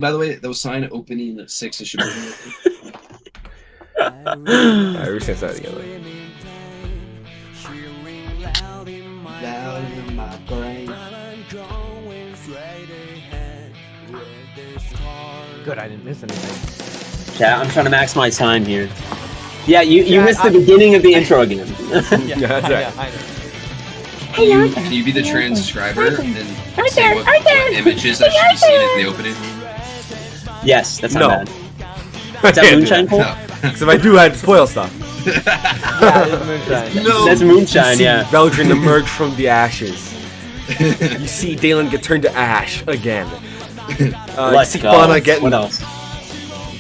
By the way, those sign opening at 6. It should be. I resent that together. Loud in my brain. Good, I didn't miss anything. Chat, I'm trying to maximize time here. Yeah, you missed the beginning of the intro again. Yeah, that's right. I know. Can you be the transcriber and say what images that should be seen at the opening? Yes, that's not No. bad. Is that moonshine Cole? No. Because if I do, I'd spoil stuff. Yeah, it's moonshine. No. That's moonshine, yeah. Belgian emerge from the ashes. You see Dalen get turned to ash again. Let's you see go. Fauna getting What else?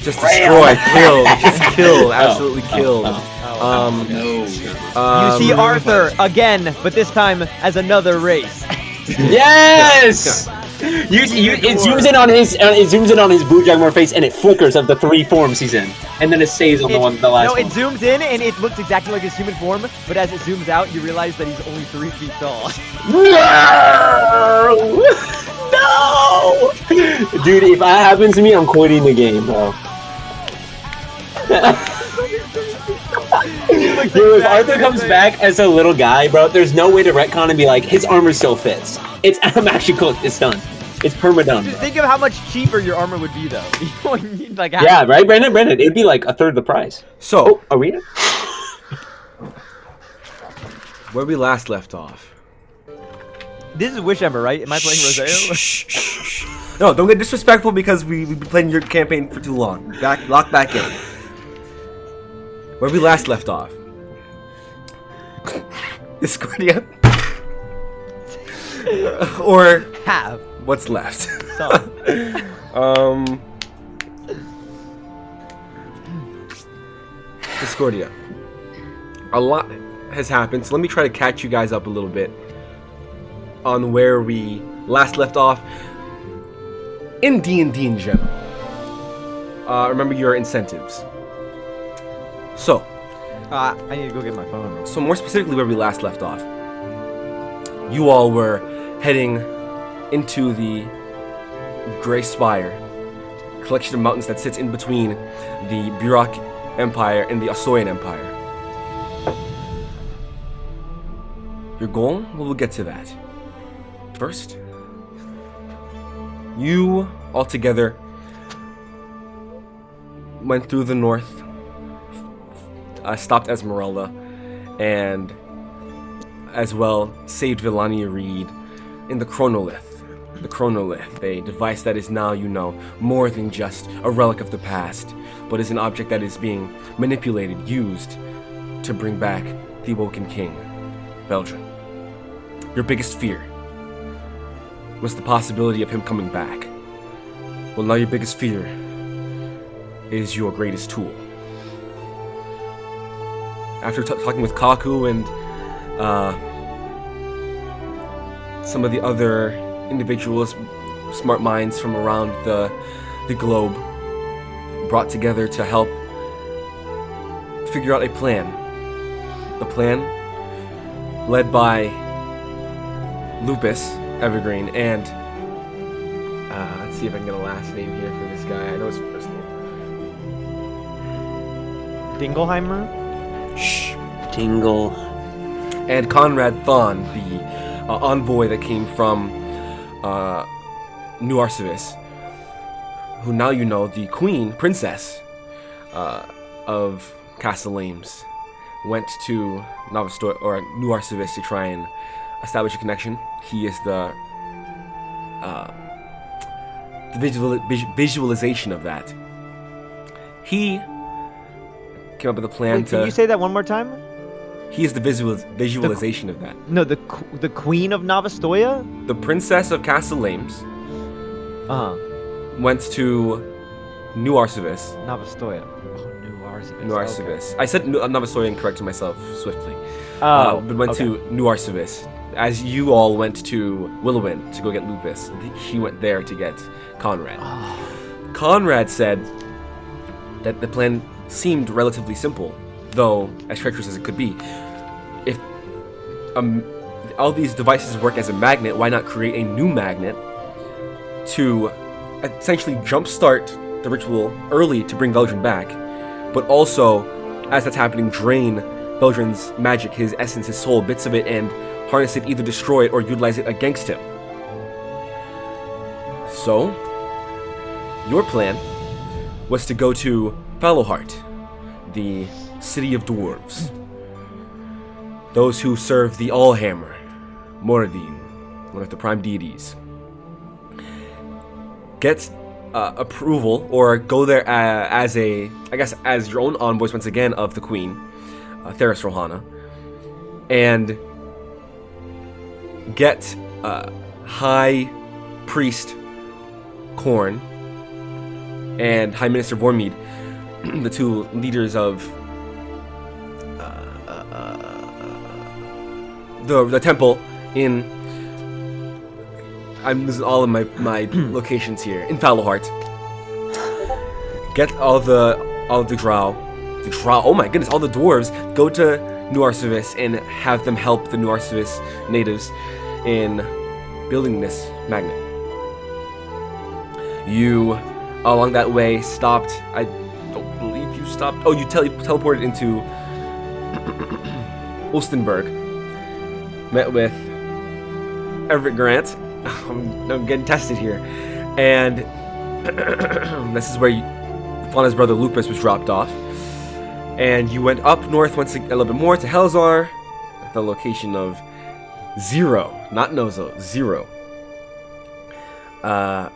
just destroyed, killed, just killed, absolutely killed. No. You see Arthur again, but this time as another race. Yes! It zooms in on his blue jaguar face and it flickers of the 3 forms he's in, and then it stays on the last No, one. it zooms in and it looks exactly like his human form, but as it zooms out, you realize that he's only 3 feet tall. No! No! Dude, if that happens to me, I'm quitting the game, bro. Dude, if Arthur comes back as a little guy, bro, there's no way to retcon and be like, his armor still fits. I'm actually cooked. It's done. It's perma-done. Just think of how much cheaper your armor would be, though. You only need, like, half. Yeah, right, Brandon? It'd be like a third the price. So, Arena? where we last left off. This is Wish Ember, right? Am I playing Roseo? No, don't get disrespectful because we've been playing your campaign for too long. Lock back in. Where we last left off. Discordia. Or Have. what's left. Some. Discordia. A lot has happened, so let me try to catch you guys up a little bit on where we last left off in D&D in general. Remember your incentives. So, I need to go get my phone. so more specifically where we last left off. You all were heading into the Grey Spire, collection of mountains that sits in between the Burak Empire and the Asoyan Empire. Your goal? Well, we'll get to that. First, you all together went through the north, stopped Esmeralda, and as well saved Villania Reed in the Chronolith. The Chronolith, a device that is now, you know, more than just a relic of the past, but is an object that is being manipulated, used to bring back the Awoken King, Belgium. Your biggest fear was the possibility of him coming back. Well, now your biggest fear is your greatest tool. After talking with Kaku and some of the other individuals, smart minds from around the globe, brought together to help figure out a plan. The plan led by Lupus Evergreen and let's see if I can get a last name here for this guy. I know his first name. Dingleheimer? Shh. Tingle. And Conrad Thon, the envoy that came from New Arcevis, who now you know, the queen, princess of Castle Ames, went to New Arcevis to try and establish a connection. He is the visualization of that. He came up with a plan Wait, can you say that one more time? He is the visualization of that. No, the Queen of Navastoya? The princess of Castle Ames Uh-huh. went to New Arcevis. Navastoya. Oh, New Arcevis. New Arcevis. I said Navastoya and corrected myself swiftly. Oh, but went to New Arcevis. As you all went to Willowin to go get Lupus, he went there to get Conrad. Oh. Conrad said that the plan seemed relatively simple, though as treacherous as it could be. If all these devices work as a magnet, why not create a new magnet to essentially jumpstart the ritual early to bring Veldrin back, but also, as that's happening, drain Veldrin's magic, his essence, his soul, bits of it, and harness it, either destroy it or utilize it against him. So, your plan was to go to Fallowheart, the city of dwarves. Those who serve the Allhammer, Moradin, one of the prime deities. Get approval, or go there as as your own envoys once again of the Queen, Theris Rohana, and get High Priest Korn and High Minister Vormid, the two leaders of the temple in. I'm losing all of my locations here in Fallowheart. Get all the drow. Oh my goodness! All the dwarves go to New Arcevis and have them help the New Arcevis natives in building this magnet. You, along that way, stopped. I don't believe you stopped. Oh, you teleported into Ulstenberg. Met with Everett Grant. I'm getting tested here. And this is where Fauna's brother Lupus was dropped off. And you went up north once a little bit more to Helzar, at the location of Zero, not Nozo, Zero. Had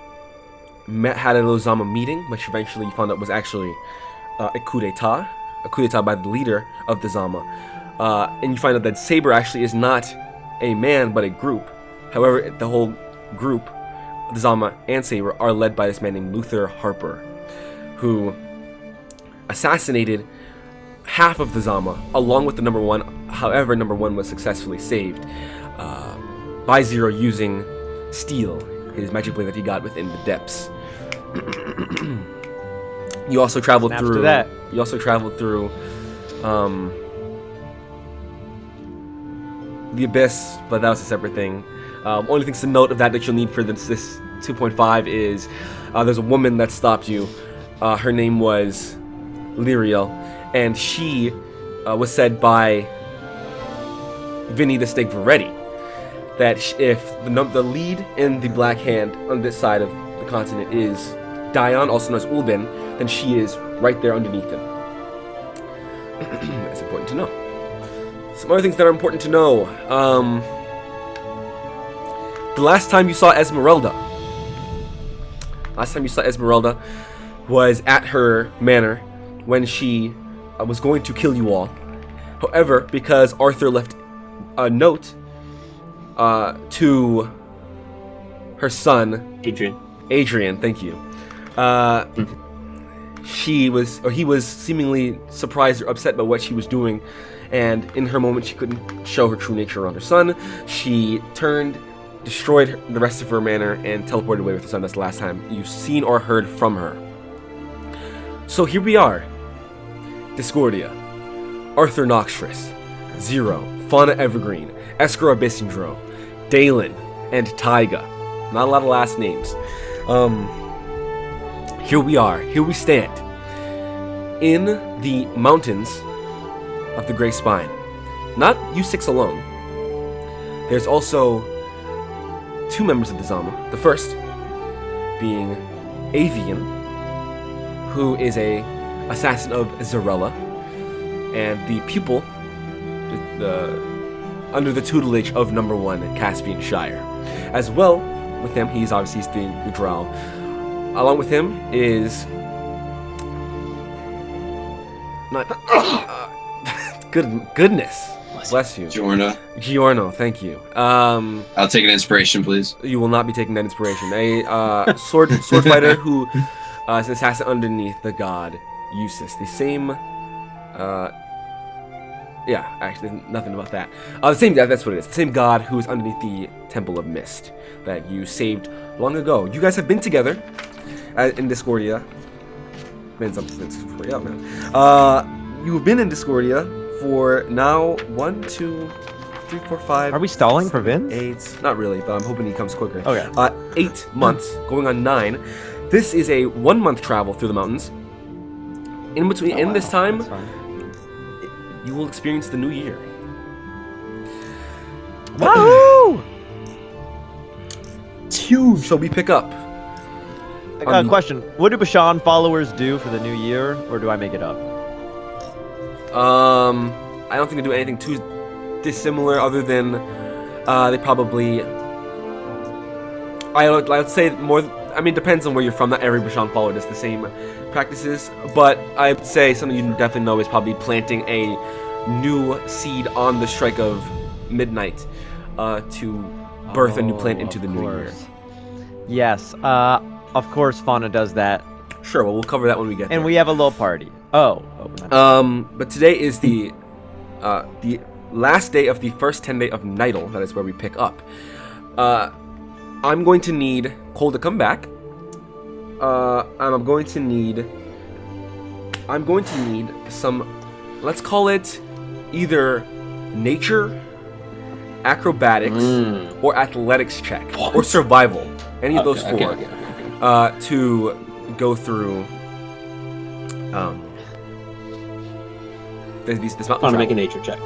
a little Zama meeting, which eventually you found out was actually a coup d'etat by the leader of the Zama. And you find out that Saber actually is not a man, but a group. However, the whole group, the Zama and Saber, are led by this man named Luther Harper, who assassinated half of the Zama, along with the number one. However, number one was successfully saved by Zero using Steel, his magic blade that he got within the depths. You also traveled Snaps through. to that. You also traveled through the Abyss, but that was a separate thing. Only things to note of that you'll need for this 2.5 is there's a woman that stopped you. Her name was Lyriel, and she was said by Vinny the Steak Veretti that if the lead in the Black Hand on this side of the continent is Dion, also known as Ulben, then she is right there underneath him. That's important to know. Some other things that are important to know. The last time you saw Esmeralda was at her manor when she was going to kill you all. However, because Arthur left a note to her son, Adrian, thank you. He was seemingly surprised or upset by what she was doing, and in her moment she couldn't show her true nature around her son. She destroyed the rest of her manor, and teleported away with her son. That's the last time you've seen or heard from her. So here we are. Discordia, Arthur Noxtris, Zero, Fauna Evergreen, Escro Abyssindro, Dalen, and Taiga. Not a lot of last names. Here we are. Here we stand. In the mountains of the Grey Spine. Not you six alone. There's also two members of the Zama. The first being Avian, who is a assassin of Zarella, and the pupil under the tutelage of number one Caspian Shire. As well with him, he's obviously the Drow. Along with him is goodness. Bless you. Giorno, thank you. I'll take an inspiration, please. You will not be taking that inspiration. A sword fighter who is an assassin underneath the god Eustace. The same. Actually, nothing about that. That's what it is. The same god who is underneath the Temple of Mist that you saved long ago. You guys have been together in Discordia. You've been in Discordia for now 1, 2, 3, 4, 5. Are we stalling for Vince? 8. Not really, but I'm hoping he comes quicker. Okay. 8 months, going on 9. This is a 1 month travel through the mountains. In between, this time, That's fine. you will experience the new year. Wahoo! It's huge. So we pick up. Question: what do Bashan followers do for the new year, or do I make it up? I don't think they do anything too dissimilar, other than they probably. I'd say more. I mean, it depends on where you're from. Not every Bashan follower does the same practices, but I'd say something you definitely know is probably planting a new seed on the strike of midnight to birth a new plant into the new year. Yes. Of course, Fauna does that, Sure, well, we'll cover that when we get there. and we have a little party. Oh. But today is the last day of the first 10 day of Nidal. That is where we pick up. I'm going to need Cole to come back. I'm going to need some, let's call it either nature, acrobatics, or athletics check, or survival. Any of those four. Okay. To go through this mountain Want to travel. make a nature check.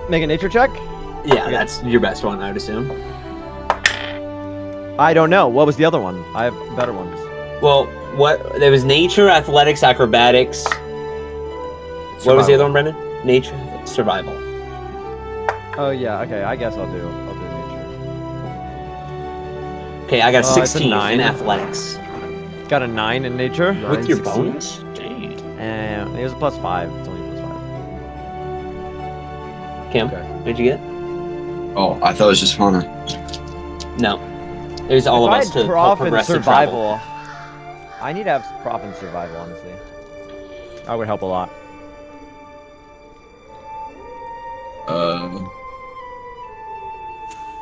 Make a nature check. Yeah, that's your best one, I would assume. I don't know. What was the other one? I have better ones. Well, there was nature, athletics, acrobatics. What was the other one, Brendan? Nature, survival. Oh yeah. Okay. I guess I'll do nature. Okay, I got a It's a 16 9. in athletics. Got a 9 in nature. With your 16. bonus? Dang. And it was a +5. It's only +5. Cam, Okay. what'd you get? Oh, I thought it was just Fauna. No. It was all If of I us had to help prof and progress the survival, travel. I need to have prof and survival, honestly. That would help a lot.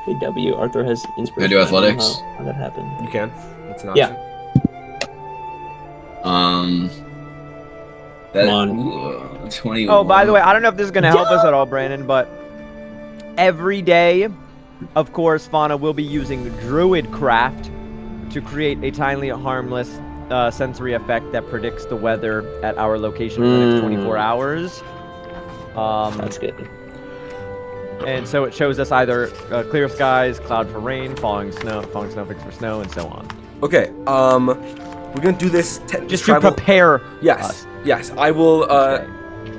Hey, W, Arthur has inspiration. Can I do athletics? I don't know how that happened. You can. That's an option. Yeah. That, Come on. 21. Oh, by the way, I don't know if this is going to help us at all, Brandon, but every day, of course, Fauna will be using Druid Craft to create a tiny, harmless sensory effect that predicts the weather at our location for the next 24 hours. That's good. And so it shows us either clear skies, cloud for rain, falling snowflakes for snow, and so on. Okay. We're gonna do this. Just to prepare Yes. us. Yes. I will. Okay.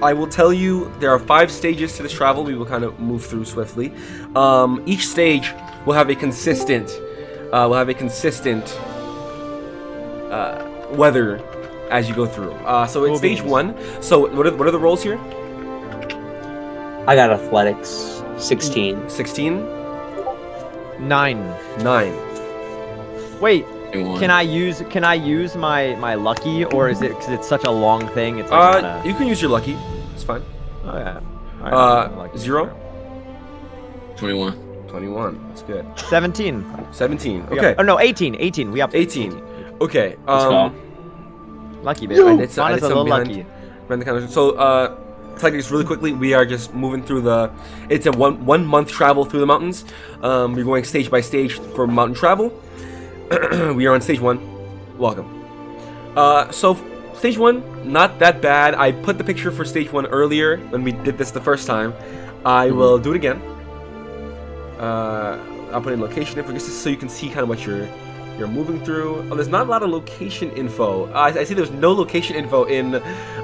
I will tell you there are 5 stages to this travel. We will kind of move through swiftly. Each stage will have a consistent. Weather as you go through. So it's stage 1. So what are the rolls here? I got athletics, 16. 16, 9. 9. Wait, 21. can I use my lucky, or is it because it's such a long thing? It's like not a... You can use your lucky. It's fine. Oh yeah. Alright, lucky. 0, 21. 21. That's good. 17. 17. We Okay. got- oh no, 18. 18. We up 18. Okay. Let's go. Lucky baby. I did some Fauna's a little behind- lucky. So, tell you this really quickly. We are just moving through it's a one month travel through the mountains. We're going stage by stage for mountain travel. We are on stage 1. Welcome. So stage 1, not that bad. I put the picture for stage 1 earlier when we did this the first time. I will do it again. I'll put in location info just so you can see kind of what you're moving through. Oh, there's not a lot of location info. I see there's no location info in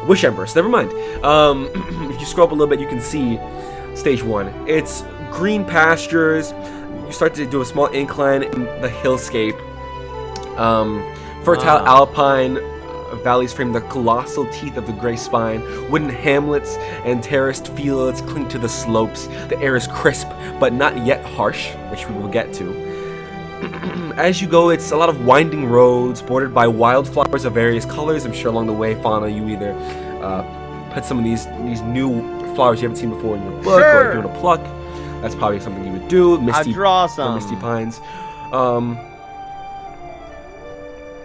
Wish Ember, so never mind. If you scroll up a little bit, you can see stage 1. It's green pastures. You start to do a small incline in the hillscape. Fertile alpine valleys frame the colossal teeth of the gray spine. Wooden hamlets and terraced fields cling to the slopes. The air is crisp, but not yet harsh, which we will get to. As you go, it's a lot of winding roads bordered by wildflowers of various colors. I'm sure along the way, Fauna, you either put some of these new flowers you haven't seen before in your book, or if you want to pluck, that's probably something you would do. I'll draw The some. misty pines.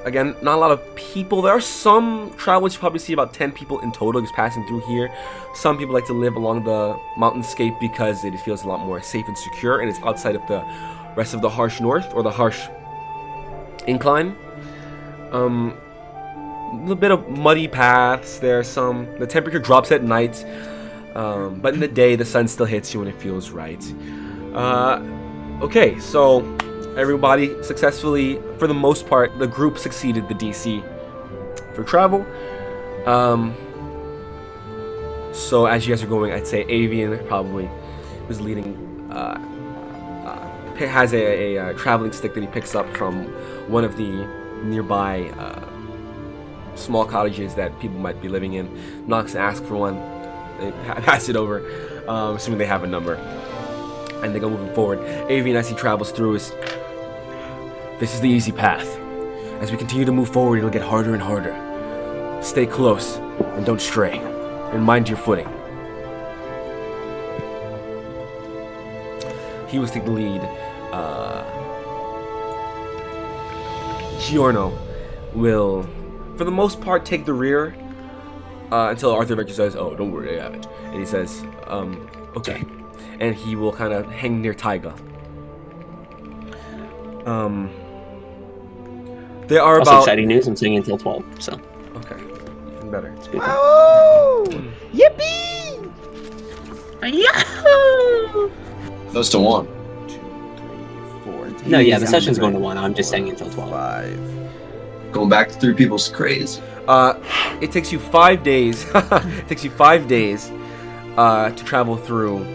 Again, not a lot of people. There are some travelers you probably see about 10 people in total just passing through here. Some people like to live along the mountainscape because it feels a lot more safe and secure, and it's outside of the rest of the harsh north or the harsh incline. A little bit of muddy paths. The temperature drops at night, but in the day the sun still hits you when it feels right. Okay, so everybody successfully, for the most part, the group succeeded the DC for travel. So as you guys are going, I'd say Avian probably was leading. Has a traveling stick that he picks up from one of the nearby small cottages that people might be living in. Knocks and asks for one. They pass it over, assuming they have a number, and they go moving forward. Avian, as he travels through, this is the easy path. As we continue to move forward, it'll get harder and harder. Stay close and don't stray, and mind your footing. He was taking the lead. Giorno will, for the most part, take the rear until Arthur Vector says, "Oh, don't worry, I have it." And he says, "Okay," and he will kind of hang near Taiga. There are also about exciting news. I'm singing until 12. So okay, even better. Oh! Yippee! Yahoo! Those to 1. 2, 3, 4. No, yeah, the session's going to 1. I'm just saying until 12. 5. Going back to 3 people's craze. It takes you 5 days. It takes you 5 days to travel through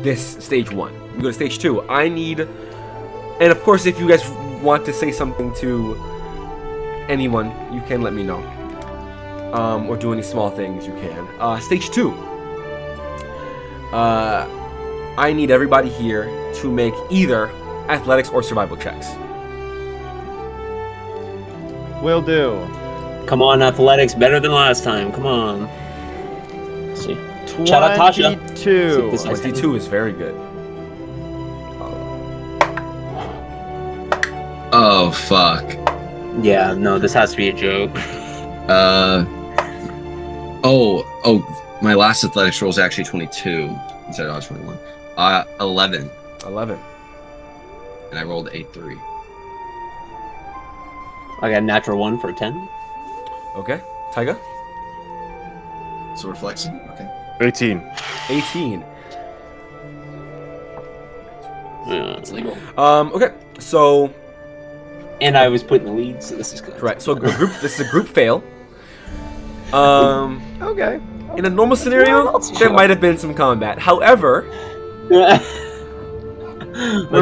this stage 1. You go to stage 2. I need, and of course, if you guys want to say something to anyone, you can let me know. Or do any small things, you can. Stage 2. I need everybody here to make either athletics or survival checks. Will do. Come on, athletics, better than last time. Come on. Let's see. Shout out Tasha. 22. This is- 22 is very good. Oh, fuck. Yeah, no, this has to be a joke. Oh, my last athletics roll is actually 22 instead of 21. 11, 11. and I rolled 8-3. I got a natural 1 for a 10. Okay. Taiga? So we're flexing? Okay. 18. 18. It's legal. Okay. So, And I was put in the lead, so this is good. right. So this is a group fail. Okay. In a normal scenario, there might have been some combat. However, we're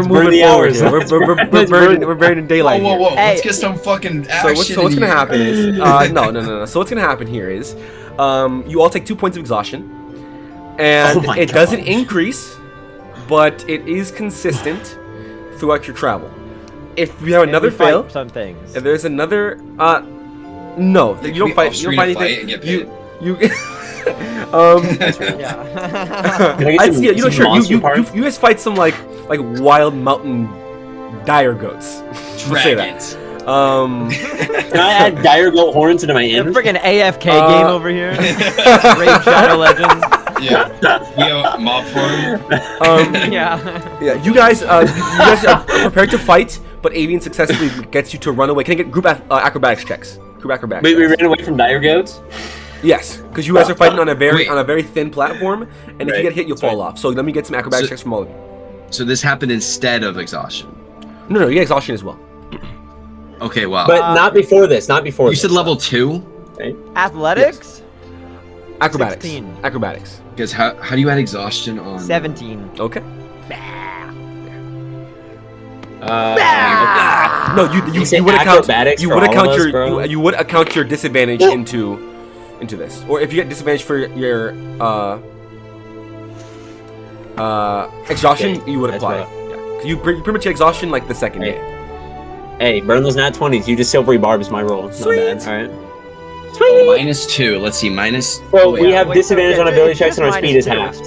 moving forward here. We're buried in daylight. Whoa, here. Hey. Let's get some fucking action. So what's gonna happen is no. So what's gonna happen here is you all take 2 points of exhaustion, and Oh my it doesn't gosh. increase, but it is consistent throughout your travel. If you have another And we fight fail, some things. if there's another no, you don't fight. You don't fight anything. And get You paid. Yeah. Can I get I'd some- see, some sure. monster parts? You guys fight some like wild mountain dire goats. Let's say that. Dragons. Can I add dire goat horns into my The inn? freaking AFK game over here. Raid Shadow Legends. Yeah. We have mob form. Yeah. Yeah, you guys are prepared to fight, but Avian successfully gets you to run away. Can I get group acrobatics checks? Group acrobatics. Wait, we checks. ran away from dire goats? Yes, because you guys are fighting on a Wait. very thin platform, and if you Right. get hit, you'll fall off. So let me get some acrobatics So- checks from all of you. So this happened instead of exhaustion. No, you get exhaustion as well. Okay, wow. But not before this, not before you this. said level 2? Athletics? Acrobatics. 16. Acrobatics. Because how do you add exhaustion on? 17. Okay. Okay. No, you say would account acrobatics you for would all of account us, your bro? you would account your disadvantage Yeah. into this, or if you get disadvantage for your exhaustion, Okay, you would that's apply right. it. Yeah. 'Cause you pretty much get exhaustion like the second Hey. day. Hey, burn those nat 20s. You just silvery barbs my roll. Not bad. Alright. Oh, -2. Let's see, minus. So we Yeah, have wait, disadvantage so on it's ability just checks and our speed is -2. halved.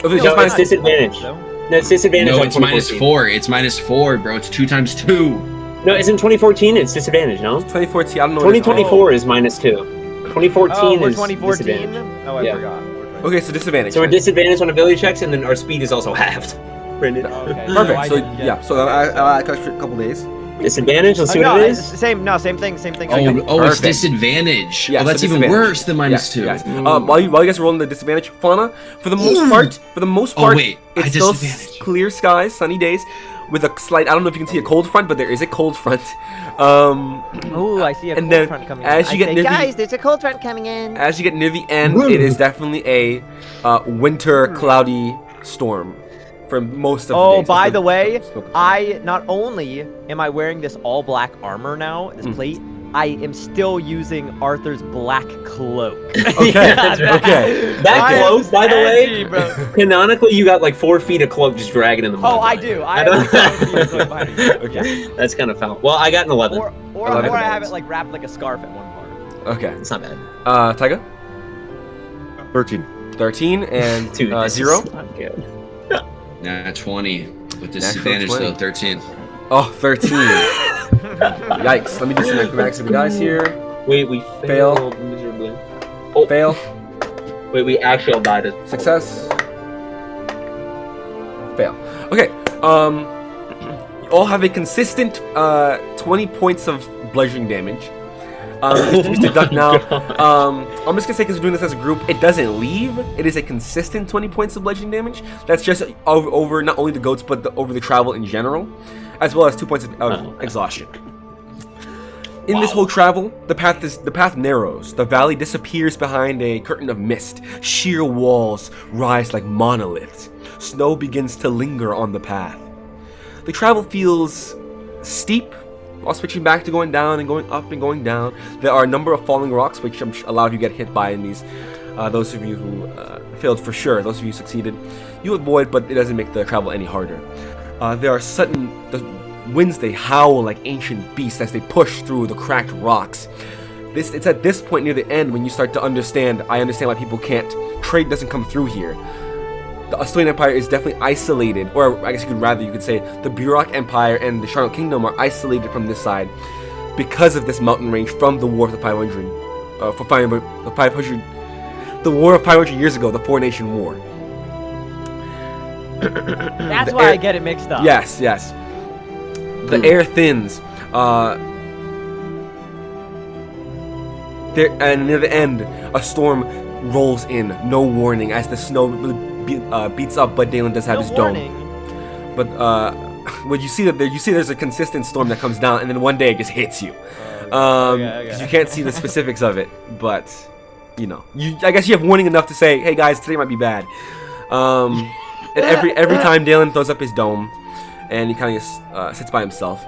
Oh, it's No, just minus it's disadvantage. So? No, it's disadvantage No, on it's minus 2014. 4. It's minus 4, bro. It's 2 times 2. No, isn't 2014? It's disadvantage, no? 2014. I don't know. What it is. 2024 is minus 2. 2014 Oh, we're is 2014? disadvantage. Oh, I Yeah. forgot. Okay, so disadvantage. So we're then. disadvantaged on ability checks, and then our speed is also halved. Brendan. Okay. Perfect. I So didn't get yeah. it. So I extra couple days. Disadvantage. Let's see no, what it is. same thing. Oh, it's Perfect. disadvantage. Yes, Oh, that's the even disadvantage. worse than -2. Yes. While you guys are rolling the disadvantage, Fauna, for the most part, wait, I it's still disadvantage. clear skies, sunny days, with a slight. I don't know if you can see a cold front, but there is a cold front. Oh, I see a and cold then front coming as in. you get near Guys, there's a cold front coming in. as you get near the end, it is definitely a winter cloudy storm for most of the days. By the way, snow- I not only am I wearing this all black armor now, this plate, I am still using Arthur's black cloak. Okay, okay. That I am cloak, by the edgy, way, bro. canonically, you got like 4 feet of cloak just dragging in the mud. Oh, I do. I don't- have a cloak behind me. Okay, That's kind of foul. Well, I got an 11. Or 11 I have bands. it like wrapped like a scarf at one part. okay. It's not bad. Taiga, 13. 13 and Dude, this 0. is not good. Nah, 20 with disadvantage 20. though. 13. Oh, 13. Yikes. Let me do some acrobatics for the guys here. Wait, we Fail. failed miserably. Fail. Wait, we actually died. Success. Fail. Okay. You all have a consistent 20 points of bludgeoning damage. Mr. Duck now. I'm just gonna say because we're doing this as a group, it doesn't leave. It is a consistent 20 points of bludgeoning damage. That's just over not only the goats but over the travel in general, as well as 2 points of exhaustion. In this whole travel, the path narrows. The valley disappears behind a curtain of mist. Sheer walls rise like monoliths. Snow begins to linger on the path. The travel feels steep, while switching back to going down and going up and going down. There are a number of falling rocks, which a lot of you get hit by in these. Those of you who failed for sure, those of you who succeeded, you avoid, but it doesn't make the travel any harder. There are the winds, they howl like ancient beasts as they push through the cracked rocks. It's at this point near the end when you start to understand. I understand why people can't. Trade doesn't come through here. The Asturian Empire is definitely isolated, or I guess you could say the Burok Empire and the Charlotte Kingdom are isolated from this side because of this mountain range from the War of the 500. The War of 500 years ago, the Four Nation War. That's why I get it mixed up. Yes. The air thins. And near the end, a storm rolls in, no warning, as the snow beats up. But Dalen does have his warning. dome. But when you see there's a consistent storm that comes down, and then one day it just hits you. Okay. You can't see the specifics of it, but I guess you have warning enough to say, hey guys, today might be bad. And every time Dalen throws up his dome, and he kind of sits by himself.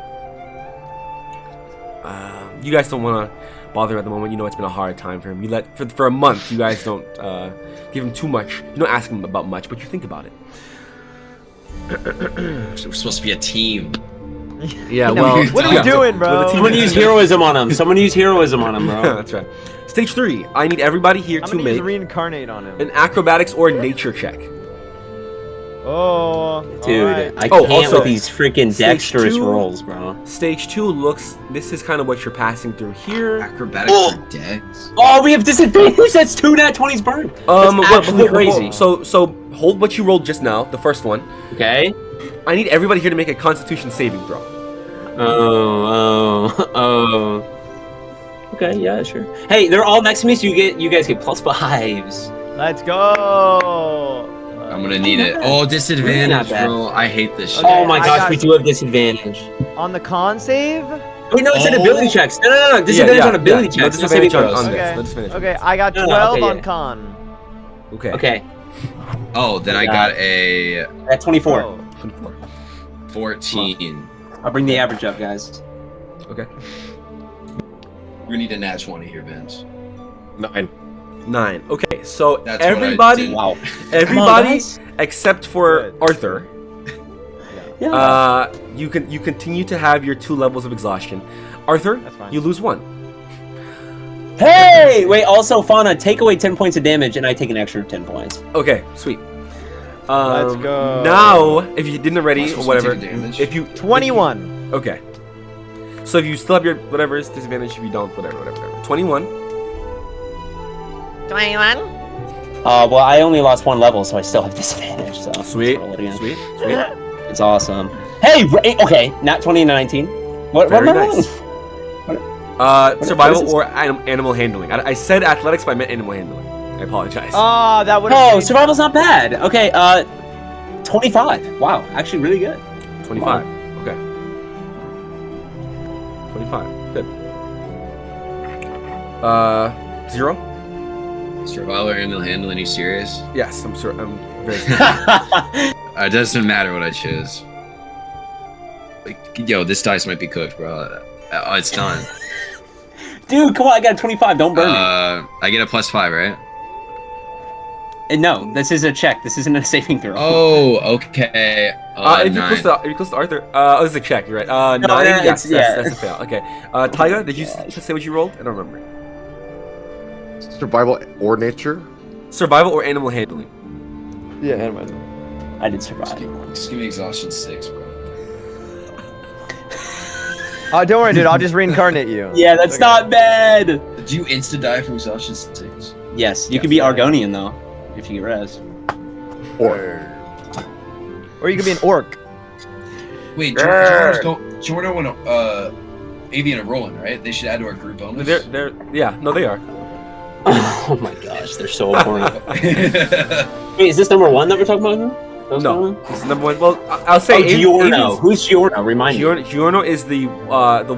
You guys don't want to bother him at the moment. You know it's been a hard time for him. You for a month. You guys don't give him too much. You don't ask him about much, but you think about it. We're supposed to be a team. Yeah. Well, What are we doing, bro? Someone use heroism on him. Bro. That's right. Stage 3. I need everybody here I'm to gonna use make reincarnate on him. an acrobatics or nature check. Oh, Dude, alright. I Oh, can't also, with these freaking stage dexterous 2 rolls, bro. Stage 2 looks. This is kind of what you're passing through here. Acrobatics Oh. for dex. Oh, we have disadvantage. That's 2 nat 20s burned. That's actually crazy. So hold what you rolled just now, the first one. Okay. I need everybody here to make a Constitution saving throw. Oh. Okay, yeah, sure. Hey, they're all next to me, so you guys get +5s. Let's go. I'm gonna need it. not Oh, Not disadvantage, bad. bro. I hate this shit. Okay, Oh my I gosh, got- we do have disadvantage. On the con save. Wait, no, it's an Oh. ability checks. No. Disadvantage on ability No checks. not disadvantage saving on throws. this. Okay. No disadvantage. Okay, I got No, 12 okay, on yeah. con. Okay. Okay, Oh, then I got a at 24. Oh. 14. I'll bring the average up, guys. Okay. We're gonna need a nat 20 here, Vince. 9. Okay. So That's what I everybody, did. Wow. everybody guys. except for Good. Arthur, Yeah. you continue to have your 2 levels of exhaustion. Arthur, That's fine. you lose 1. Hey! Wait, also, Fauna, take away 10 points of damage, and I take an extra 10 points. Okay. Sweet. Let's go. Now, if you didn't Am I already or supposed to whatever, take damage? if you 21. okay. So if you still have your whatever is disadvantage, if you don't, whatever. 21. 21? Well, I only lost 1 level, so I still have disadvantage. So Sweet. let's roll it again. Sweet. It's awesome. Hey, okay, nat 20 and 19. What Very am I nice. Survival or animal handling. I said athletics, but I meant animal handling. I apologize. Oh, that would. Oh, survival's not bad. Okay, 25. Wow, actually really good. 25. Okay. 25. Good. 0? Survival or animal handling? Are you serious? Yes, I'm sure. I'm very. It doesn't matter what I choose. Like, yo, this dice might be cooked, bro. It's done. Dude, come on, I got a 25. Don't burn me. I get a +5, right? And no, this is a check. This isn't a saving throw. Oh, okay. if you're 9. close to Arthur, this is a check. You're right. 9. Yes, that's a fail. Okay. Taiga, did you just say what you rolled? I don't remember. Survival or nature? Survival or animal handling? Yeah, animal. I did survive. Just give me exhaustion 6, bro. Oh, don't worry, dude. I'll just reincarnate you. Yeah, that's not bad. Did you insta die from exhaustion 6? Yes, you could be Argonian though, if you get res. Or Or you could be an orc. Wait, Jordan went Avian and Roland, right? They should add to our group bonus. They're yeah, no, they are. Oh my gosh, they're so important. Wait, is this number 1 that we're talking about? No, this is number 1. Well, I'll say Giorno. Who's Giorno? Remind me. Giorno is the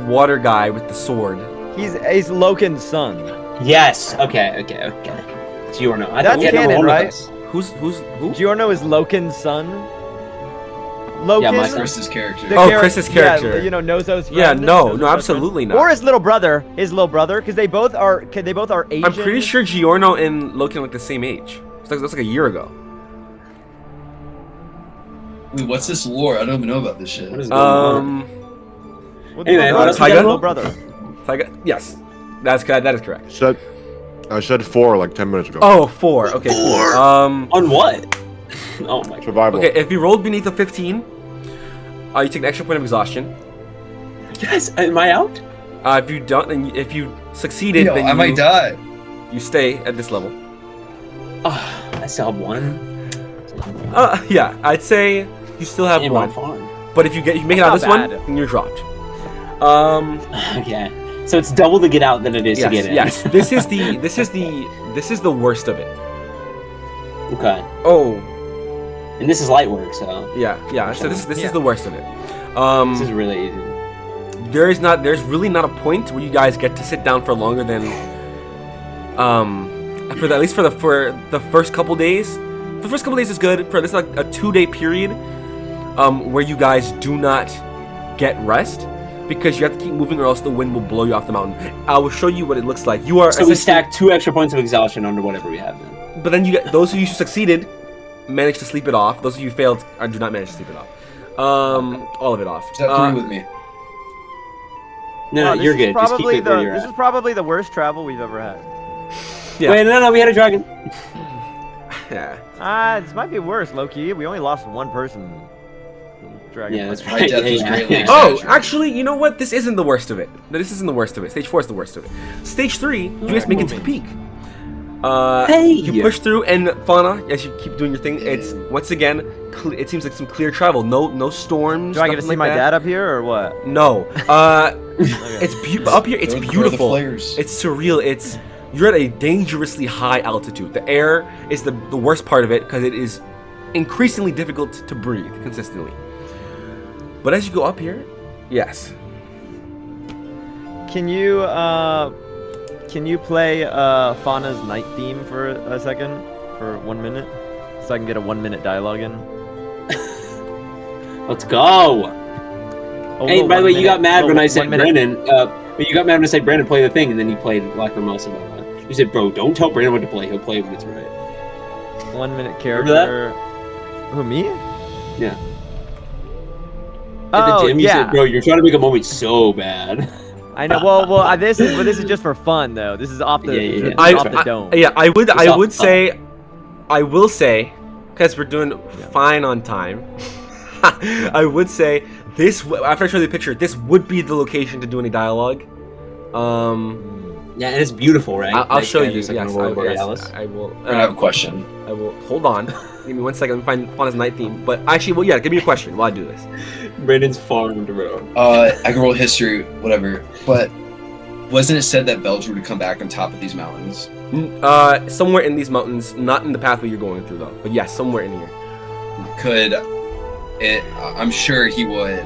water guy with the sword. He's Loken's son. Yes. Okay. Giorno. I That's thought we had canon, number 1 right? with us. Who? Giorno is Loken's son. Loken. Yeah, my Chris's character. Chris's character. Yeah, you know, Nozo's friend. Yeah, no, Nozo's absolutely friend. not. Or his little brother, because they both are Asian. I'm pretty sure Giorno and Loken are like the same age. That's like a year ago. Wait, what's this lore? I don't even know about this shit. What is going on? With Anyway, what else we Taiga? got? little brother. Taiga? Yes, that is correct. I said 4 like 10 minutes ago. Oh, 4. Okay, 4. On what? Oh my god. Survival. Okay, if you rolled beneath a 15, you take an extra point of exhaustion. Yes, am I out? If you don't, and if you succeeded, Yo, then I might die. you stay at this level. I still have 1. Yeah, I'd say you still have In my 1. farm. But if you make it out of this That's not one, bad. then you're dropped. Okay. So it's double to get out than it is to get in. Yes. This is the worst of it. Okay. Oh, And this is light work, so yeah. So this is the worst of it. this is really easy. There's really not a point where you guys get to sit down for longer than at least for the first couple days. The first couple days is good. For this like a 2-day period where you guys do not get rest because you have to keep moving or else the wind will blow you off the mountain. I will show you what it looks like. You are So we stack 2 extra points of exhaustion under whatever we have then. But then you get those of you who succeeded manage to sleep it off. Those of you who failed do not manage to sleep it off. All of it off. Is that 3 with me? No, you're good. Just keep it where you're This at. is probably the worst travel we've ever had. Yeah. Wait, no, we had a dragon. Yeah. This might be worse, low-key. We only lost 1 person. Dragon. Yeah, that's My right. death was greatly Oh, exaggerated. actually, you know what? This isn't the worst of it. This isn't the worst of it. Stage 4 is the worst of it. Stage 3, you guys make it to the peak. Hey! You push through, and Fauna, as you keep doing your thing, it's once again. It seems like some clear travel. No storms. Do I get to nothing see like my that. dad up here or what? No. It's up here. It's Throw the beautiful. flares. It's surreal. You're at a dangerously high altitude. The air is the worst part of it because it is increasingly difficult to breathe consistently. But as you go up here, yes. Can you play Fauna's night theme for a second? For 1 minute? So I can get a 1-minute dialogue in? Let's go! Hey, by the way, you got mad when I said Brandon. You got mad when I said Brandon play the thing, and then you played Lacrimosa. By the way, you said, "Bro, don't tell Brandon what to play. He'll play when it's right." 1-minute Remember character. Who, me? Yeah. Oh, At the gym, you yeah. said, "Bro, you're trying to make a moment so bad." I know. Well, this is just for fun though. This is off the Yeah. off the dome. I will off- say, because we're doing fine on time. I would say this. After I show you the picture, this would be the location to do any dialogue. Yeah, and it's beautiful, right? I'll show you. Just like Yes, Aurora Borealis. I will. I have a question. I will. Hold on. Give me 1 second. Let me find Fauna's night theme. But actually, well, yeah. Give me a question while I do this. Brandon's farmed, bro. I can roll history, whatever. But wasn't it said that Belger would come back on top of these mountains? Somewhere in these mountains, not in the pathway you're going through though. But yes, somewhere in here. Could it? I'm sure he would.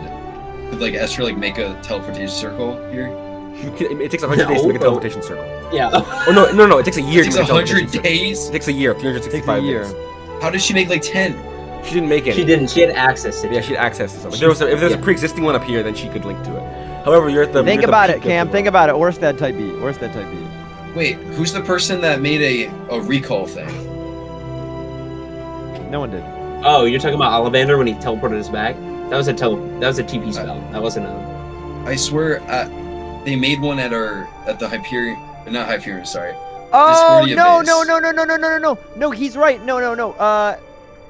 Could like Esther like make a teleportation circle here? It takes 100 days to make a teleportation circle. Yeah. Oh no! It takes a year. It takes to make a 100 teleportation days. Circle. It takes a year. 365 days. How did she make like 10? She didn't make it. She didn't. She had access to it. Yeah, she had access to something. If there's a pre-existing one up here, then she could link to it. However, you're at the. Think about it, Cam. Think about it. Orsted type B. Orsted type B. Wait, who's the person that made a recall thing? No one did. Oh, you're talking about Ollivander when he teleported us back? That was a TP spell. That wasn't a. I swear, they made one at the Hyperion, not Hyperion, sorry. Oh Discordia no, base. no! He's right. No.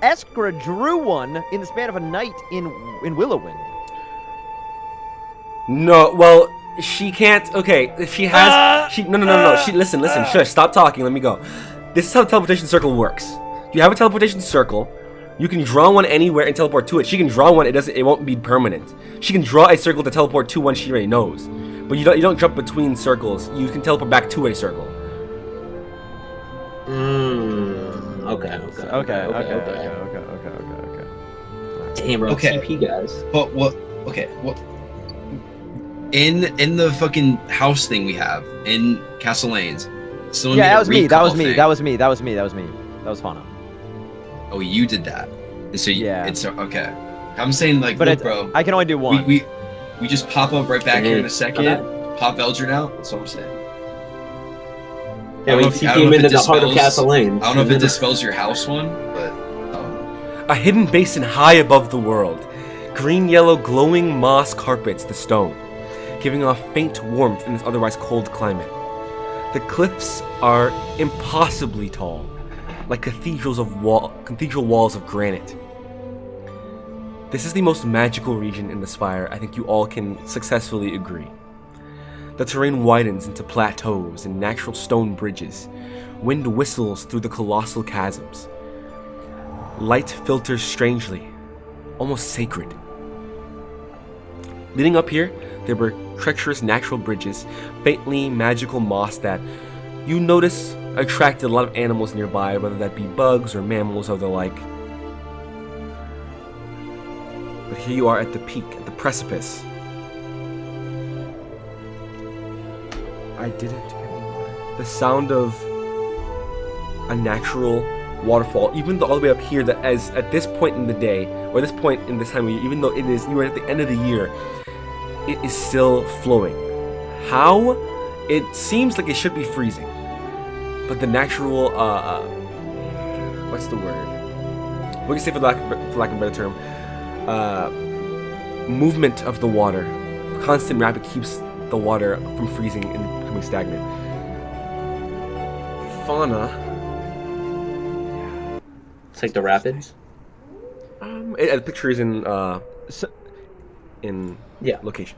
Eskra drew one in the span of a night in Willowwind. No, well, she can't. Okay, if she has, no. She listen. Shush. Stop talking. Let me go. This is how the teleportation circle works. You have a teleportation circle. You can draw one anywhere and teleport to it. She can draw one. It won't be permanent. She can draw a circle to teleport to one she already knows. But you don't jump between circles. You can teleport back to a circle. Okay. Damn, bro. Okay. TP guys. But what? Okay, what? In the fucking house thing we have in Castle Lanes, someone made Yeah, a that was me. recall thing. That was me. That was Fauna. Oh, you did that. So Yeah. it's okay. I'm saying like, But look, it's, bro. I can only do one. We just pop up right back here in a second. Okay. Pop Belger out. That's all I'm saying. Yeah, I we don't know if- I don't came know if into it the heart of dispels- Castle Lane. I don't know if it dispels your house one, but A hidden basin high above the world. Green-yellow glowing moss carpets the stone, giving off faint warmth in this otherwise cold climate. The cliffs are impossibly tall, like cathedral walls of granite. This is the most magical region in the Spire. I think you all can successfully agree. The terrain widens into plateaus and natural stone bridges. Wind whistles through the colossal chasms. Light filters strangely, almost sacred. Leading up here, there were treacherous natural bridges, faintly magical moss that you notice attracted a lot of animals nearby, whether that be bugs or mammals or the like. But here you are at the peak, at the precipice. I didn't hear the water. The sound of a natural waterfall, even though all the way up here, that as at this point in the day, or this point in this time of year, even though you are at the end of the year, it is still flowing. How? It seems like it should be freezing, but the natural, what's the word? We can say, for lack of a better term, movement of the water, constant rapid keeps the water from freezing and becoming stagnant. Fauna. It's like the rapids. The picture is in location.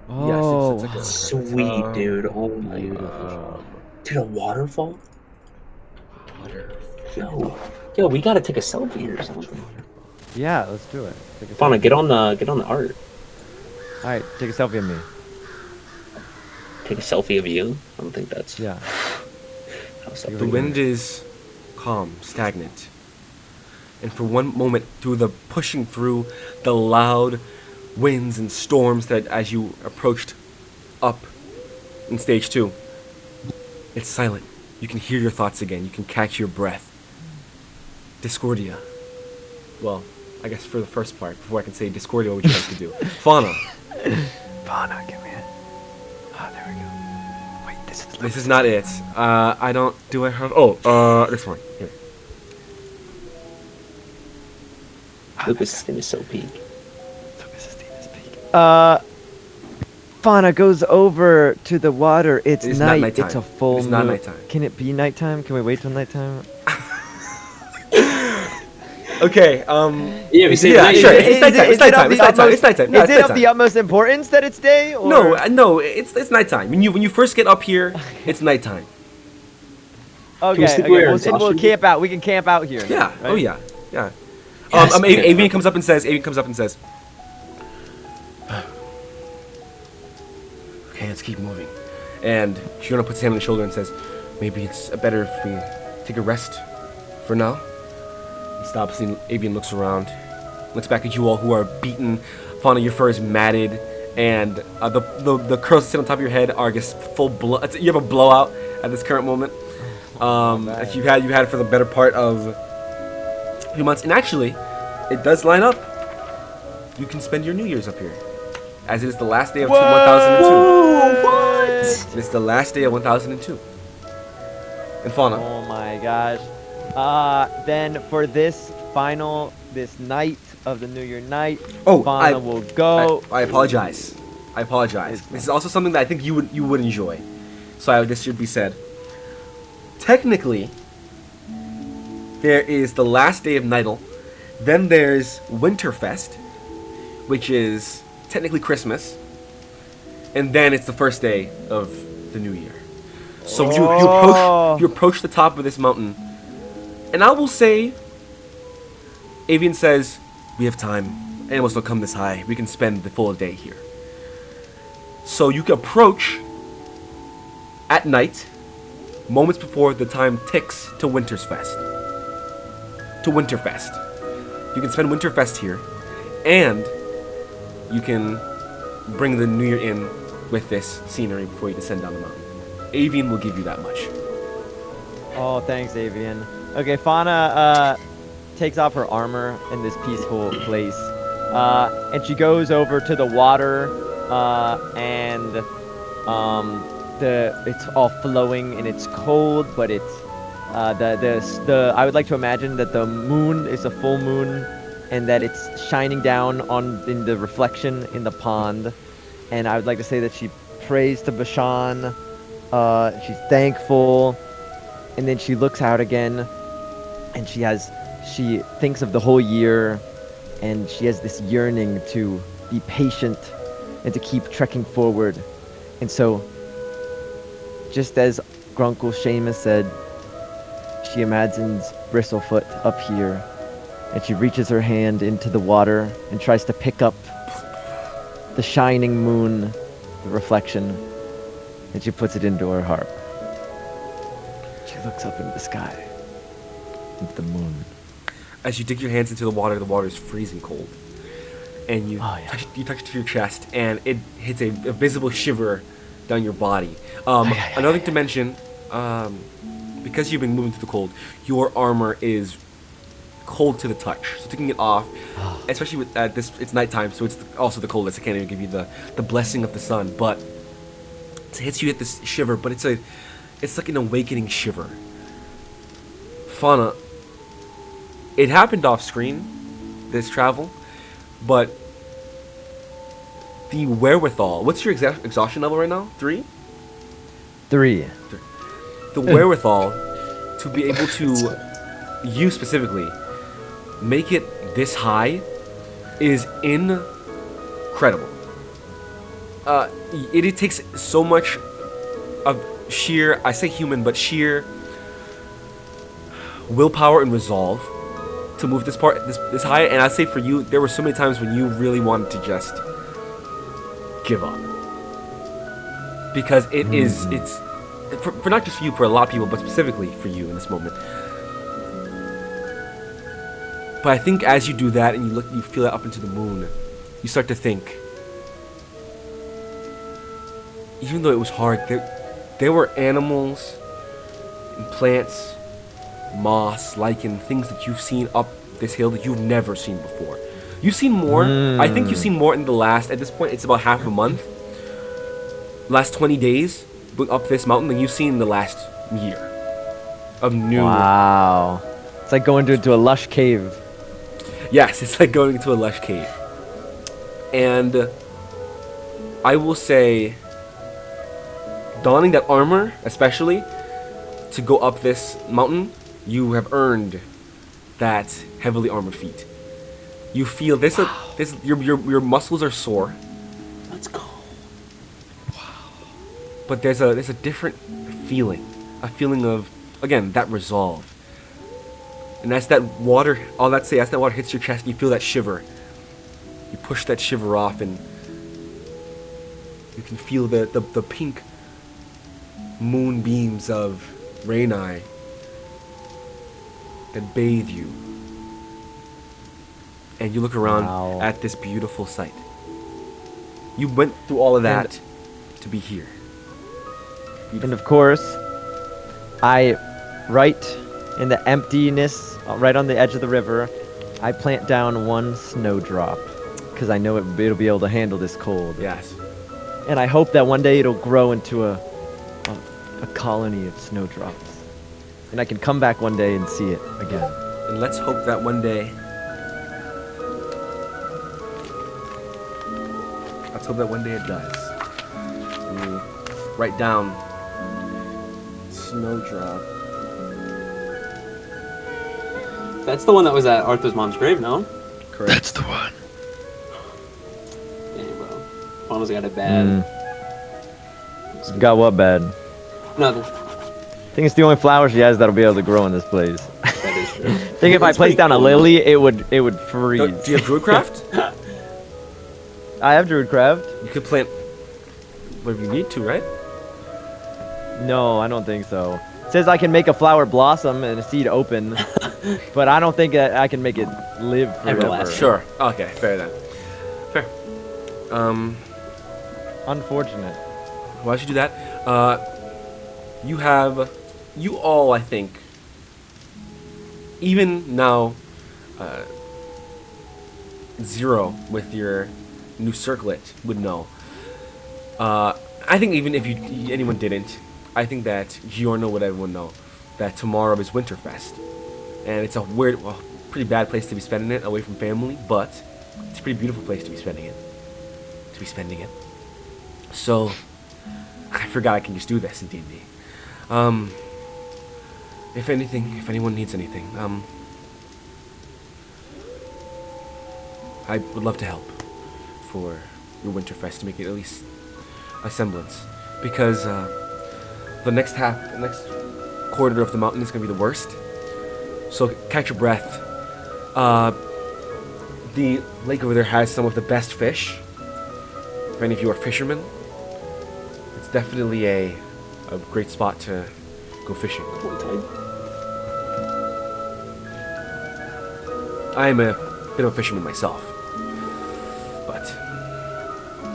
Oh, yes, it's like a Sweet, dude. Oh my god. Dude, a waterfall? Yo, we gotta take a selfie or something. yeah, let's do it. Take a Fauna, selfie. get on the art. All right, take a selfie of me. Take a selfie of you. I don't think that's Yeah. how selfie The wind is calm, stagnant. And for one moment, through the pushing through the loud winds and storms that as you approached up in stage 2, it's silent. You can hear your thoughts again. You can catch your breath. Discordia. Well, I guess for the first part, before I can say Discordia, what would you like to do? Fauna. Fauna, give me it. Oh, there we go. Wait, This is not it. I don't. Do I have? This one. Here. Lucas' thing is so peak. Fauna goes over to the water. It's It is not night. nighttime. It's a full It is not moon. nighttime. Can it be nighttime? Can we wait till nighttime? Okay. Yeah, we say Yeah, night. sure. It's nighttime. It's Is it of nighttime. the It's nighttime. utmost- It's nighttime. No, Is it's it of nighttime. the utmost importance that it's day? Or? No, it's nighttime. When you first get up here, it's nighttime. Okay, sleep okay. away our And we'll exhaustion? camp out. We can camp out here. Yeah. right? Oh yeah. Yeah. Yes. Avian comes up and says. Okay, let's keep moving. And Shiona puts his hand on his shoulder and says, maybe it's better if we take a rest for now. He stops and Avian looks around, looks back at you all who are beaten. Fauna, your fur is matted, and the curls that sit on top of your head are just full blow. You have a blowout at this current moment. That you've had for the better part of a few months. And actually, it does line up. You can spend your New Year's up here, as it is the last day of 1002. What? It is the last day of 1002. And Fauna. Oh my gosh. Then for this night of the New Year night, Fauna will go. I apologize. This is also something that I think you would enjoy. So this should be said. Technically, there is the last day of Nidal. Then there's Winterfest, which is technically Christmas. And then it's the first day of the new year. So you approach the top of this mountain. And I will say, Avian says, we have time. Animals don't come this high. We can spend the full day here. So you can approach at night, moments before the time ticks to Winterfest. You can spend Winterfest here, and you can bring the New Year in with this scenery before you descend down the mountain. Avian will give you that much. Oh, thanks, Avian. Okay, Fauna takes off her armor in this peaceful place, and she goes over to the water, and it's all flowing and it's cold, but it's I would like to imagine that the moon is a full moon, and that it's shining down in the reflection in the pond. And I would like to say that she prays to Bashan. She's thankful, and then she looks out again, and she thinks of the whole year, and she has this yearning to be patient and to keep trekking forward. And so, just as Grunkle Seamus said, she imagines Bristlefoot up here, and she reaches her hand into the water and tries to pick up the shining moon, the reflection, and she puts it into her harp. She looks up into the sky, into the moon. As you dig your hands into the water is freezing cold. And you touch it to your chest, and it hits a visible shiver down your body. Another thing to mention, because you've been moving through the cold, your armor is cold to the touch. So taking it off, especially with it's nighttime, so it's also the coldest. I can't even give you the blessing of the sun, but it hits you at this shiver. But it's like an awakening shiver. Fauna, it happened off screen, this travel, but the wherewithal. What's your exhaustion level right now? 3? 3. The wherewithal to be able to, you specifically, make it this high is incredible. It takes so much of sheer, I say human, but sheer willpower and resolve to move this high. And I say for you, there were so many times when you really wanted to just give up, because it's for not just for you, for a lot of people, but specifically for you in this moment. But I think as you do that and you feel it up into the moon, you start to think, even though it was hard, there were animals and plants, moss, lichen, things that you've seen up this hill that you've never seen before. You've seen more. I think you've seen more in the last, at this point, it's about half a month. Last 20 days up this mountain than you've seen in the last year of new. Wow. It's like going into a lush cave. Yes, it's like going into a lush cave. And I will say, donning that armor, especially, to go up this mountain, you have earned that heavily armored feat. You feel your muscles are sore. Let's go. But there's a different feeling, a feeling of again, that resolve. And as that water, as that water hits your chest, you feel that shiver. You push that shiver off, and you can feel the pink moonbeams of Rainai that bathe you. And you look around Wow. at this beautiful sight. You went through all of that to be here. And of course, right in the emptiness, right on the edge of the river, I plant down one snowdrop because I know it'll be able to handle this cold. Yes. And I hope that one day it'll grow into a colony of snowdrops, and I can come back one day and see it again. And let's hope that one day. Let's hope that one day it does. And you write down snowdrop. That's the one that was at Arthur's mom's grave, no? Correct. That's the one. Yeah, bro. Faunus got it bad. Got what bad? Nothing. I think it's the only flower she has that'll be able to grow in this place. That is true. I think if I That's placed pretty down a cool. lily, it would freeze. Do you have Druidcraft? I have Druidcraft. You could plant whatever you need to, right? No, I don't think so. It says I can make a flower blossom and a seed open, but I don't think that I can make it live forever. Everlasting. Sure. Okay, fair then. Fair. Unfortunate. Why should you do that? You all, I think, even now, Zero with your new circlet would know. I think even if anyone didn't, I think that Giorno would everyone know that tomorrow is Winterfest, and it's a weird, pretty bad place to be spending it away from family, but it's a pretty beautiful place to be spending it. So, I forgot I can just do this in D&D. If anyone needs anything, I would love to help for your Winterfest to make it at least a semblance, because the next quarter of the mountain is going to be the worst. So catch your breath. The lake over there has some of the best fish. If any of you are fishermen, it's definitely a great spot to go fishing. I am a bit of a fisherman myself, but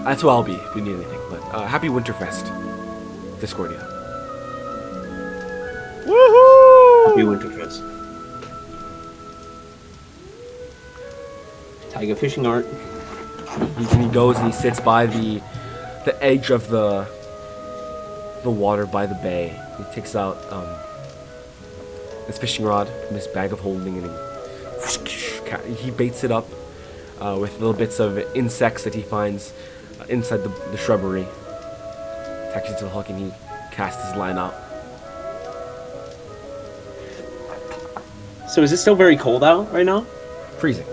that's who I'll be if you need anything. But happy Winterfest, Discordia. Woohoo! Happy Winterfest. Tiger fishing art. He goes and he sits by the edge of the water by the bay. He takes out his fishing rod from his bag of holding, and he baits it up with little bits of insects that he finds inside the shrubbery. Attaches it to the hook, and he casts his line out. So is it still very cold out right now? Freezing.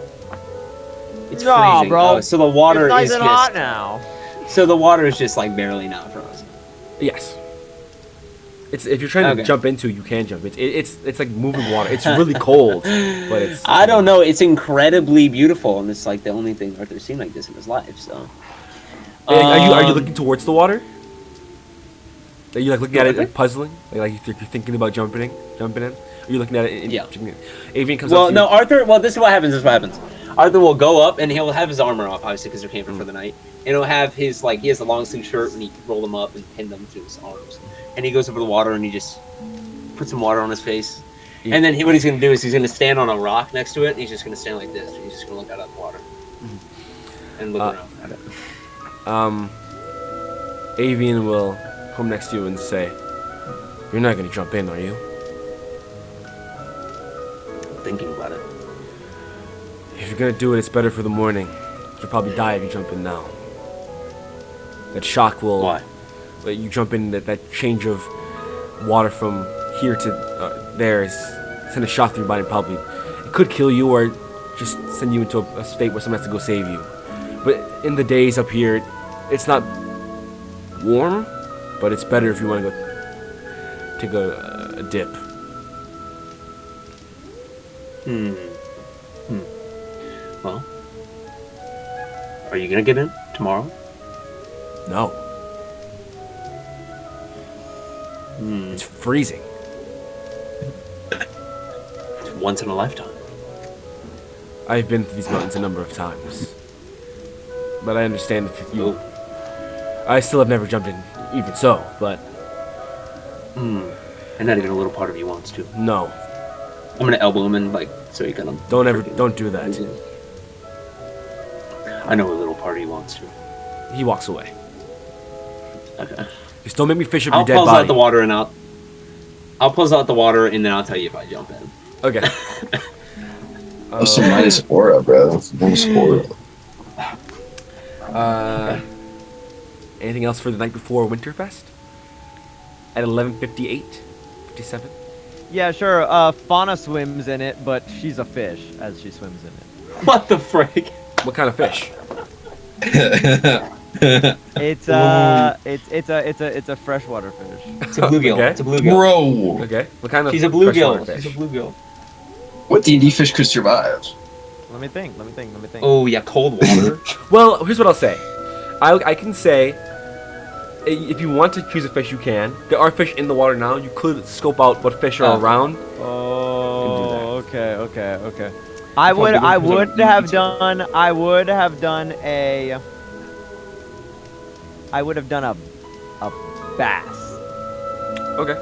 It's Nah, freezing. bro. Oh, so the water It's nice is and just hot now. So the water is just like barely not frozen. Yes. It's if you're trying to Okay. jump into, you can jump. It's like moving water. It's really cold, but it's. I don't know. It's incredibly beautiful, and it's like the only thing Arthur's seen like this in his life. So. Are you looking towards the water? Are you like looking at it and puzzling? Like you're thinking about jumping in? Are you looking at it? Yeah. Avian comes Well, up to no, you. Arthur. Well, this is what happens. Arthur will go up and he'll have his armor off, obviously, because they're camping for the night. And he'll have his he has a long sleeve shirt, and he roll them up and pin them to his arms. And he goes over the water and he just puts some water on his face. Yeah. And then what he's gonna do is he's gonna stand on a rock next to it, and he's just gonna stand like this. And he's just gonna look out at the water and look around at it. Avian will come next to you and say, "You're not gonna jump in, are you?" Thinking about it. If you're gonna do it, it's better for the morning. You'll probably die if you jump in now. That shock will. Why? Like, you jump in, that change of water from here to there is send a shock through your body. Probably it could kill you or just send you into a state where someone has to go save you. But in the days up here, it's not warm, but it's better if you want to go take a dip. Well, are you gonna get in tomorrow? No. It's freezing. It's once in a lifetime. I've been to these mountains a number of times. But I understand if you... I still have never jumped in, even so, but... And not even a little part of you wants to. No. I'm gonna elbow him in, like, so he kind of... Don't do that. I know a little part of you wants to. He walks away. Okay. Just don't make me fish up I'll your dead pulse body. out the water and I'll pulse out the water and then I'll tell you if I jump in. Okay. That's some minus aura, bro. Minus aura. Anything else for the night before Winterfest? At 11:58, 57. Yeah, sure. Fauna swims in it, but she's a fish as she swims in it. What the frick? What kind of fish? It's a freshwater fish. It's a bluegill. Okay. It's a bluegill. Bro, Okay. What kind of? She's a freshwater bluegill. fish? She's a bluegill. what D&D fish could survive? Let me think. Oh yeah, cold water. Well, here's what I'll say. I can say, if you want to choose a fish, you can. There are fish in the water now. You could scope out what fish are around. Oh, okay. I Probably would don't have eat done a bass. Okay.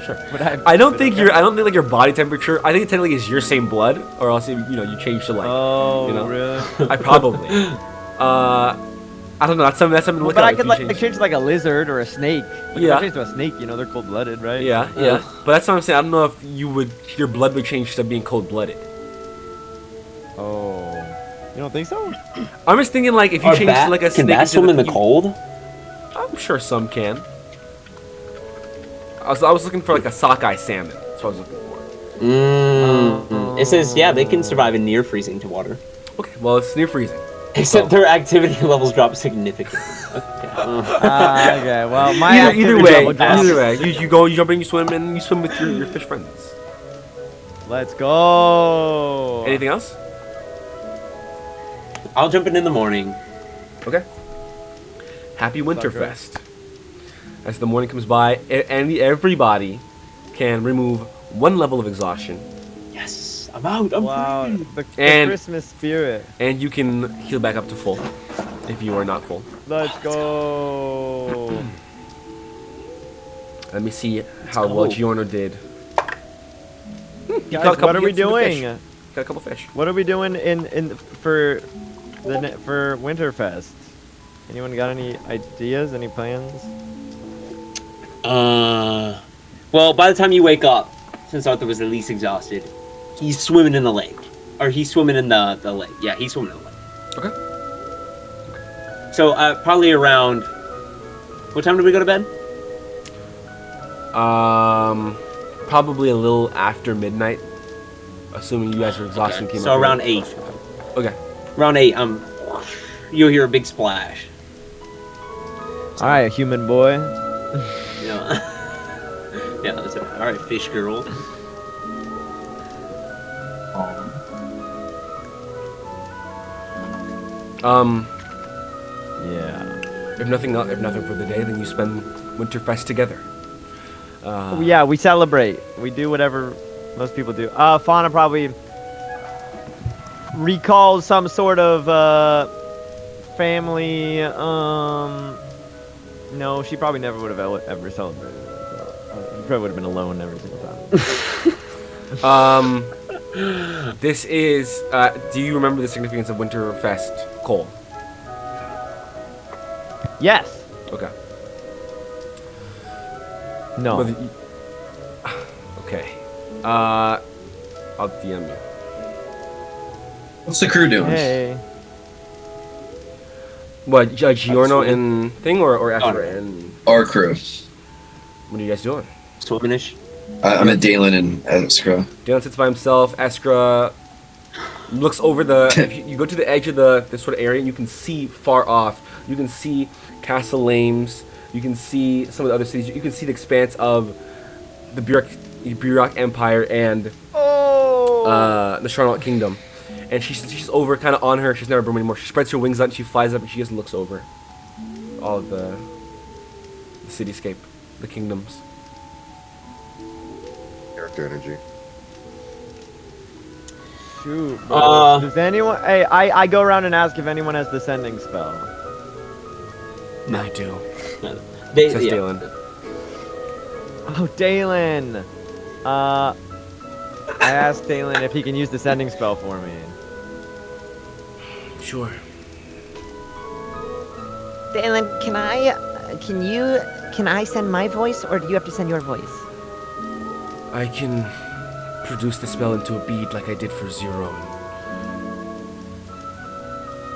Sure. But I don't think like your body temperature. I think it technically is your same blood, or else you change to like. Oh, you know? really? I probably. I don't know. That's something to look But at. I if could you like change. change to like a lizard or a snake. Like, Yeah. if I change to a snake, they're cold-blooded, right? Yeah. But that's what I'm saying. I don't know if your blood would change to being cold-blooded. Oh, you don't think so? I'm just thinking like if you change to like a can snake. bats into swim in the cold? I'm sure some can. I was looking for like a sockeye salmon. That's what I was looking for. It says they can survive in near freezing to water, Okay. Well, it's near freezing. except their activity levels drop significantly. Okay. Okay. Well, my Either activity way, level drops. you go, you jump in, you swim, and you swim with your fish friends. Let's go. Anything else? I'll jump in the morning. Okay. Happy Winterfest. As the morning comes by, everybody can remove 1 level of exhaustion, Yes, I'm out. I'm Wow, free. the And- Christmas spirit. and you can heal back up to full if you are not full. Let's go. Let me see how well Giorno did. Caught a Guys, couple what are we hits from the fish. doing? Got a couple fish. What are we doing for Winterfest? Anyone got any ideas? Any plans? Well, by the time you wake up, since Arthur was the least exhausted, he's swimming in the lake. Or he's swimming in the lake. Yeah, he's swimming in the lake. Okay. So, probably around... What time did we go to bed? Probably a little after midnight, assuming you guys are exhausted. and came So up around here. 8. Okay. Around 8, you'll hear a big splash. All right, human boy. Yeah. Yeah, that's it. Alright, fish girl. Yeah. If nothing for the day, then you spend Winterfest together. Yeah, we celebrate. We do whatever most people do. Fauna probably recalls some sort of family. No, she probably never would have ever celebrated it. So, she probably would have been alone every single time. This is. Do you remember the significance of Winterfest, Cole? Yes. Okay. No. Whether you- okay. I'll DM you. What's the crew doing? Hey. What, Giorno Absolutely. and thing or Ezra no. and Our crew. what are you guys doing? Swimming-ish. I'm at Dalen and Escrow. Dylan sits by himself. Eskra looks over the. If you go to the edge of this sort of area, you can see far off. You can see Castle Lames. You can see some of the other cities. You can see the expanse of the Burok Empire and the Charlotte Kingdom, and she's over, kind of on her. She's never broom anymore. She spreads her wings out, and she flies up, and she just looks over all of the cityscape, the kingdoms. Character energy. Shoot. Bro. Does anyone? Hey, I go around and ask if anyone has the sending spell. I do. Yeah. Says Dalen. Oh, Dalen. I asked Dalen if he can use the sending spell for me. Sure. Dalen, can I send my voice, or do you have to send your voice? I can produce the spell into a bead like I did for Zero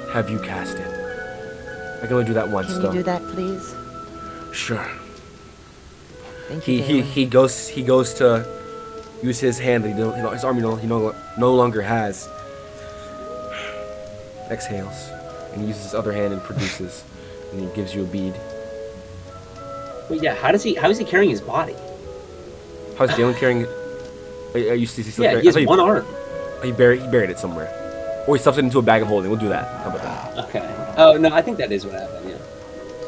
and have you cast it. I can only do that once, Can though. you do that, please? Sure. Thank you, He Dalen. goes to use his hand that his arm he no longer has. Exhales, and he uses his other hand and produces, and he gives you a bead. Wait, yeah. How is he carrying his body? How's Dalen carrying it? Are you still Yeah, carrying? he has one arm. He buried it somewhere, or he stuffed it into a bag of holding. We'll do that. How about that? Okay. Oh no, I think that is what happened. Yeah.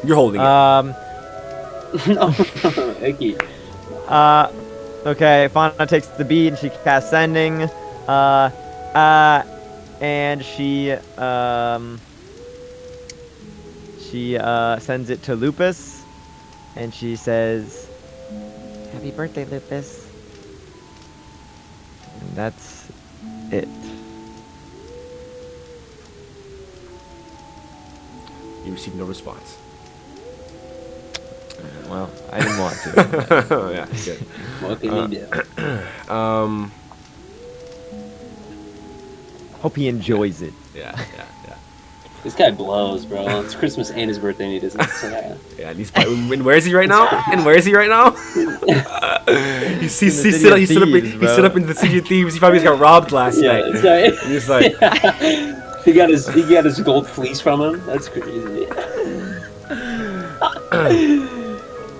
You're holding it. No, okay. Okay, Fauna takes the bead and she casts sending. And she sends it to Lupus, and she says, Happy birthday, Lupus. and that's it. You receive no response. Well, I didn't want to. Yeah, good. What can you do? Hope he enjoys it. Yeah. This guy blows, bro. It's Christmas and his birthday, and he doesn't. So, yeah. Yeah, and and where is he right now? And where is he right now? He stood up in the city of Thieves. He probably just got robbed last Yeah, night. sorry. And he's like, he got his gold fleece from him. That's crazy.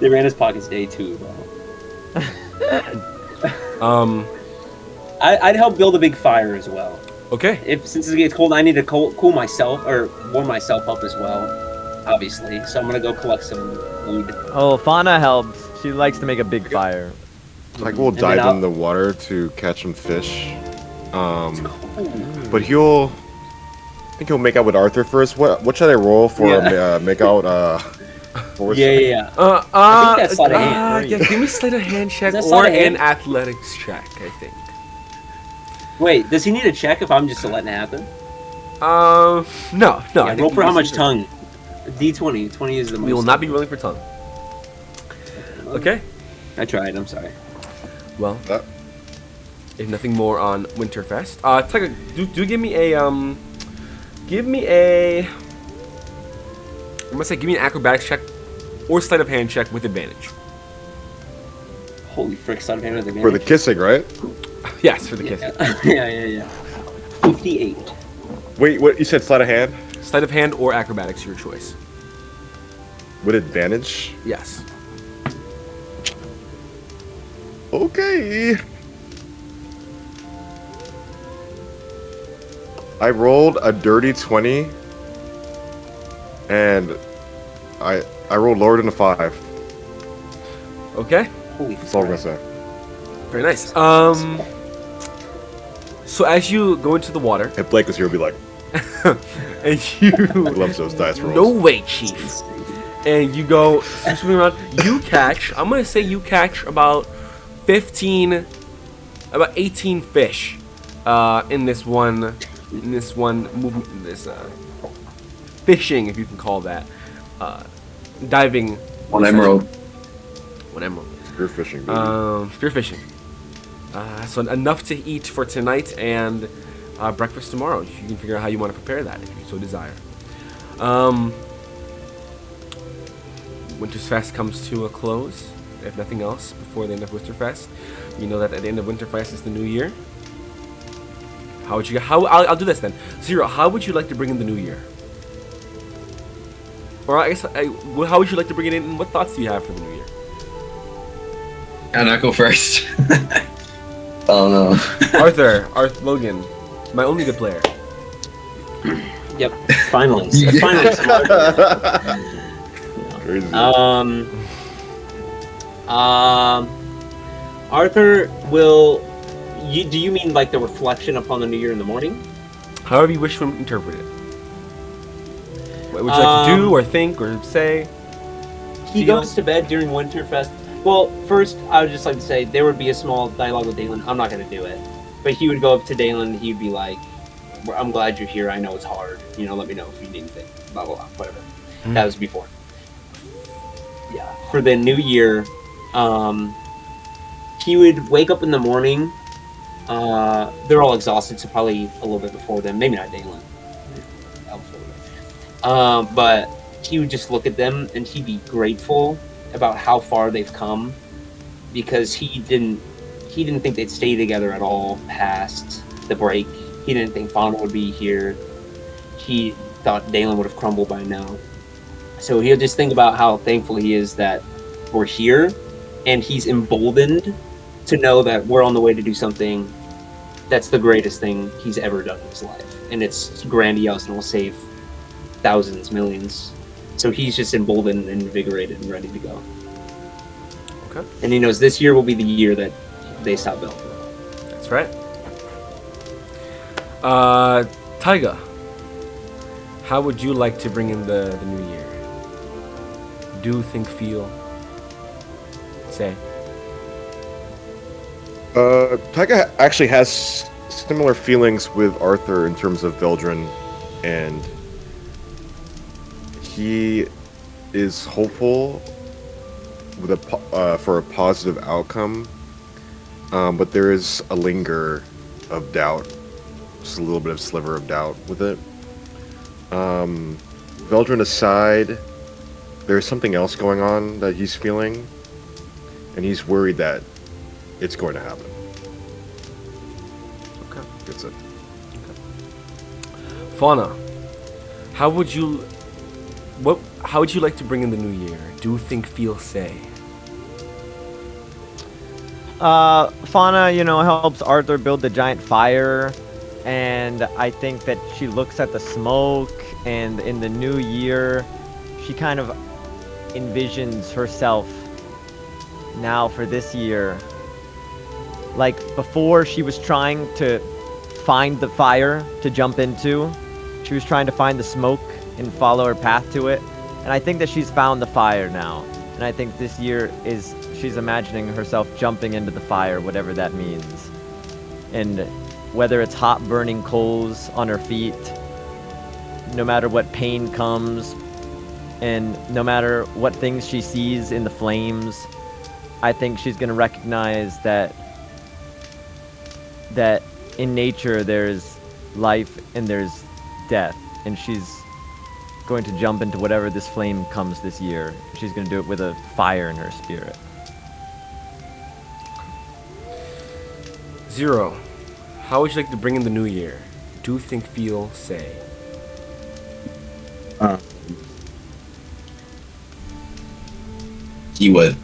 They ran his pockets day two, bro. I'd help build a big fire as well. okay. Since it gets cold, I need to cool myself or warm myself up as well. Obviously, so I'm gonna go collect some wood. Oh, Fauna helps. She likes to make a big fire. Like we'll then dive I'll- in the water to catch some fish. But I think he'll make out with Arthur first. What should I roll for Yeah. make out? Force? Yeah. I think that's sleight of hand. Yeah, give me sleight of hand check Is that or sleight of hand? an athletics check, I think. Wait, does he need a check if I'm just letting it happen? No. Yeah, I think roll for you how much should. tongue? D20. 20 is the most. We will not be rolling for tongue. Okay. I tried. I'm sorry. Well, Uh, if nothing more on Winterfest, Tucker, do give me a I'm gonna say give me an acrobatics check or sleight of hand check with advantage. Holy frick, son of a for the kissing, right? Yes, for the kiss. Yeah. 58. Wait, what you said? Sleight of hand Sleight of hand or acrobatics, your choice. with advantage. Yes. Okay. I rolled a dirty 20, and I rolled lower than a 5. Okay. Holy That's all I'm gonna frick. say. Very nice. So as you go into the water, If Blake was here, he'd be like, and you he loves those dice rolls. no way, Chief. And you go swimming around. You catch. I'm gonna say you catch about 18 fish in this one movement, this fishing, if you can call that, diving. One emerald. One emerald. Spear fishing, baby. Spear fishing. So enough to eat for tonight and breakfast tomorrow. You can figure out how you want to prepare that if you so desire. Winterfest comes to a close. If nothing else, before the end of Winterfest, you know that at the end of Winterfest is the new year. How would you? I'll do this then. Zero. How would you like to bring in the new year? Or I guess, how would you like to bring it in? And what thoughts do you have for the new year? And I go first. Oh no. Arthur Logan, my only good player. Yep. Finally. Finally. Crazy. Arthur will. Do you mean like the reflection upon the new year in the morning? However you wish to interpret it. What would you like to do, or think, or say? He Feel? goes to bed during Winterfest. Well, first, I would just like to say there would be a small dialogue with Dalen. I'm not going to do it. But he would go up to Dalen and he'd be like, I'm glad you're here. I know it's hard. You know, let me know if you need anything. Blah, blah, blah. Whatever. That was before. Yeah. For the new year, he would wake up in the morning. They're all exhausted, so probably a little bit before them. Maybe not Dalen. But he would just look at them and he'd be grateful about how far they've come, because he didn't think they'd stay together at all past the break. He didn't think Fauna would be here. He thought Dalen would have crumbled by now. So he'll just think about how thankful he is that we're here, and he's emboldened to know that we're on the way to do something that's the greatest thing he's ever done in his life. And it's grandiose and will save thousands, millions. So he's just emboldened and invigorated and ready to go. Okay. And he knows this year will be the year that they stop building. That's right. Taiga, how would you like to bring in the new year? Do, think, feel, say. Taiga actually has similar feelings with Arthur in terms of Veldrin, and he is hopeful with for a positive outcome, but there is a linger of doubt, just a little bit of sliver of doubt with it. Veldrin aside, there's something else going on that he's feeling, and he's worried that it's going to happen. Okay. That's it. Fauna, how would you like to bring in the new year? Do, think, feel, say. Fauna, helps Arthur build the giant fire, and I think that she looks at the smoke, and in the new year, she kind of envisions herself now for this year. Like, before, she was trying to find the fire to jump into. She was trying to find the smoke and follow her path to it. And I think that she's found the fire now. And I think this year she's imagining herself jumping into the fire, whatever that means. And whether it's hot burning coals on her feet, no matter what pain comes, and no matter what things she sees in the flames, I think she's going to recognize that in nature there's life and there's death, and she's going to jump into whatever this flame comes this year. She's going to do it with a fire in her spirit. Zero, how would you like to bring in the new year? Do, think, feel, say. He would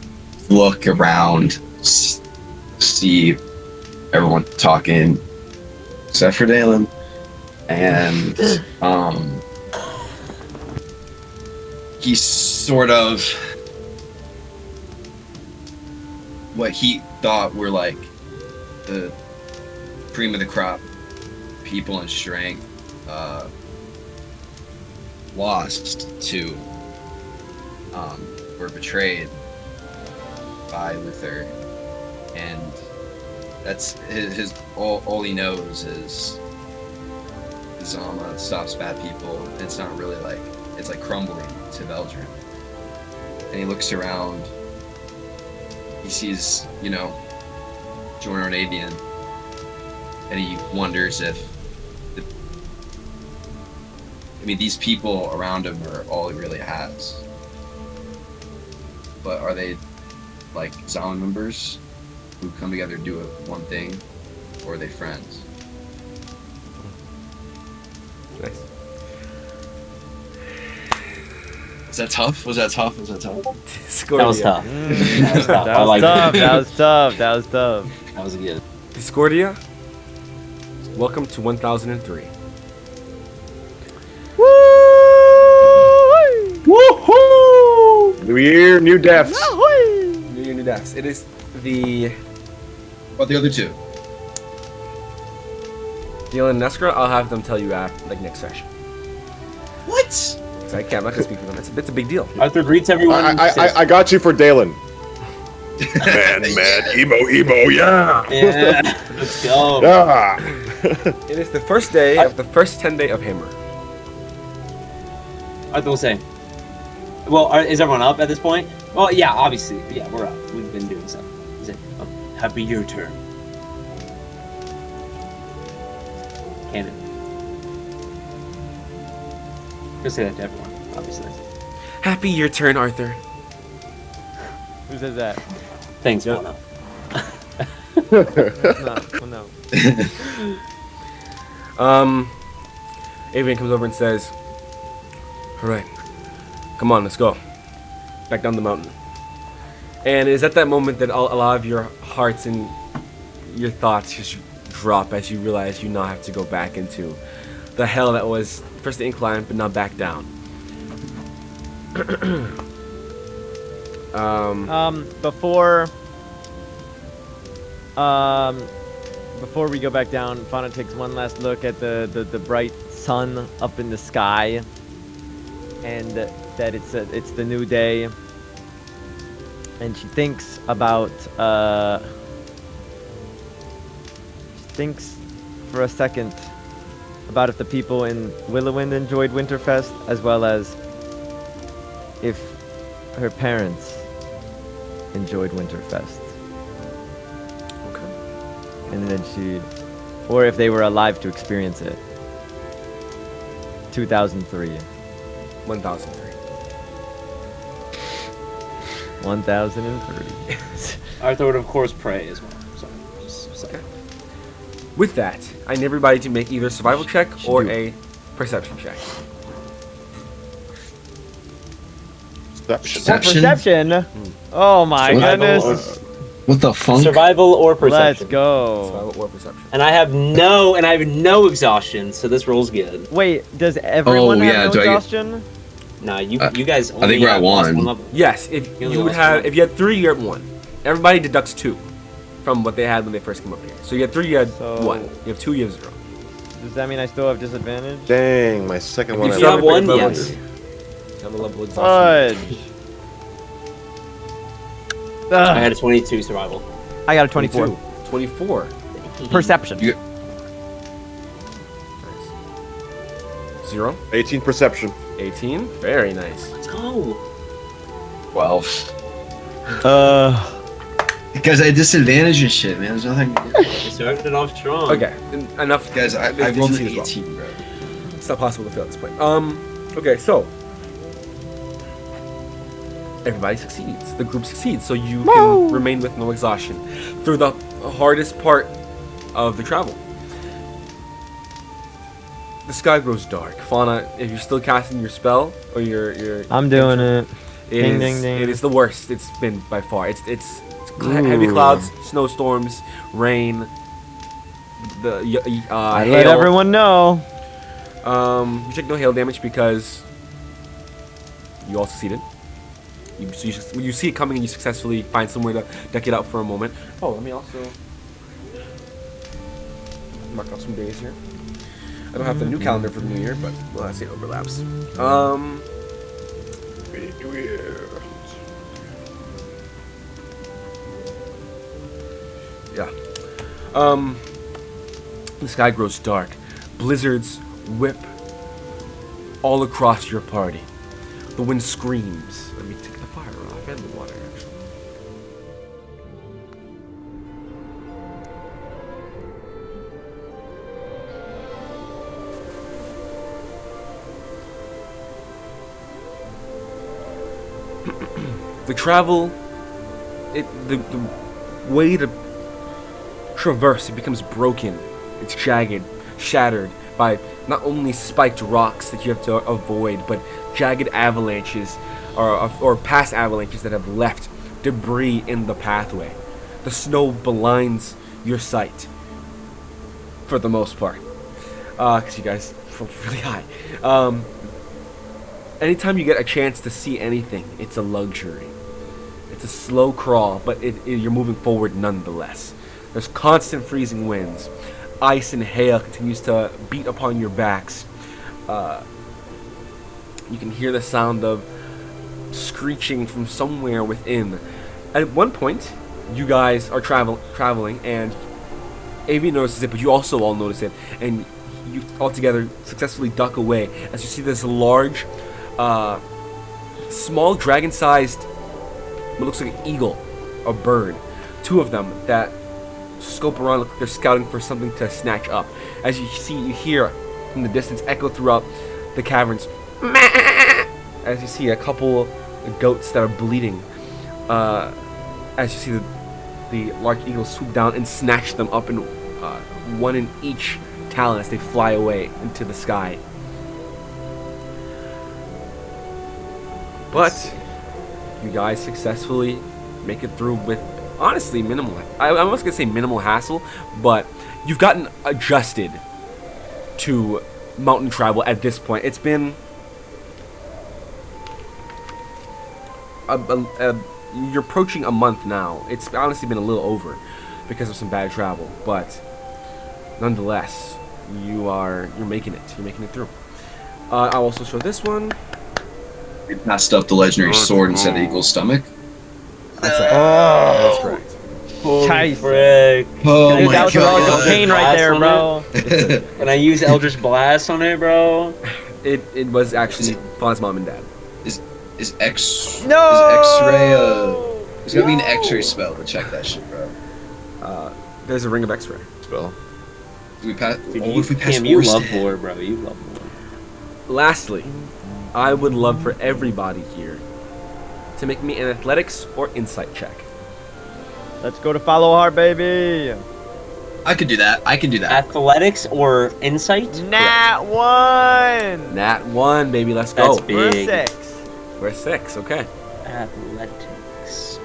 look around, see everyone talking, except for Dalen, and he's sort of what he thought were like the cream of the crop people in strength, lost to were betrayed by Luther, and that's his all he knows is Zama stops bad people. It's not really like, it's like crumbling to Veldrin. And he looks around, he sees, Jorno and Avian, and he wonders if these people around him are all he really has. But are they like Zama members who come together to do one thing, or are they friends? Nice. Was that tough? Scorpio. That was tough. That was tough. That was tough. That was good. Discordia, welcome to 1003. Woohoo! New year, new deaths. New deaths. It is the What the other two? Dylan and Neskra. I'll have them tell you after, like next session. What? So I can't. I'm not gonna speak for them. It's a big deal. Arthur greets everyone. I got you for Dalen. Man, emo, yeah. Yeah, let's go. Yeah. It is the first day of the first 10 day of Hammer. Arthur will say, well, is everyone up at this point? Well, yeah, obviously. Yeah, we're up. We've been doing stuff. He said, happy your turn. Canon. Just say that to everyone, obviously. Happy your turn, Arthur. Who says that? Thanks, Yep. Mono. No. Avian comes over and says, all right, come on, let's go. Back down the mountain. And it is at that moment that a lot of your hearts and your thoughts just drop as you realize you now have to go back into the hell that was first the incline, but now back down. Before we go back down, Fauna takes one last look at the bright sun up in the sky, and that it's the new day, and she thinks about thinks for a second about if the people in Willowwind enjoyed Winterfest, as well as if her parents enjoyed Winterfest. Okay. And then or if they were alive to experience it. 2003. 1003. 1003. Arthur would, of course, pray as well. So, just Okay. With that, I need everybody to make either a survival check or a perception check. Perception? Oh my goodness. What the funk? Survival or perception. Let's go. Survival or perception. And I have no exhaustion, so this roll's good. Wait, does everyone Oh, yeah, have do no I get- exhaustion? Nah, you guys. I think we're at lost one. level. Yes, if You only you would lost have, one. if you had 3, you're at 1. Everybody deducts 2 from what they had when they first came up here. So you had 3, you had So- 1. You have 2, you have 0. Does that mean I still have disadvantage? Dang, my second one. You I still have a one? level- Yes. you have a level exhaustion. Fudge. I Ugh, had a 22 survival. I got a 24. 24. Perception. You- 0. 18 perception. 18. Very nice. Let's go. 12. Because I had disadvantage and shit, man. There's nothing. We started it off strong. Okay, enough. Guys, I There's rolled an DC as well. 18, bro. It's not possible to fail at this point. Okay, so everybody succeeds. The group succeeds, so you can remain with no exhaustion through the hardest part of the travel. The sky grows dark. Fauna, if you're still casting your spell or your I'm doing it. it Ding, is- ding, ding. it is the worst it's been by far. It's heavy clouds, snowstorms, rain. I let hail. everyone know. You take no hail damage because you all succeeded. You see it coming and you successfully find somewhere to deck it out for a moment. Oh, let me also mark off some days here. I don't have the new calendar for the new year, but well, I see it overlaps. Yeah. The sky grows dark. Blizzards whip all across your party. The wind screams. Let me take the fire off and the water, actually. The travel, the way to traverse, it becomes broken. It's jagged, shattered by not only spiked rocks that you have to avoid, but jagged avalanches or past avalanches that have left debris in the pathway. The snow blinds your sight. For the most part. Because you guys feel really high. Anytime you get a chance to see anything, it's a luxury. It's a slow crawl, but you're moving forward nonetheless. There's constant freezing winds. Ice and hail continues to beat upon your backs. You can hear the sound of screeching from somewhere within. At one point, you guys are traveling, and Avi notices it, but you also all notice it, and you all together successfully duck away as you see this large, small dragon-sized, what looks like an eagle, a bird, two of them that scope around, look like they're scouting for something to snatch up. As you hear in the distance echo throughout the caverns, as you see a couple goats that are bleeding, as you see the large eagles swoop down and snatch them up in one in each talon as they fly away into the sky. But you guys successfully make it through with honestly minimal. I'm almost gonna say minimal hassle, but you've gotten adjusted to mountain travel at this point. It's been you're approaching a month now. It's honestly been a little over because of some bad travel, but nonetheless, you're making it. You're making it through. I'll also show this one. We passed up the legendary sword instead of Eagle's stomach. That's right. Oh, That's correct. Nice. Frick. Oh Dude, my that was a god. lot of cocaine right there, bro. Can I use Eldritch Blast on it, bro? It was actually Fawn's mom and dad. Is No! X-ray there's gotta be an X-ray spell to check that shit, bro. There's a ring of X-ray. Spell. Do we pass? Dude, If we pass Cam, you love Orsted? lore, bro. You love lore. Lastly, I would love for everybody here to make me an athletics or insight check. Let's go to follow hard, baby. I could do that. I can do that. Athletics or insight? Nat 1. Nat 1, baby, let's go. That's We're big. 6. We're 6, okay. Athletics.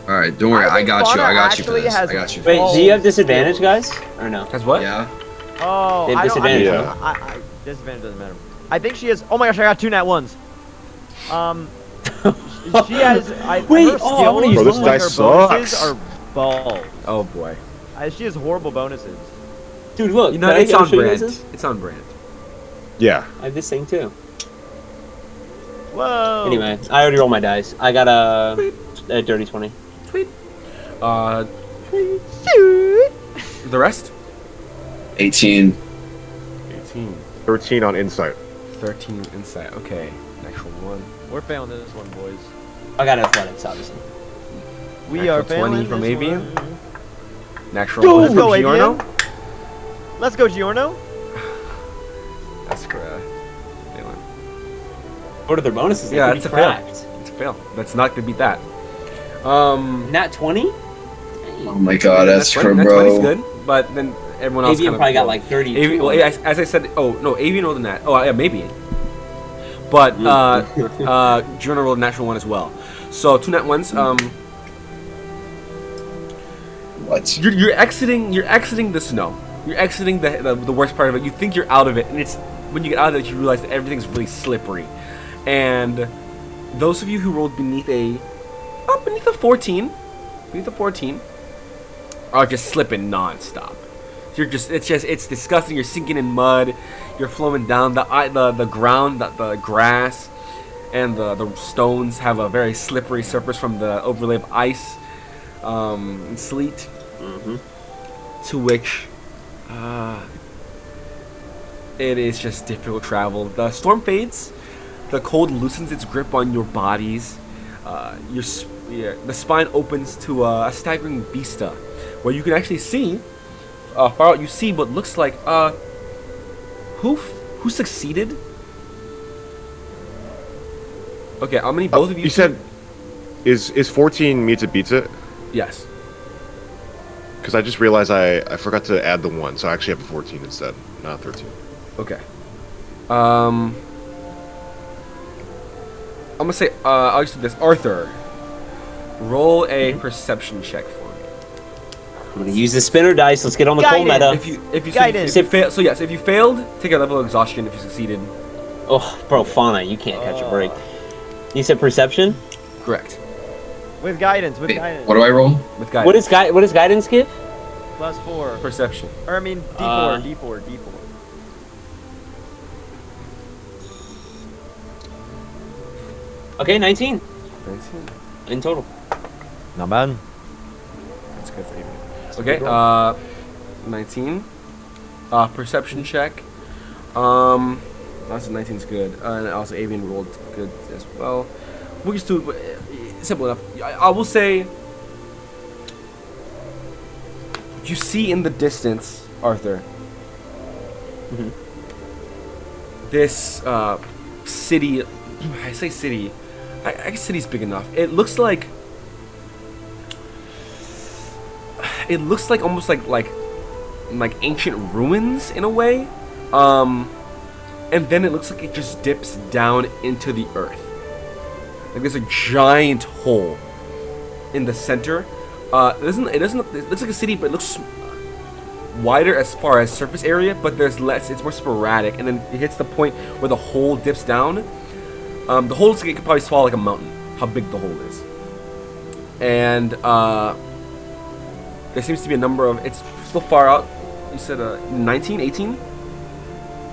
All right, don't worry. I got you. I got you for Actually this. has I got you for Wait, this. do you have disadvantage, guys? Or no? That's what? Yeah. Oh, They have I don't. disadvantage, I, disadvantage doesn't matter. I think she has. Oh my gosh, I got 2 nat 1s. She has. Wait, her oh, I wanna use skills, Bro, this like, dice her bonuses sucks. are balls. Oh boy. She has horrible bonuses. Dude, look. You know, can I it's on show you guys brand. this? It's on brand. Yeah. I have this thing too. Whoa. Anyway, I already rolled my dice. I got a dirty 20. Sweet. The rest? 18. 18. 13 on insight. 13 insight. Okay. Natural 1. We're failing this one, boys. I got athletics, obviously. We Natural are 20 failing from this Avian. one. Natural Go, 1 let's from go, Giorno. Avian. Let's go, Giorno. That's for Balin. What are their bonuses? They Yeah, could that's a be fail. cracked. It's a fail. That's not gonna beat that. Nat 20? Oh my god, that's Nat 20 for Nat 20's bro. good, but then everyone else Avian kind of probably got like 30. Well, as I said, oh no, Avian rolled a nat. Oh yeah, maybe. But Giorno rolled a natural 1 as well. So 2 nat 1s. What? You're exiting the snow. You're exiting the worst part of it. You think you're out of it, and it's when you get out of it you realize that everything's really slippery. And those of you who rolled beneath a 14, are just slipping non-stop. It's disgusting. You're sinking in mud. You're flowing down the ground, the grass, and the stones have a very slippery surface from the overlay of ice and sleet. Mm-hmm. To which it is just difficult travel. The storm fades. The cold loosens its grip on your bodies. The spine opens to a staggering vista, where you can actually see far out. You see what looks like who succeeded. Okay, how many both of you? You said, is 14 meets it beats it? Yes. Because I just realized I forgot to add the 1, so I actually have a 14 instead, not a 13. Okay. I'm gonna say I'll just do this. Arthur, roll a perception check for me. I'm gonna use the spinner dice. Let's get on the coal Guidance. meta. If you Guidance. fail, so yes, if you failed, take a level of exhaustion. If you succeeded, Oh, bro, Fauna, you can't catch a break. You said perception. correct. With guidance, with Wait, guidance. what do I roll? With guidance. What does guidance give? +4. Perception? Or I mean, D4, Uh, D4, D4. Okay, 19 19. in total. Not bad. That's good for you. Okay, 19. Perception check. Also 19's good. And also Avian rolled good as well. We'll just do simple enough. I will say you see in the distance, Arthur. This city. I say city. I guess city's big enough. It looks like almost like ancient ruins in a way. And then it looks like it just dips down into the earth. Like there's a giant hole in the center. It looks like a city, but it looks wider as far as surface area, but there's less. It's more sporadic, and then it hits the point where the hole dips down. The hole looks like it could probably swallow like a mountain. How big the hole is, and there seems to be a number of. It's still far out. You said 19, 18?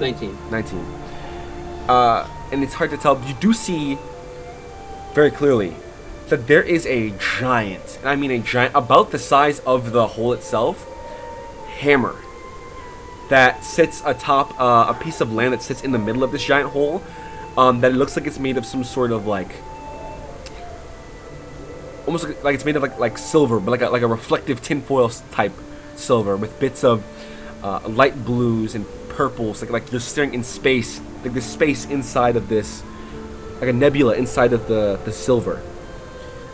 19. 19. And it's hard to tell. You do see very clearly that there is a giant, and I mean a giant, about the size of the hole itself, hammer that sits atop a piece of land that sits in the middle of this giant hole. That it looks like it's made of some sort of almost like it's made of like silver, but like a reflective tinfoil type silver with bits of light blues and purples, like you're staring in space, like this space inside of this, like a nebula inside of the silver,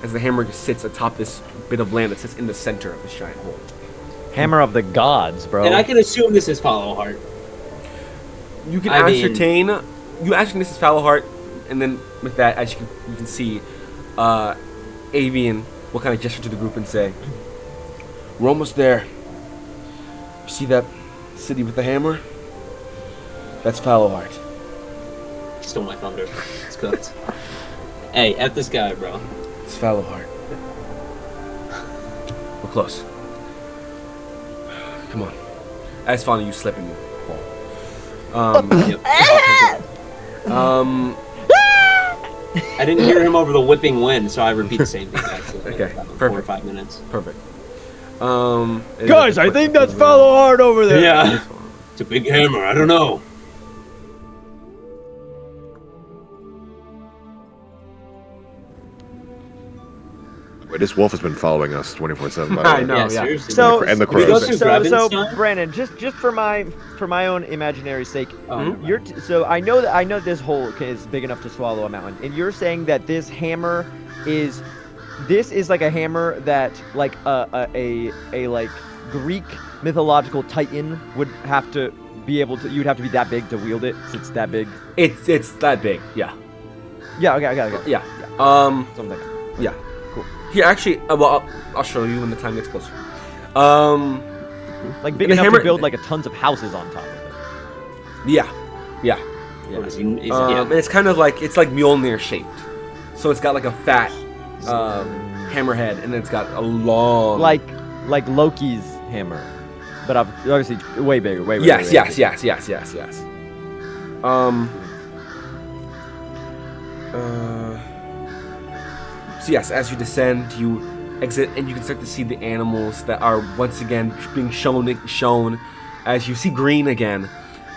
as the hammer just sits atop this bit of land that sits in the center of this giant hole. Hammer of the gods, bro. And I can assume this is Follow Heart. You can I mean- ascertain. You ascertain this is Fallowheart, and then with that, as you can see, Avian will kind of gesture to the group and say, "We're almost there. You see that city with the hammer? That's Fallowheart." Stole my thunder. It's cooked. Hey, F this guy, bro. It's Fallowheart. We're close. Come on. As Fauna, you slip and you fall. Yep. I didn't hear him over the whipping wind, so I repeat the same thing actually. Okay, About 4 or perfect. 5 minutes. Perfect. Guys, I think that's Fallowheart over there. Yeah. It's a big hammer. I don't know. Wait, this wolf has been following us 24/7. I know. Yeah, yeah. seriously. So, And the Can we go crows. through so Gravenstein? Brandon, just for my own imaginary sake, Oh, you're so I know this hole is big enough to swallow a mountain, and you're saying that this hammer is like a hammer that like a like Greek mythological titan would have to be able to. You'd have to be that big to wield it. Since it's that big. It's that big. Yeah. Yeah. Okay. Yeah. Something. Yeah. Cool. Here, actually, well, I'll show you when the time gets closer. Like big The enough hammer- to build like a tons of houses on top of it. Yeah. What is he- is- yeah. And it's kind of like Mjolnir shaped, so it's got like a fat hammerhead, and then it's got a long Like Loki's hammer, but obviously way bigger. Way Yes. bigger. So yes, as you descend, you exit, and you can start to see the animals that are once again being shown as you see green again,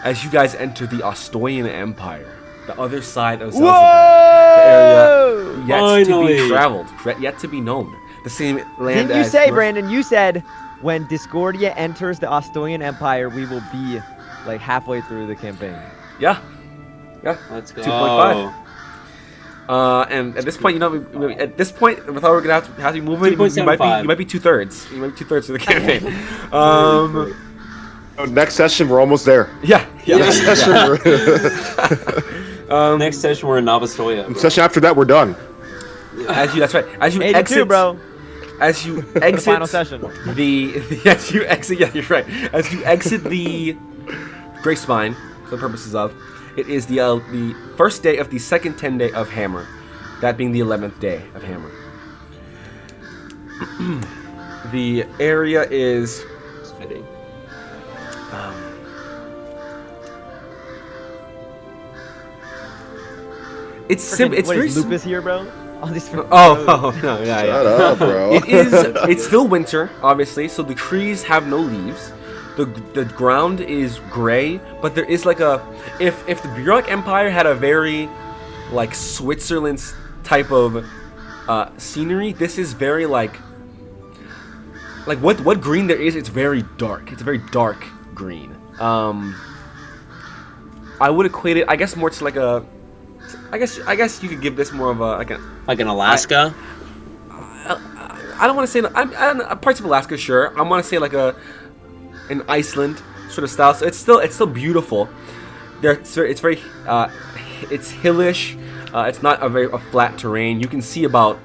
as you guys enter the Ostoyan Empire, the other side of Zelzibar, the area yet to Finally. be traveled, yet to be known. The same land. Didn't you as say, North- Brandon? You said when Discordia enters the Ostoyan Empire, we will be like halfway through the campaign. Yeah. Let's go. 2.5. And at this point, at this point, with how we're gonna have to be moving, you might be 2/3. You might be 2/3 of the campaign. Oh, next session, we're almost there. Yeah. Next session, Next session, we're in Navastoya. bro. session after that, we're done. That's right. As you 82, exit, bro. As you The exit final session. as you exit, yeah, you're right. As you exit the Grey Spine, for the purposes of, it is the first day of the second 10-day of Hammer, that being the 11th day of Hammer. The area is It's fitting. it's sim. It's What very is sim- Lupus here, bro? All these Oh, no, yeah, Shut yeah. up, bro. It is. It's still winter, obviously, so the trees have no leaves. The ground is gray, but there is like a if the Burak Empire had a very like Switzerland type of scenery, this is very like what green there is. It's very dark. It's a very dark green. I would equate it, I guess, more to like a. I guess you could give this more of a like Like in Alaska. I don't want to say I don't, parts of Alaska, sure. I want to say like an Iceland sort of style. So it's still beautiful. It's very it's hillish. It's not a flat terrain. You can see about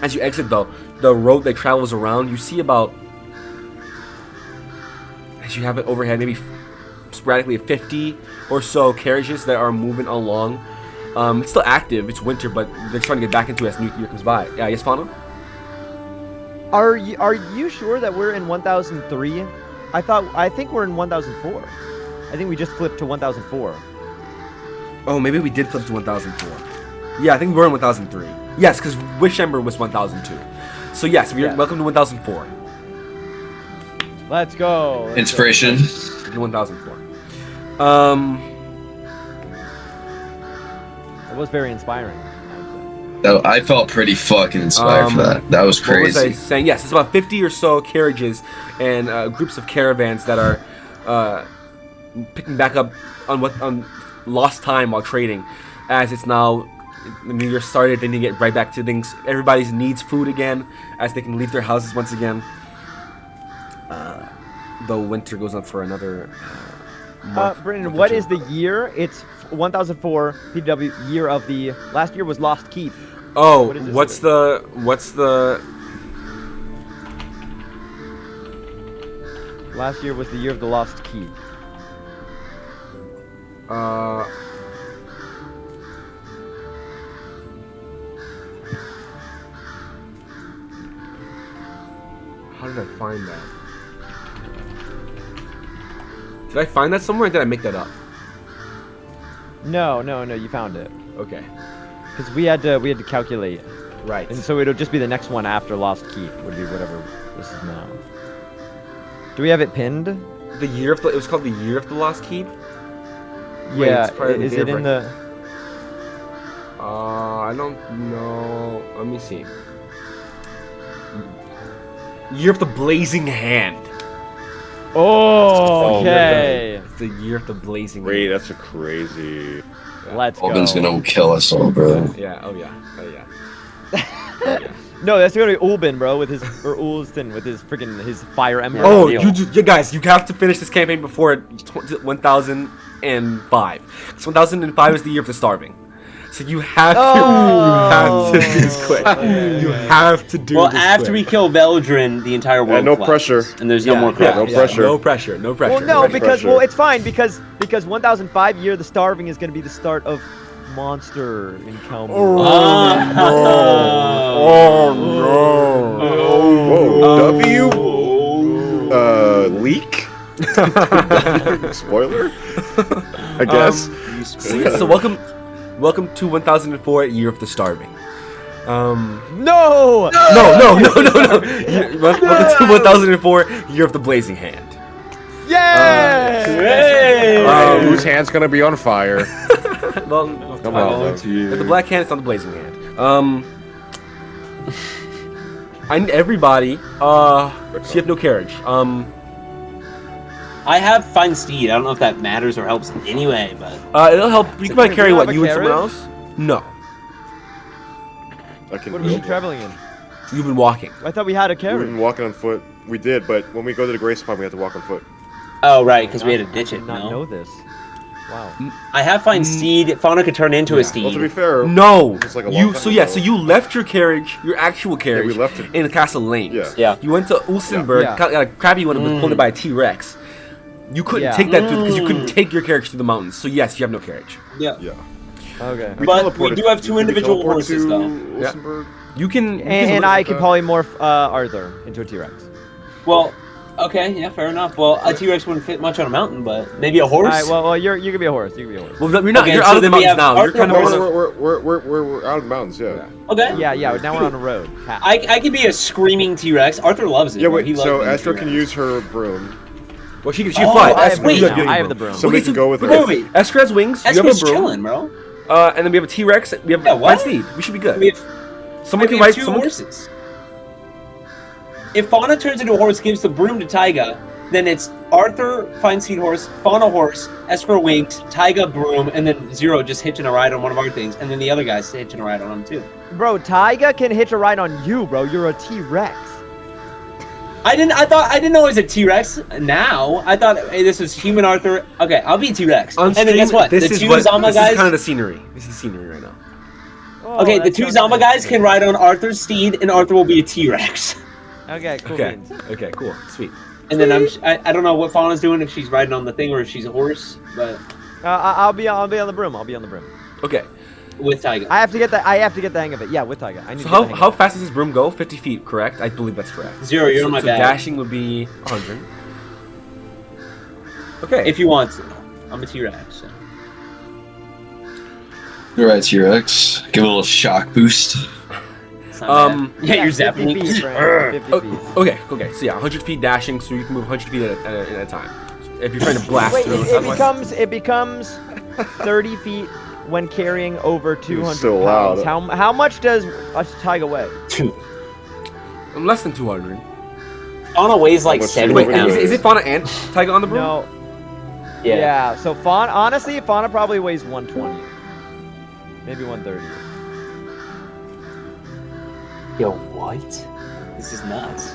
as you exit the road that travels around. You see about as you have it overhead, maybe sporadically 50 or so carriages that are moving along. It's still active. It's winter, but they're trying to get back into it as New Year comes by. Yeah, yes, Fano? Are you sure that we're in 1003? I think we're in 1004. I think we just flipped to 1004. Oh, maybe we did flip to 1004. Yeah, I think we're in 1003. Yes, because Wish Ember was 1002. So yes, welcome to 1004. Let's go. Inspiration. 1004. It was very inspiring. Though I felt pretty fucking inspired for that. That was What was I crazy. saying? Yes, it's about 50 or so carriages and groups of caravans that are picking back up on lost time while trading, as it's now the New Year started. They need to get right back to things. Everybody needs food again, as they can leave their houses once again. The winter goes on for another month. Brendan, what is the year? It's 1004 PW, year of the last year was Lost Keep. Oh, What is this what's the Last year was the year of the Lost Keep. How did I find that? Did I find that somewhere or did I make that up? No, you found it. Okay. Because we had to calculate. Right. And so it'll just be the next one after Lost Keep, would be whatever this is now. Do we have it pinned? The year of it was called the Year of the Lost Keep? Wait, Yeah, it's part of the is it in Daybreak. the... I don't know. Let me see. Year of the Blazing Hand. Oh, okay. It's the Year of the Blazing Wait, Hand. that's a crazy. Let's go. Albin's gonna kill us all, bro. Yeah, oh yeah. No, that's gonna be Ulbin, bro, with his or Ulston with his freaking his fire emblem. Oh, deal. you guys, you have to finish this campaign before 1005. Because 1005 is the Year of the Starving. So you have to do this quick. You have to do Well, this after we quick. kill Veldrin, the entire world no collapses, pressure. and there's no more yeah, crap. no pressure. No pressure. No pressure. Well, no, no because pressure. it's fine because 1005 year the starving is gonna be the start of monster encounter. Whoa, leak? Spoiler? I guess. So welcome to 1004 Year of the Starving. No! No. Welcome to 1004 Year of the Blazing Hand. Yeah! Whose hand's gonna be on fire? Well, Come on. with the black hand, it's not the Blazing Hand. I need everybody. So you have no carriage. I have Find Steed. I don't know if that matters or helps in any way, but It'll help. You can probably Wait, carry we don't what have you a and someone carriage? else. No, I can What are we build one. traveling in? you've been walking. I thought we had a We've carriage. been walking on foot. We did, but when we go to the Grace Spot, we have to walk on foot. oh right, because we had to ditch I it. did not No, know this. Wow. I have find steed. Fauna could turn into a steed. Well, to be fair, No. Just like a long You. time So yeah. ago. So you left your carriage, your actual carriage, left it. in Castle Lane. Yeah. Yeah. You went to Ulstenberg. Yeah. Crabby one was pulled in by a T-Rex. You couldn't Yeah. take that because you couldn't take your carriage through the mountains. So yes, you have no carriage. Yeah. Yeah. Okay. But we do have two Did we individual teleport horses, to though. Yeah. Ulstenberg? You can. And I can polymorph Arthur into a T-Rex. Well, okay, yeah, fair enough. Well, a T-Rex wouldn't fit much on a mountain, but maybe a horse. All right. Well, you can be a horse. You can be a horse. Well, you're not. Okay, you're so out of the then we mountains have now. You're Arthur kind of. Morris- on the- We're out of the mountains, yeah. Okay. Yeah. Now we're on a road. I could be a screaming T-Rex. Arthur loves it. Yeah, bro. He wait, loves so being Astro T-Rex. can use her broom. Well, she can Oh, fly. I have Esther, wings you now. I have the broom. Somebody can go with her. Wait. Esther has wings. You have a Esker's broom. chilling, bro. And then we have a T-Rex. We have Yeah, a what? Fine Steed. We should be good. We have, Someone we can have ride. two Someone. horses. If Fauna turns into a horse, gives the broom to Taiga, then it's Arthur, Fine Steed horse, Fauna horse, Esper wings, Taiga broom, and then Zero just hitching a ride on one of our things, and then the other guy's hitching a ride on him too. Bro, Taiga can hitch a ride on you, bro. You're a T-Rex. I didn't know it was a T-Rex. Now I thought, hey, this was human Arthur. Okay, I'll be T-Rex. On And then stream, guess what? This The is two what. Zama This guys. is kind of the scenery. This is the scenery right now. Oh, Okay, the that's two so Zama guys interesting. can ride on Arthur's steed, and Arthur will be a T-Rex. Okay, cool Okay. beans. Okay. Cool. Sweet. And then I don't know what Fauna's doing, if she's riding on the thing or if she's a horse, but I'll be on the broom. I'll be on the broom. Okay. with Taiga. I have to get the hang of it. Yeah, with Taiga. I need So to get the hang how of it. fast does this broom go? 50 feet, correct? I believe that's correct. Zero, you're so, on my so back. dashing would be 100. Okay. If you want to. I'm a T-Rex. So. You're right, T-Rex. Give it a little shock boost. It's not bad. Yeah, you're 50 zapping me. feet, Brandon, 50 Oh, feet. okay. So yeah, 100 feet dashing, so you can move 100 feet at a time. If you're trying to blast Wait, through, it becomes 30 feet when carrying over 200 still pounds. loud. How much does a Taiga weigh? less than 200. Fauna weighs like What's 70 Wait, Nobody pounds. knows. is it Fauna and Taiga on the broom? No. Yeah. Yeah. So Fauna, honestly, Fauna probably weighs 120, maybe 130. Yo, what? This is nuts.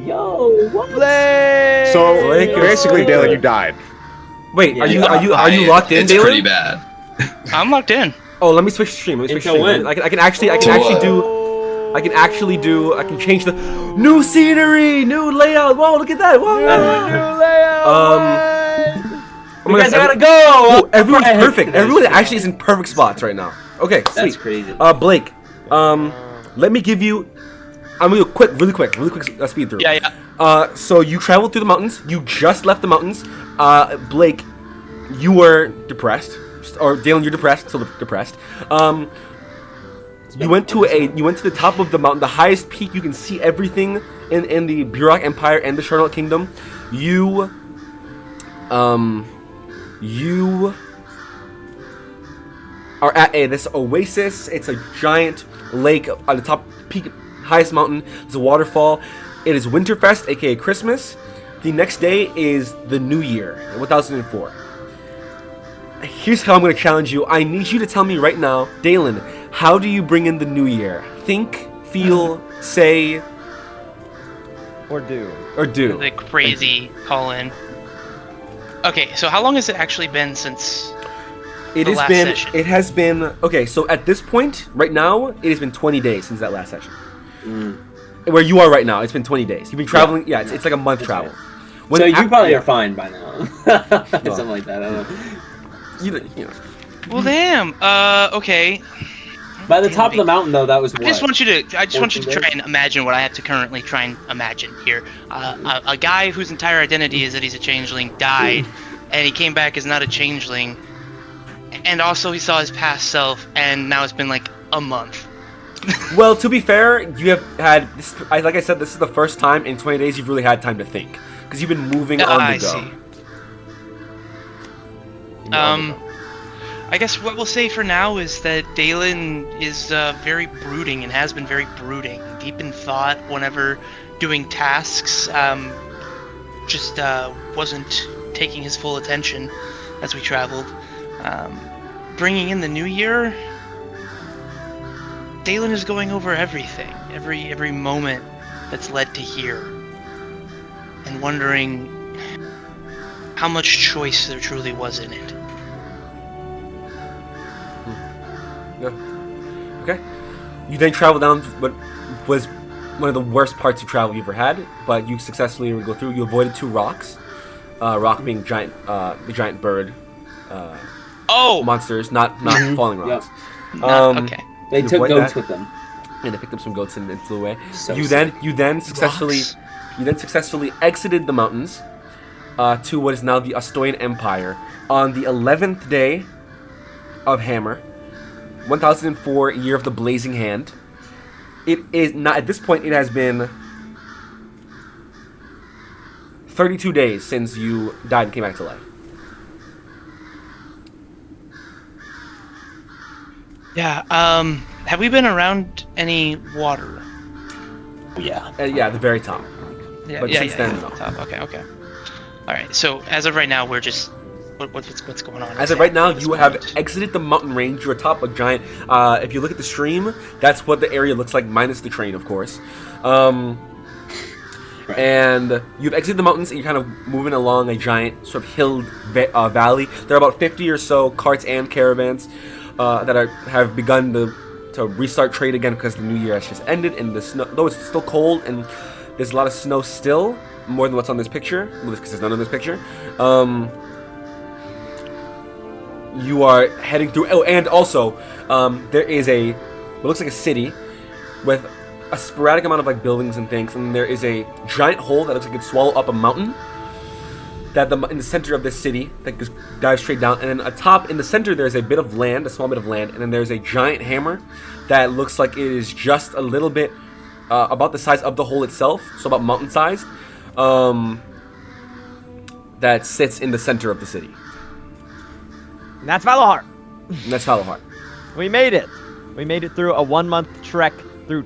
Yo, what? Blake! So Blake, basically, you're- Dalen, you died. Wait, Yeah. are you locked in, It's Dalen? pretty bad. I'm locked in. Oh, let me switch stream. Let me switch Until stream. when? I can actually To do. I can change the new scenery, new layout. Whoa, look at that! Whoa. You guys gotta go! Oh, everyone's Okay. perfect. Everyone actually is in perfect spots right now. Okay, That's sweet. crazy. Blake, let me give you. I'm gonna go really quick speed through. Yeah. So you traveled through the mountains. You just left the mountains. Blake, you were depressed, or Dalen, you're depressed. Still depressed. You went to the top of the mountain, the highest peak. You can see everything in the Burok Empire and the Charlotte Kingdom. You are at this oasis. It's a giant lake on the top peak, highest mountain. There's a waterfall. It is Winterfest, aka Christmas. The next day is the New Year, 1004. Here's how I'm going to challenge you. I need you to tell me right now, Dalen, how do you bring in the New Year? Think, feel, say, Or do. or do. The crazy call in. Okay, so how long has it actually been since It the has last been. session? It has been. Okay, so at this point, right now, it has been 20 days since that last session. Where you are right now, it's been 20 days. You've been traveling. Yeah, it's like a month travel. When So you probably yeah, are fine by now. Something like that. I don't know. you know. Well, damn. Okay. By the top of the mountain, though, that was what? I just want you to 14 try and imagine what I have to currently try and imagine here. A guy whose entire identity is that he's a changeling died, and he came back as not a changeling, and also he saw his past self, and now it's been like a month. Well, to be fair, you have had. Like I said, this is the first time in 20 days you've really had time to think because you've been moving on the I go. see. I guess what we'll say for now is that Dalen is very brooding and has been very brooding, deep in thought whenever doing tasks. Just wasn't taking his full attention as we traveled. Bringing in the new year, Dalen is going over everything, every moment that's led to here, and wondering how much choice there truly was in it. Yeah. Okay. You then travel down what was one of the worst parts of travel you ever had, but you successfully go through. You avoided 2 rocks. Rock being the giant bird Oh! monsters, not falling rocks. Okay. They You took avoid goats that. with them. And they picked up some goats and flew away. So you sick. then successfully exited the mountains to what is now the Astoyan Empire on the 11th day of Hammer, 1004 year of the Blazing Hand. It is not at this point. It has been 32 days since you died and came back to life. Yeah, have we been around any water? Yeah. Yeah, at the very top. Yeah, But since then, no. Top. Okay. Alright, so as of right now, we're just... What's going on? As of right now, at this you have moment? exited the mountain range. You're atop a giant. If you look at the stream, that's what the area looks like, minus the train, of course. And you've exited the mountains, and you're kind of moving along a giant sort of hill valley. There are about 50 or so carts and caravans that have begun to restart trade again because the new year has just ended, and the snow, though it's still cold and there's a lot of snow still, more than what's on this picture, because there's none on this picture. You are heading through. Oh, and also, there is what looks like a city with a sporadic amount of like buildings and things, and there is a giant hole that looks like it could swallow up a mountain. In the center of this city that just dives straight down, and then atop in the center there's a bit of land, a small bit of land, and then there's a giant hammer that looks like it is just a little bit about the size of the hole itself, so about mountain sized. That sits in the center of the city. And that's Valahar. And that's Valahar. We made it. We made it through a 1-month trek through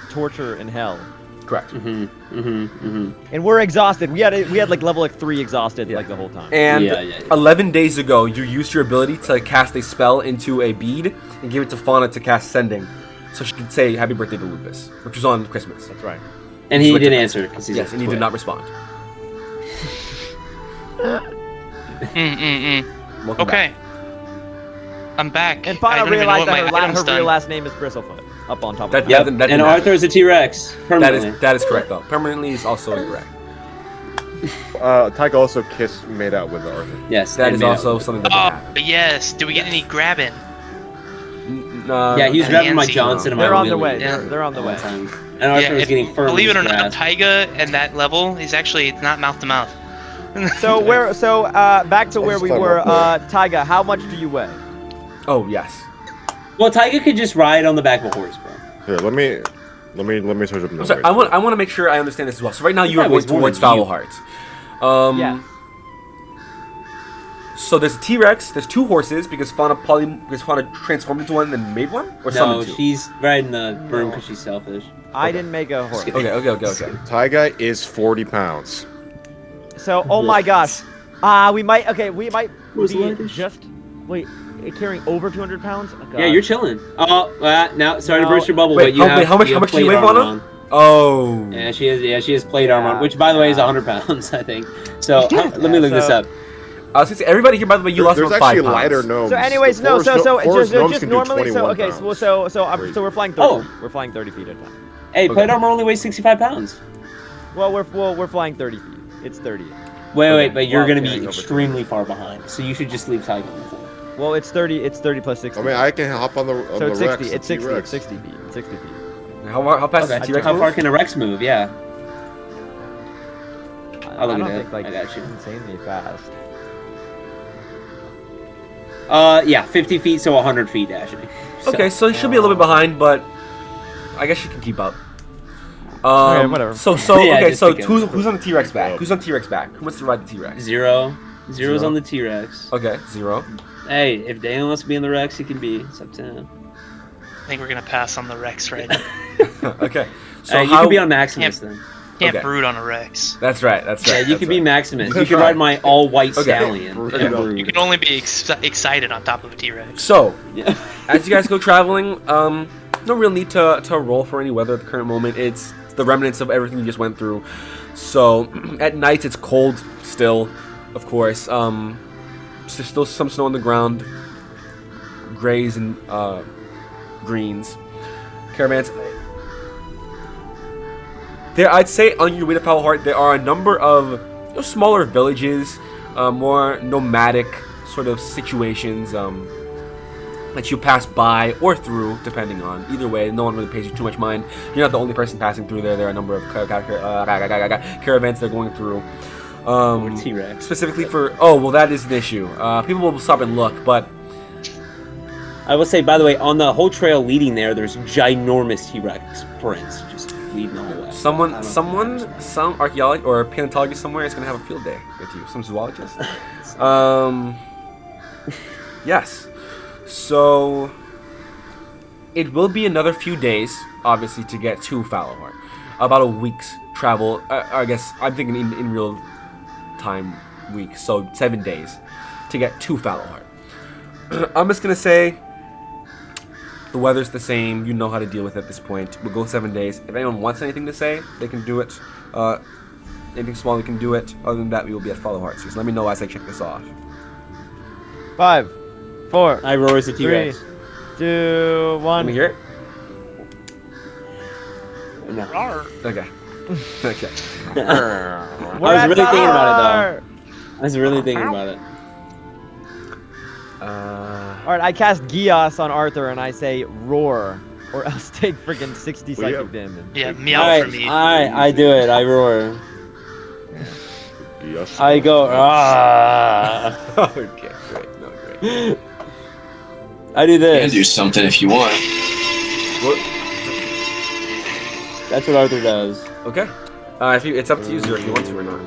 torture and hell. Correct. And we're exhausted. We had like level 3 exhausted like the whole time. And Yeah. 11 days ago, you used your ability to cast a spell into a bead and give it to Fauna to cast Sending, so she could say "Happy Birthday to Lupus," which was on Christmas. That's right. And he didn't answer because he's Yes, and he did not respond. Welcome Okay. back. I'm back. And I Fauna don't even know realized what that my her item's real done. last name is Bristlefoot. Up on top of That- that. Yep. that And didn't Arthur is a T-Rex. Permanently. That is correct though. Permanently is also incorrect. Tyke also made out with Arthur. Yes. That and is made out also with- something that happened. Oh, yes. Do we get any grabbing? Yeah, he was grabbing my Nancy. Johnson and my They're on their way. Willie Yeah. They're on the way. And Arthur was getting firm. Believe it or in his not, grasp. Taiga and that level is actually it's not mouth to mouth. So back to where we were. Taiga, how much do you weigh? Oh yes. Well, Tiger could just ride on the back of a horse, bro. Here, let me search up I'm the sorry, numbers. I want to make sure I understand this as well. So right now you are probably going weighs more towards than you. Foulheart. Yeah. So there's a T-Rex. There's 2 horses because Fauna transformed into one and then made one, or No, summoned 2. she's riding the broom because she's selfish. I didn't make a horse. Okay. Tyga is 40 pounds. So, oh my gosh. We might Was be lightish. just, wait, carrying over 200 pounds? Oh, God. Yeah, you're chilling. Oh, now sorry to No. burst your bubble, Wait, but you have how much do you plate weigh, armor Fauna? on. Oh. Yeah, she has plate armor, Yeah, on, which by the way is yeah. 100 pounds, I think. So let me look this so- up. I was gonna say, everybody here, by the way, you lost There's about actually 5 pounds. lighter gnomes. So anyways, The no, forest just gnomes can do normally, so 21 okay, pounds. so Crazy. we're flying 30. Oh. We're flying 30 feet at a time. Hey, plate Okay. armor only weighs 65 pounds. Well, we're flying 30 feet. It's 30. Wait, but you're Well, gonna carrying be over extremely far behind, so you should just leave Tiger on the floor. Well, it's 30. It's 30 plus 60. I mean, I can hop on the so it's 60. Rex, It's 60. T-Rex. It's 60 feet. It's 60 feet. How fast Okay. is the T-Rex How far move? can a Rex move? Yeah. I look don't at it. think like I got you. insanely fast. Yeah, 50 feet, so 100 feet dashing. Okay, so you should be a little bit behind, but I guess you can keep up. Okay, whatever. So Yeah, okay, just so because- who's on the T-Rex back? Who's on T-Rex back? Who wants to ride the T-Rex? Zero's Zero. on the T-Rex. Okay, 0. Hey, if Daniel wants to be in the Rex, he can be. It's up to him. I think we're gonna pass on the Rex right now. Okay, so Hey, you how? can be on Maximus then. Can't Okay. brood on a Rex. That's right. That's right. Yeah, you that's can be right. Maximus. You That's can right. ride my all-white Okay. stallion. Okay. and brood. You can only be excited on top of a T-Rex. So, Yeah. as you guys go traveling, no real need to roll for any weather at the current moment. It's the remnants of everything you just went through. So, at night it's cold still. of course. There's still some snow on the ground, grays and greens. Caravans. There, I'd say on your way to Foulheart, there are a number of smaller villages, more nomadic sort of situations that you pass by or through, depending on. Either way, no one really pays you too much mind. You're not the only person passing through there. There are a number of caravans they're going through. T-Rex. Specifically for... Oh, well, that is an issue. People will stop and look, but... I will say, by the way, on the whole trail leading there, there's ginormous T-Rex prints just leading the whole way. Some archaeologist or paleontologist somewhere is going to have a field day with you. Some zoologist. Yes. So, it will be another few days, obviously, to get to Foulheart. About a week's travel. I guess I'm thinking in real time weeks, so 7 days to get to Foulheart. I'm just going to say the weather's the same. You know how to deal with it at this point. We'll go 7 days. If anyone wants anything to say, they can do it. Anything small, they can do it. Other than that, we will be at Foulheart. So let me know as I check this off. 5, 4. I roar as a T-Rex. 2, 1. Let me hear it. No. Okay. Okay. I was really thinking about it, though. I was really thinking about it. Alright, I cast Gios on Arthur and I say roar, or else take freaking 60 Well, yeah. psychic damage. Yeah, meow Alright, for me. I do it. I roar. Yes. I go. Ah. Okay, great. No, great. I do You can this. do something if you want. That's what Arthur does. Okay. It's up to you, Zero, if you want to or not.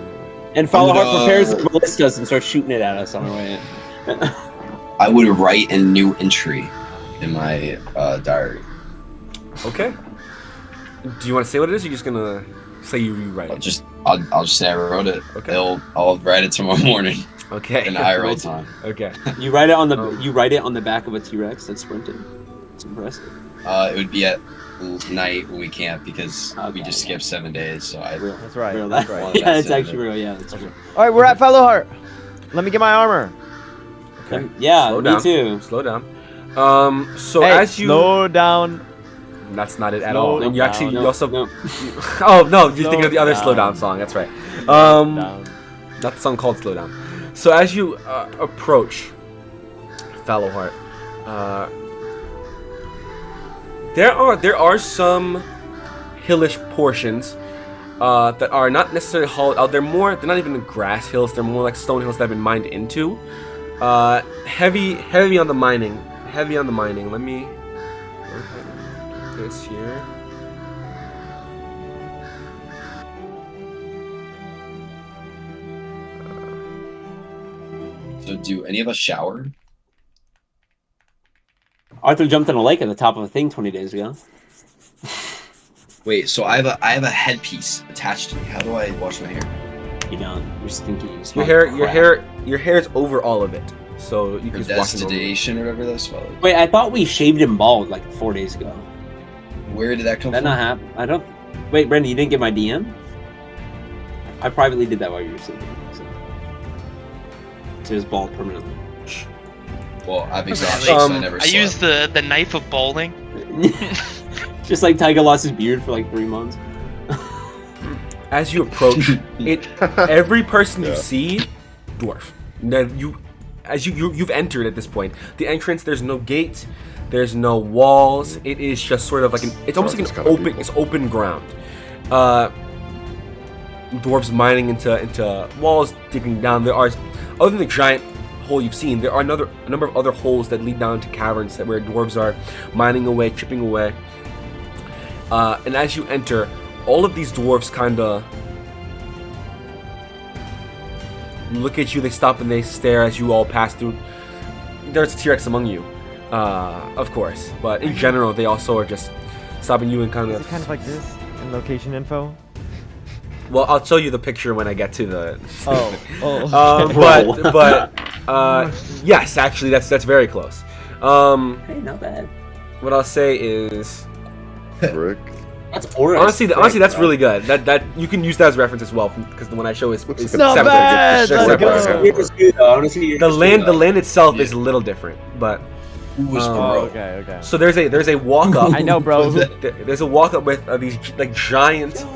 And Followheart I'm gonna- prepares the ballistas and starts shooting it at us on our way in. I would write a new entry in my diary. Okay. Do you want to say what it is, or are you just gonna say you rewrite I'll it? just say I wrote it. Okay. I'll write it tomorrow morning Okay. in IRL time. Okay. You write it on the back of a T-Rex that's sprinting. It's impressive. It would be at night when we camp because we Okay. just skipped 7 days. So I Real. That's right. Real. That's right. Yeah, it's That's actually real. Yeah, that's true. Alright, we're at Foulheart. Let me get my armor. Okay. Yeah, Slow me down. too. Slow down. So Hey, as you, slow down. that's not it at Slow all. And you down. actually, No, you also, no. oh no, you're Slow thinking of the other down. slow down song. That's right. Down. That's the song called Slow Down. So as you approach Foulheart, there are some hillish portions that are not necessarily hollowed out. They're not even grass hills. They're more like stone hills that have been mined into. Heavy on the mining. Heavy on the mining. Let me go ahead and do this here. So do any of us shower? Arthur jumped in a lake at the top of a thing 20 days ago. Wait, so I have a headpiece attached to me. How do I wash my hair? You don't. You're stinky. You Your smell hair, crap. your hair is over all of it, so you Or can just wash it over. destination or whatever that's called. Wait, I thought we shaved him bald like 4 days ago. Where did that come Did that from? not happen? I don't. Wait, Brendan, you didn't get my DM? I privately did that while you were sleeping. So it was bald permanently. Well, I'm exhausted, so I never I slept. used the knife of balding. Just like Tiger lost his beard for like 3 months. As you approach, every person you Yeah. see, dwarf. Now you've entered at this point. The entrance, there's no gate, there's no walls. It is just sort of like it's almost like It's an gotta open, be. it's open ground. Dwarves mining into walls, digging down. There are, other than the giant hole you've seen, there are a number of other holes that lead down to caverns where dwarves are mining away, chipping away. And as you enter, all of these dwarves kind of look at you. They stop and they stare as you all pass through. There's a T-Rex among you, of course, but in general, they also are just stopping you and kind Is it of. kind of like this in location info? Well, I'll show you the picture when I get to the. Oh. But yes, actually, that's very close. Hey, not bad. What I'll say is, Frick. That's Aura. Honestly, that's bro. really good. That you can use that as reference as well, because the one I show is Looks like is a- Not separate. bad. They're Let's separate. go. It was good though. I want to see your The history, land though. itself Yeah. is a little different, but Who was Oh, Oh, bro? okay. so there's a walk up. I know, bro. There's a walk up with these like giant.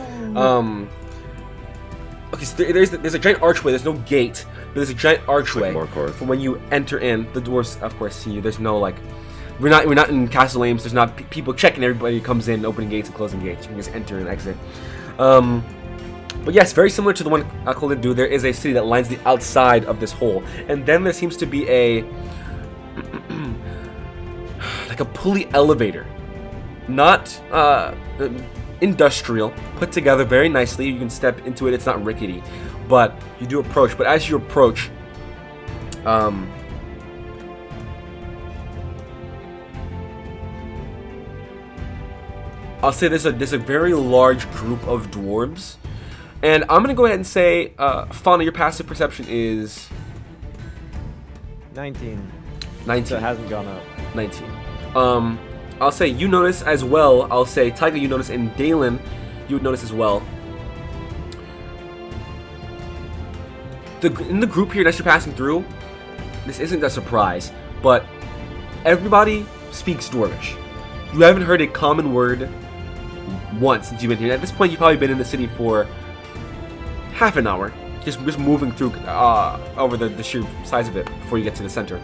Okay, so there's a giant archway. There's no gate, but there's a giant archway. Markarth. For when you enter in, the dwarves of course see you. There's no like, we're not in Castle Ames. There's not people checking everybody who comes in, opening gates and closing gates. You can just enter and exit. But yes, very similar to the one Akola do. There is a city that lines the outside of this hole, and then there seems to be a like a pulley elevator, not industrial, put together very nicely. You can step into it. It's not rickety, but you do approach. But as you approach, I'll say there's a very large group of dwarves, and I'm gonna go ahead and say, Fauna, your passive perception is 19. 19. So it hasn't gone up. 19. I'll say you notice as well. I'll say Tyga, you notice, and Dalen, you would notice as well. In the group here that you're passing through, this isn't a surprise, but everybody speaks Dwarvish. You haven't heard a common word once since you've been here. At this point, you've probably been in the city for half an hour, just moving through over the sheer size of it before you get to the center.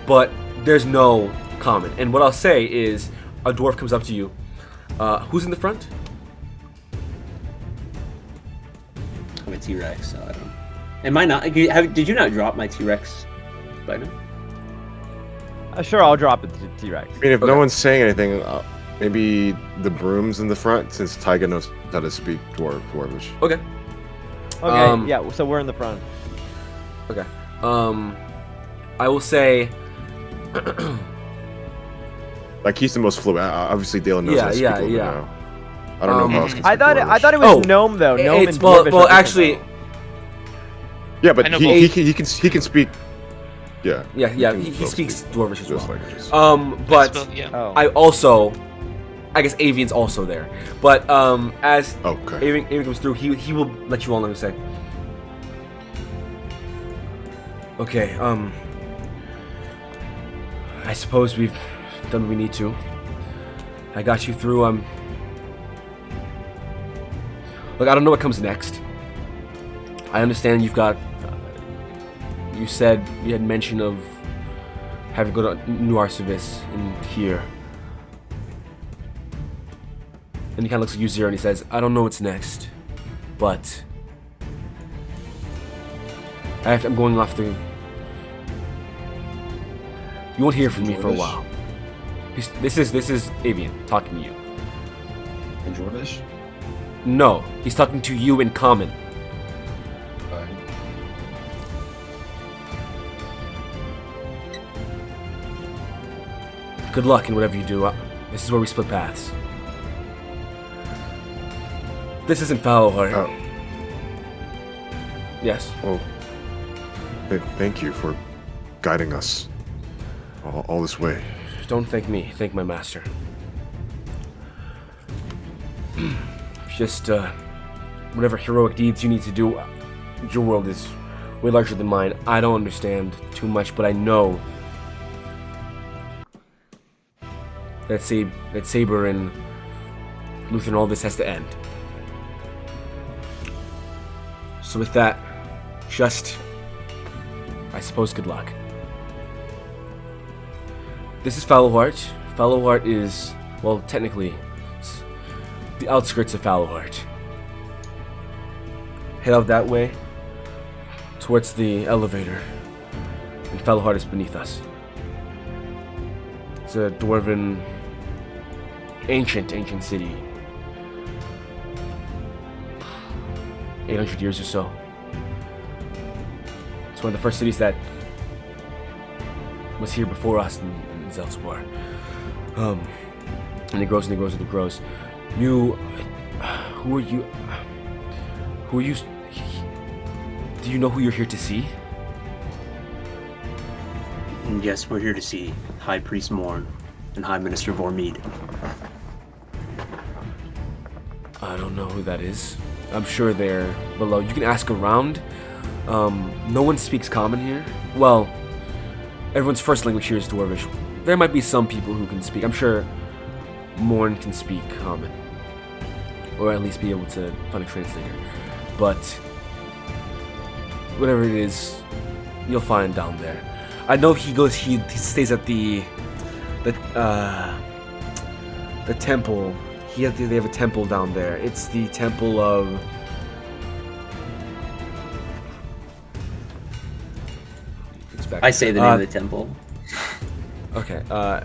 But there's no common. And what I'll say is, a dwarf comes up to you. Who's in the front? I'm a T-Rex, so I don't. Am I not? Did you not drop my T-Rex by now? Sure, I'll drop it to T-Rex. I mean, if Okay. no one's saying anything, maybe the broom's in the front, since Tyga knows how to speak Dwarvish. Okay. Okay, yeah, so we're in the front. Okay. I will say. Like, he's the most fluent. Obviously, Dalen knows how to speak a little bit now. I don't know who else can I speak thought Dwarvish. it was Oh, gnome though. Gnome it's and well, Dwarvish are well, different, actually, though. Yeah, I but know he both. can speak. Yeah. yeah, can he both speaks speak Dwarvish as those well. languages. But Yeah. Oh. I also, I guess Avian's also there. But as Okay. Avian comes through, he will let you all know what to say. Okay. I suppose we've done what we need to. I got you through. Look, I don't know what comes next. I understand you've got. You said you had mention of having to go to New Arcevis in here. And he kind of looks at you, Zero, and he says, I don't know what's next, but I'm going off the. You won't hear from me for a Dwarvish? while. This is Avian talking to you. In Dwarvish? No, he's talking to you in common. Good luck in whatever you do. This is where we split paths. This isn't Foulheart. Oh, Yes. well, thank you for guiding us all this way. Don't thank me. Thank my master. Just whatever heroic deeds you need to do. Your world is way larger than mine. I don't understand too much, but I know that Saber and Luther and all this has to end. So with that, just, I suppose, good luck. This is Foulheart. Foulheart is, well, technically, it's the outskirts of Foulheart. Head out that way, towards the elevator, and Foulheart is beneath us. It's a dwarven, ancient city. 800 years or so. It's one of the first cities that was here before us in Zelzibar. And it grows and it grows and it grows. Who are you? Who are you? Do you know who you're here to see? And yes, we're here to see High Priest Morn and High Minister Vormead. I don't know who that is. I'm sure they're below. You can ask around. No one speaks common here. Well, everyone's first language here is Dwarvish. There might be some people who can speak. I'm sure Morn can speak common. Or at least be able to find a translator. But whatever it is, you'll find down there. I know he stays at the temple. They have a temple down there. It's the temple of... I say the name of the temple. Okay. I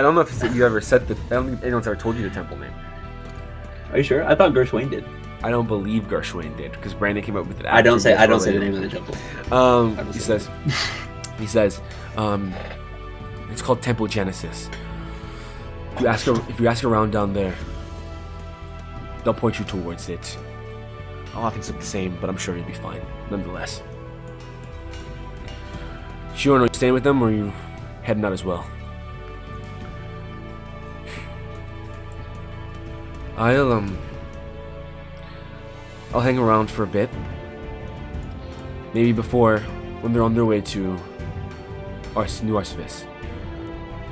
don't know if you ever said the... I don't think anyone's ever told you the temple name. Are you sure? I thought Gershwin did. I don't believe Gershwin did, because Brandon came up with it. I don't say Gershwin the name of the temple. He says, it's called Temple Genesis. If you ask around down there, they'll point you towards it. A lot of things look the same, but I'm sure you'll be fine, nonetheless. Shion, are you staying with them, or are you heading out as well? I'll hang around for a bit. Maybe when they're on their way to New Arcevis,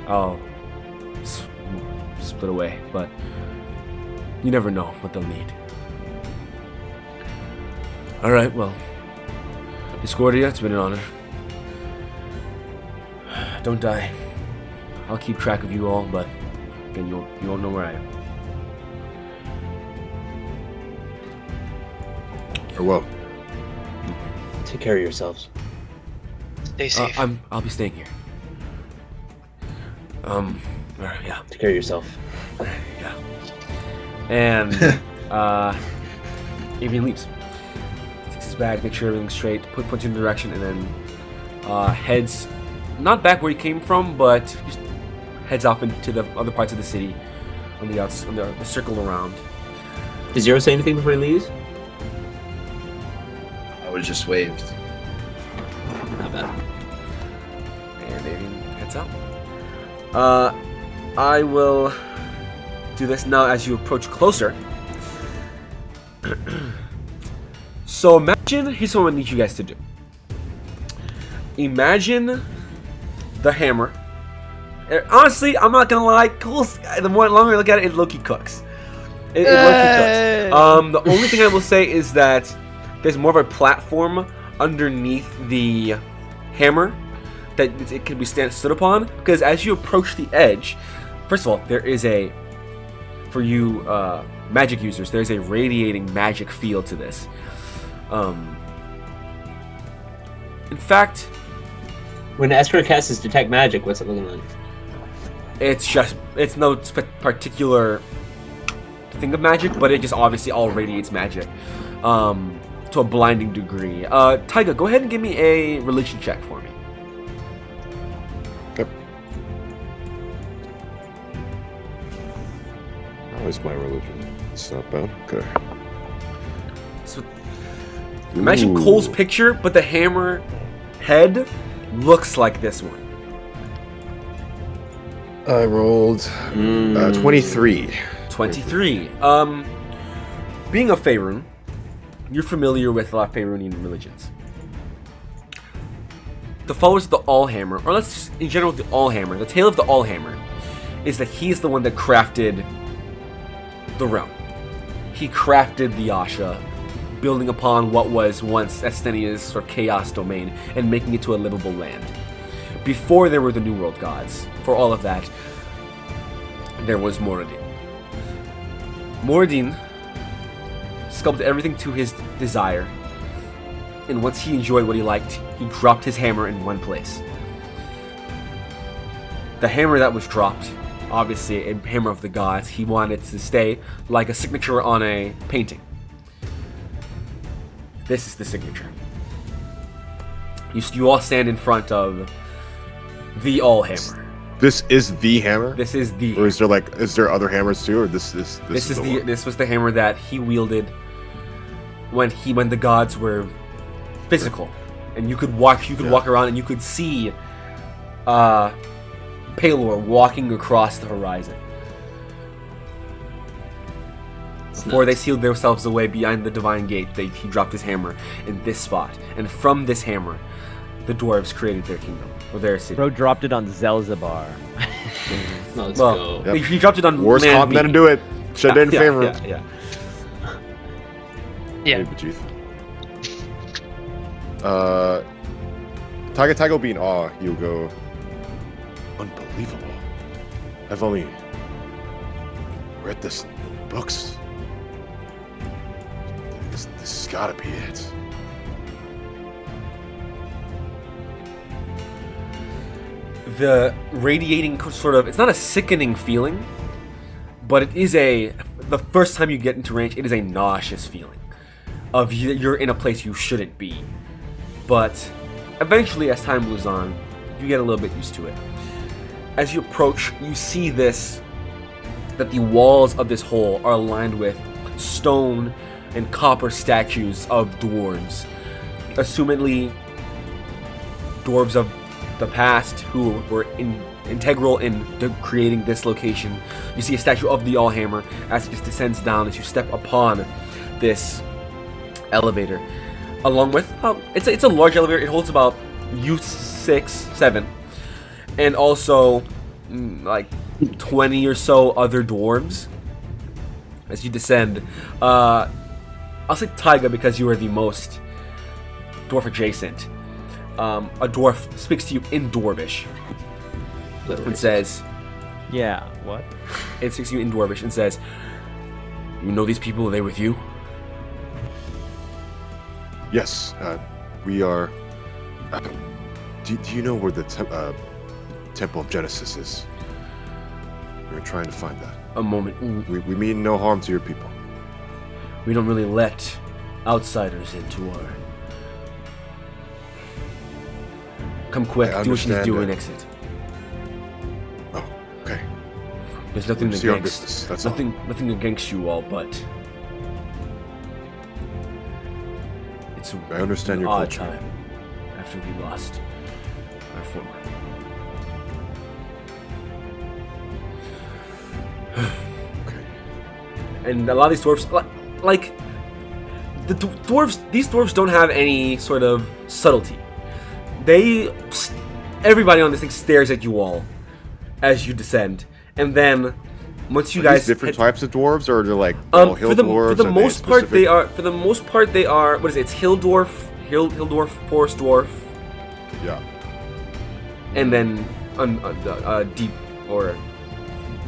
I'll split away, but you never know what they'll need. Alright, well, Discordia, it's been an honor. Don't die. I'll keep track of you all, but again, you won't know where I am. Well, Take care of yourselves. Stay safe. I'll be staying here. Yeah. Take care of yourself. Yeah. And Avian leaves. Takes his bag, makes sure everything's straight, puts you in the direction, and then heads not back where he came from, but just heads off into the other parts of the city on the outs, on the circle around. Does Zero say anything before he leaves? I was just waved. Not bad. And Avian heads out. I will do this now as you approach closer. So imagine, here's what I need you guys to do. Imagine the hammer. Honestly, I'm not gonna lie, the longer I look at it, it low-key cooks. It low-key cooks. The only thing I will say is that there's more of a platform underneath the hammer that it can be stood upon, because as you approach the edge, first of all, there is for you magic users, there's a radiating magic feel to this. In fact, when Esper casts his detect magic, what's it looking like? it's no particular thing of magic, but it just obviously all radiates magic to a blinding degree. Taiga, go ahead and give me a religion check for me. Yep. How is my religion? It's not bad. Okay. So imagine Cole's picture, but the hammer head looks like this one. I rolled 23. 23. Being a Faerun, you're familiar with a lot of Faerunian religions. The followers of the Allhammer, or let's just, in general, the Allhammer, the tale of the Allhammer, is that he's the one that crafted the realm. He crafted the Asha, building upon what was once Estenia's sort of chaos domain and making it to a livable land. Before there were the New World gods, for all of that, there was Moradin. Moradin sculpted everything to his desire, and once he enjoyed what he liked, he dropped his hammer in one place. The hammer that was dropped, obviously a hammer of the gods, he wanted to stay like a signature on a painting. This is the signature. You all stand in front of the Allhammer. This is the hammer? This is the. Or is there other hammers too, or this is the one? This was the hammer that he wielded when the gods were physical, and you could walk around and you could see Palor walking across the horizon. Before they nuts. sealed themselves away behind the divine gate, he dropped his hammer in this spot. And from this hammer, the dwarves created their kingdom, or their city. Bro dropped it on Zelzibar. Let's Well, go. Yep. he dropped it on Worst land continent to meat. do it. Should have done favor. Yeah. Yeah. Hey, Vegeta. Taiga will be in awe. He'll go, unbelievable. I've only read this in books. This has gotta be it. The radiating sort of, it's not a sickening feeling, but it is the first time you get into range, it is a nauseous feeling of you're in a place you shouldn't be. But eventually, as time moves on, you get a little bit used to it. As you approach, you see that the walls of this hole are lined with stone and copper statues of dwarves, assumedly dwarves of the past who were integral in creating this location. You see a statue of the Allhammer as it just descends down as you step upon this elevator. Along with, it's a large elevator. It holds about you 7, and also like 20 or so other dwarves. As you descend, I'll say Taiga because you are the most dwarf adjacent. A dwarf speaks to you in Dwarvish and says, Yeah, what? it speaks to you in Dwarvish and says, "You know these people? Are they with you?" Yes, we are. Do you know where the Temple of Genesis is? We're trying to find that. A moment. We mean no harm to your people. We don't really let outsiders into our. Come quick, I do what you need to understand do and that. exit. Oh, okay. There's nothing It's your against business, that's all. nothing against you all, but it's I understand an your odd culture. time after we lost our former. Okay. And a lot of these dwarves, like the dwarves, these dwarves don't have any sort of subtlety. Everybody on this thing stares at you all as you descend, and then once you Are guys these different hit- types of dwarves, or are they like all hill for the dwarves? Are they most part specific- they are. For the most part they are. What is it? It's hill dwarf, forest dwarf, Yeah. and then deep or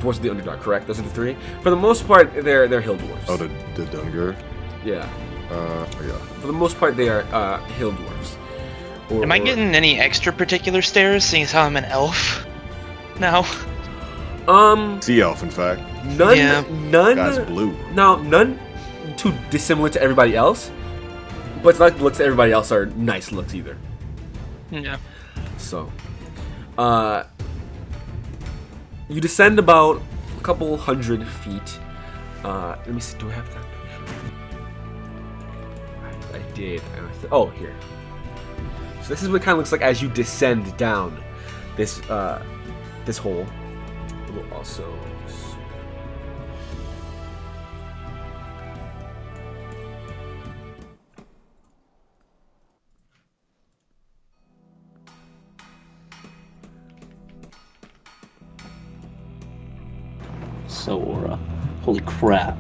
dwarves of the Underdark. Correct? Those are the three. For the most part, they're hill dwarves. Oh, the Dungur. yeah. Yeah. For the most part, they are hill dwarves. Am I getting any extra particular stares, seeing as how I'm an elf now? Sea elf, in fact. None. Yeah. None. Guy's blue. No, none too dissimilar to everybody else. But it's not like the looks to everybody else are nice looks either. Yeah. So, you descend about a couple hundred feet. Let me see. Do I have that picture? I did. Oh, here. So this is what it kind of looks like as you descend down this this hole. It will also. Sora. Holy crap.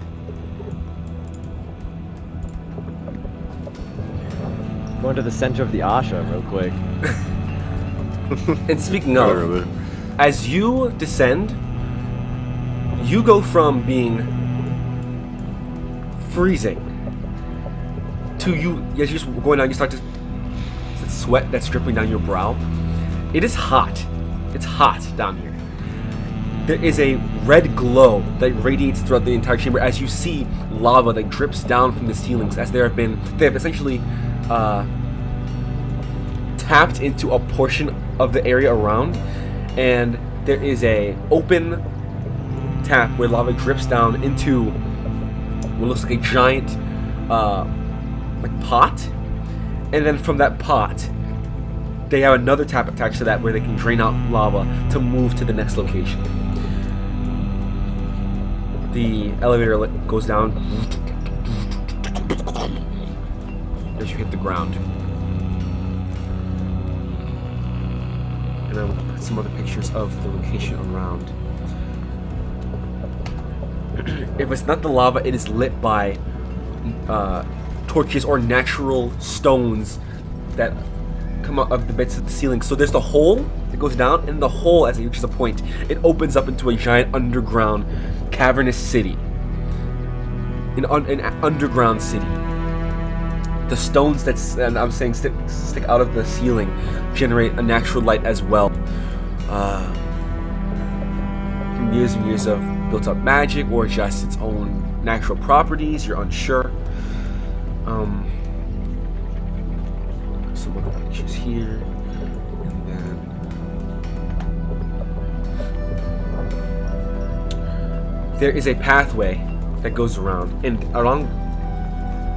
Going to the center of the Asha real quick. And speaking of, Literally. as you descend, you go from being freezing to you as you're just going down, you start to sweat that's dripping down your brow. It is hot. It's hot down here. There is a red glow that radiates throughout the entire chamber as you see lava that drips down from the ceilings as they have essentially tapped into a portion of the area around, and there is a open tap where lava drips down into what looks like a giant like pot, and then from that pot they have another tap attached to that where they can drain out lava to move to the next location. The elevator goes down as you hit the ground. And I will put some other pictures of the location around. If it's not the lava, it is lit by torches or natural stones that come out of the bits of the ceiling. So there's the hole that goes down, and the hole, as it reaches a point, it opens up into a giant underground cavernous city. An underground city. The stones that stick out of the ceiling generate a natural light as well. From years and years of built-up magic, or just its own natural properties, you're unsure. Some other pictures here, and then there is a pathway that goes around, and along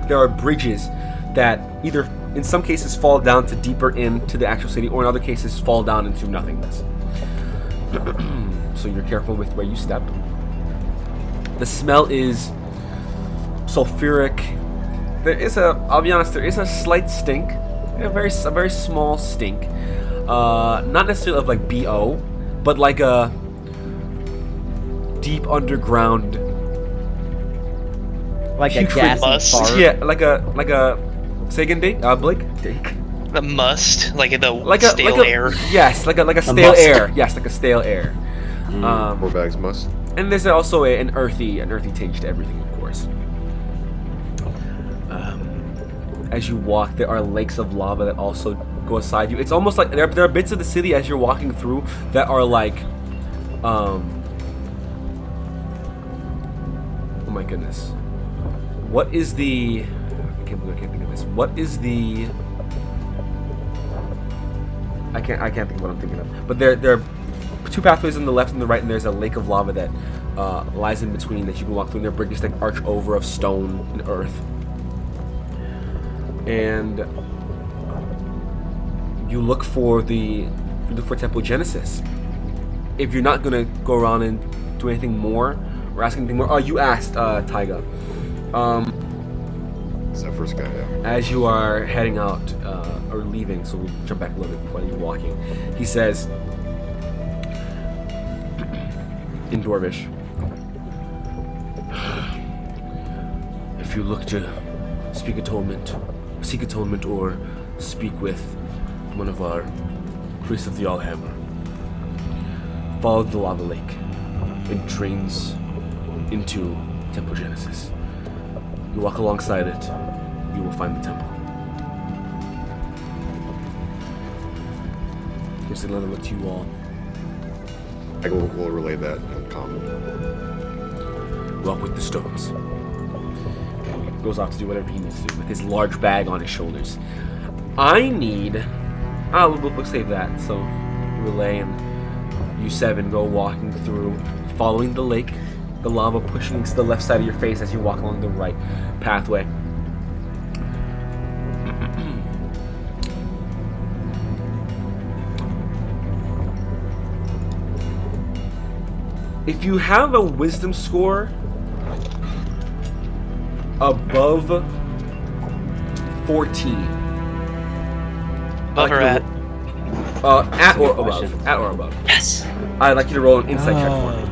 there are bridges that either in some cases fall down to deeper into the actual city, or in other cases fall down into nothingness. So you're careful with where you step. The smell is sulfuric. I'll be honest, there is a slight stink, a very small stink. Not necessarily of like BO, but like a deep underground, Like a putrid gassy fart. Yeah, like a. Say again, Blake. The must, like the stale like a, air. Yes, like a stale must. air. Yes, like a stale air. 4 bags must. And there's also an earthy tinge to everything, of course. As you walk, there are lakes of lava that also go aside you. It's almost like there are bits of the city as you're walking through that are like, oh my goodness, what is the? I can't think of this. What is the? I can't think of what I'm thinking of. But there are 2 pathways on the left and the right, and there's a lake of lava that lies in between that you can walk through. And there are bridges that arch over of stone and earth. And you look for Temple Genesis. If you're not gonna go around and do anything more or ask anything more, oh, you asked Taiga. It's that first guy, yeah. As you are heading out or leaving, so we'll jump back a little bit while you're walking. He says in Dwarvish, if you look to seek atonement, or speak with one of our priests of the Allhammer, follow the lava lake. It drains into Temple Genesis. You walk alongside it, you will find the temple. Gives another look to you all. I will relay that in common. Walk with the stones. Goes off to do whatever he needs to do with his large bag on his shoulders. I need... we'll save that. So, relay and you 7 go walking through, following the lake, the lava pushing to the left side of your face as you walk along the right pathway. If you have a wisdom score above 14, Above or at? At or above. At or above. Yes. I'd like you to roll an insight check for me.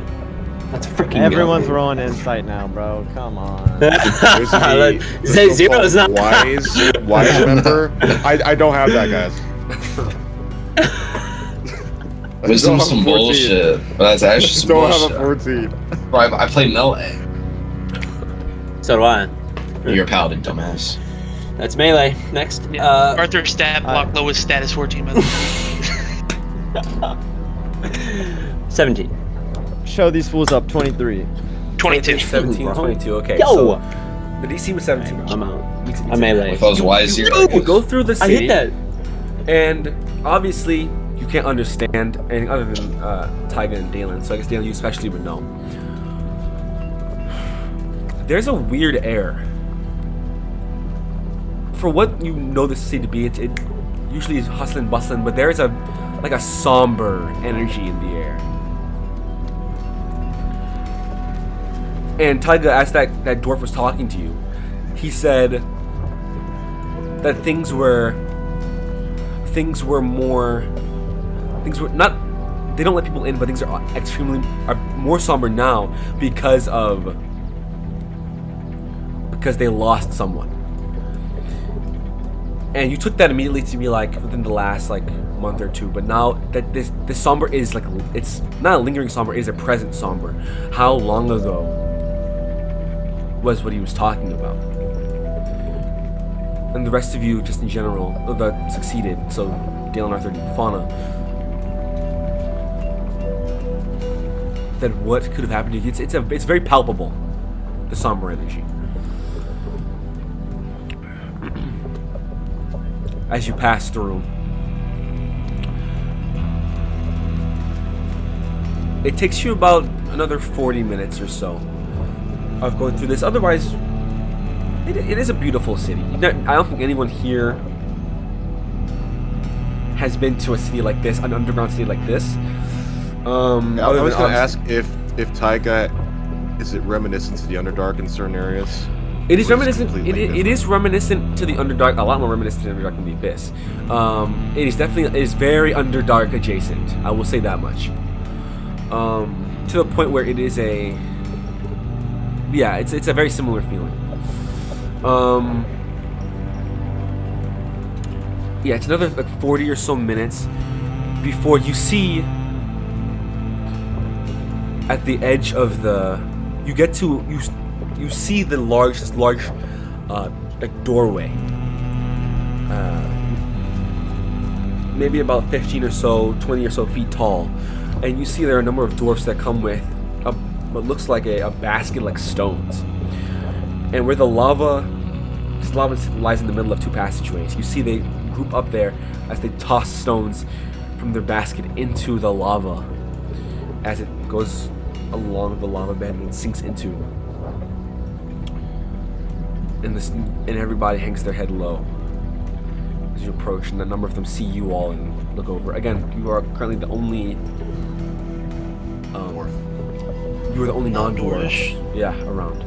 That's freaking. Everyone's rolling insight now, bro. Come on. There's Say zero is not wise member. I don't have that, guys. Wisdom's some bullshit. That's actually some Don't bullshit. have a 14. Bro, I play melee. So do I. You're a paladin, dumbass. That's melee. Next. Yeah. Arthur stat block lowest status 14 by the way. 17. Show these fools up. 23. 22. 17, 22, okay. Yo! So the DC was 17. I'm out. Meets it, I'm melee. If I was wise here, You go through the I city, hit that. and obviously you can't understand anything other than Taiga and Dalen, so I guess Dalen, you especially would know. There's a weird air. For what you know this city to be, it usually is hustling, bustling, but there's a somber energy in the air. And Taiga, as that dwarf was talking to you, he said that things were not, they don't let people in, but things are more somber now because they lost someone. And you took that immediately to be like within the last like month or two, but now that this somber is like, it's not a lingering somber, it is a present somber. How long ago was what he was talking about? And the rest of you, just in general, that succeeded. So Dale and Arthur and Fauna. That what could have happened to you? It's very palpable, the somber energy. As you pass through, it takes you about another 40 minutes or so of going through this. Otherwise, it is a beautiful city. I don't think anyone here has been to a city like this, an underground city like this. I was going to ask if Taiga, is it reminiscent to the Underdark in certain areas? It is Or reminiscent. completely It is reminiscent to the Underdark. A lot more reminiscent to the Underdark than the Abyss. It is definitely, it is very Underdark adjacent. I will say that much. To the point where it is a, yeah, it's a very similar feeling. Yeah, it's another like 40 or so minutes before you see at the edge of the, you get to, you see the large like doorway, maybe about 15 or so, 20 or so feet tall, and you see there are a number of dwarfs that come with what looks like a basket like stones, and where the lava lies in the middle of two passageways. You see they group up there as they toss stones from their basket into the lava as it goes along the lava bed and sinks into. And everybody hangs their head low as you approach, and a number of them see you all and look over. Again, you are currently the only dwarf. You are the only non-dwarf, yeah, around.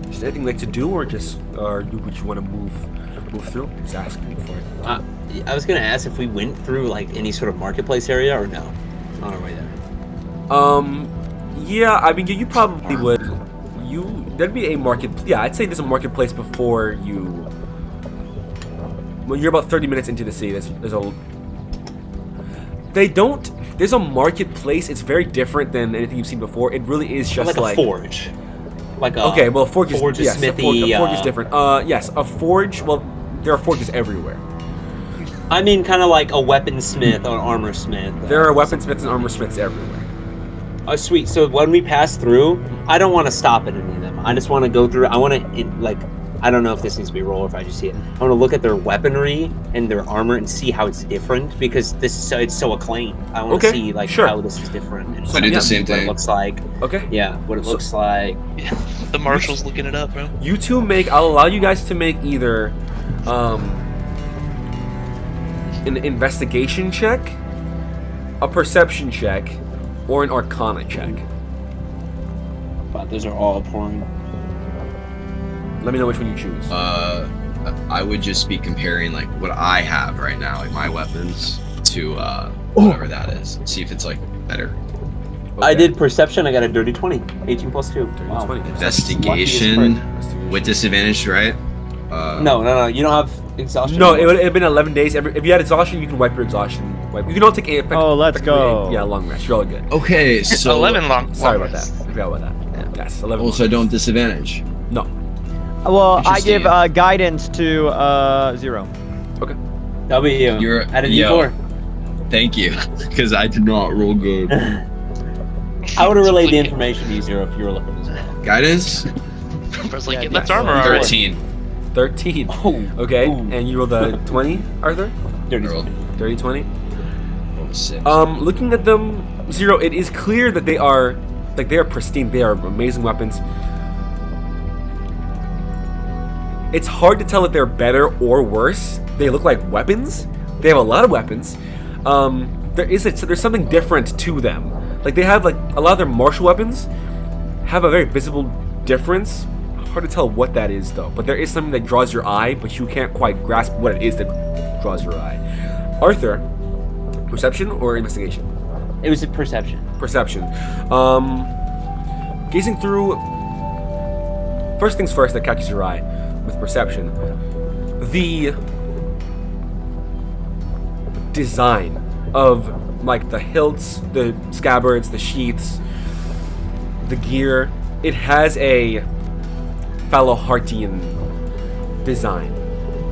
Is there anything like to do, or just would you want to move through? Just asking you for it. I was gonna ask if we went through like any sort of marketplace area or no on our way there. Yeah, I mean, you probably would. There'd be a market. Yeah, I'd say there's a marketplace before you. When you're about 30 minutes into the city, there's a marketplace. It's very different than anything you've seen before. It really is just like a forge. Like a okay, well, forge is yes, smithy. A forge is different. Yes, a forge. Well, there are forges everywhere. I mean, kind of like a weaponsmith or armor smith. There are weaponsmiths and armor smiths everywhere. Oh, sweet. So when we pass through, I don't want to stop at any of them. I just want to go through. I want to, like, I don't know if this needs to be roll or if I just see it. I want to look at their weaponry and their armor and see how it's different because it's so acclaimed. I want to see like how this is different. And I did the same what thing. it looks like. Okay. Yeah, what it looks like. Yeah, the marshal's looking it up, bro. You two I'll allow you guys to make either an investigation check, a perception check, or an arcana check. But those are all pouring. Let me know which one you choose. I would just be comparing like what I have right now, like my weapons, to whatever that is. See if it's like better. Okay. I did perception. I got a dirty 20. 18 plus 2. Wow. 20. Investigation with disadvantage, right? No. You don't have exhaustion. No, it would have been 11 days. If you had exhaustion, you can wipe your exhaustion. You can all take a let's go. long rest. You're all good. Okay, so 11 long. Sorry long about that. rest. I forgot about that. Yeah. Yes, 11. Also, I don't disadvantage. No. Well, I give Interesting. guidance to 0. Okay. W. You're at a yo. D4. Thank you, because I did not roll good. I would have relayed the information to you, Zero, if you were looking as well. Guidance? Bro's like, Yeah, let's yeah. armor our 13. 13. Oh. Okay. Ooh. And you rolled a 20, Arthur? Dirty Rolled. 20. Dirty 20. Rolled a 6. Looking at them, Zero, it is clear that they are pristine. They are amazing weapons. It's hard to tell if they're better or worse. They look like weapons, They have a lot of weapons. There's something different to them. Like they have like a lot of their martial weapons have a very visible difference. Hard to tell what that is though, but there is something that draws your eye, but you can't quite grasp what it is that draws your eye. Arthur, perception or investigation? It was a perception. Perception. Gazing through. First things first that catches your eye with perception. The design of like the hilts, the scabbards, the sheaths, the gear. It has a Fallow-Hartian design.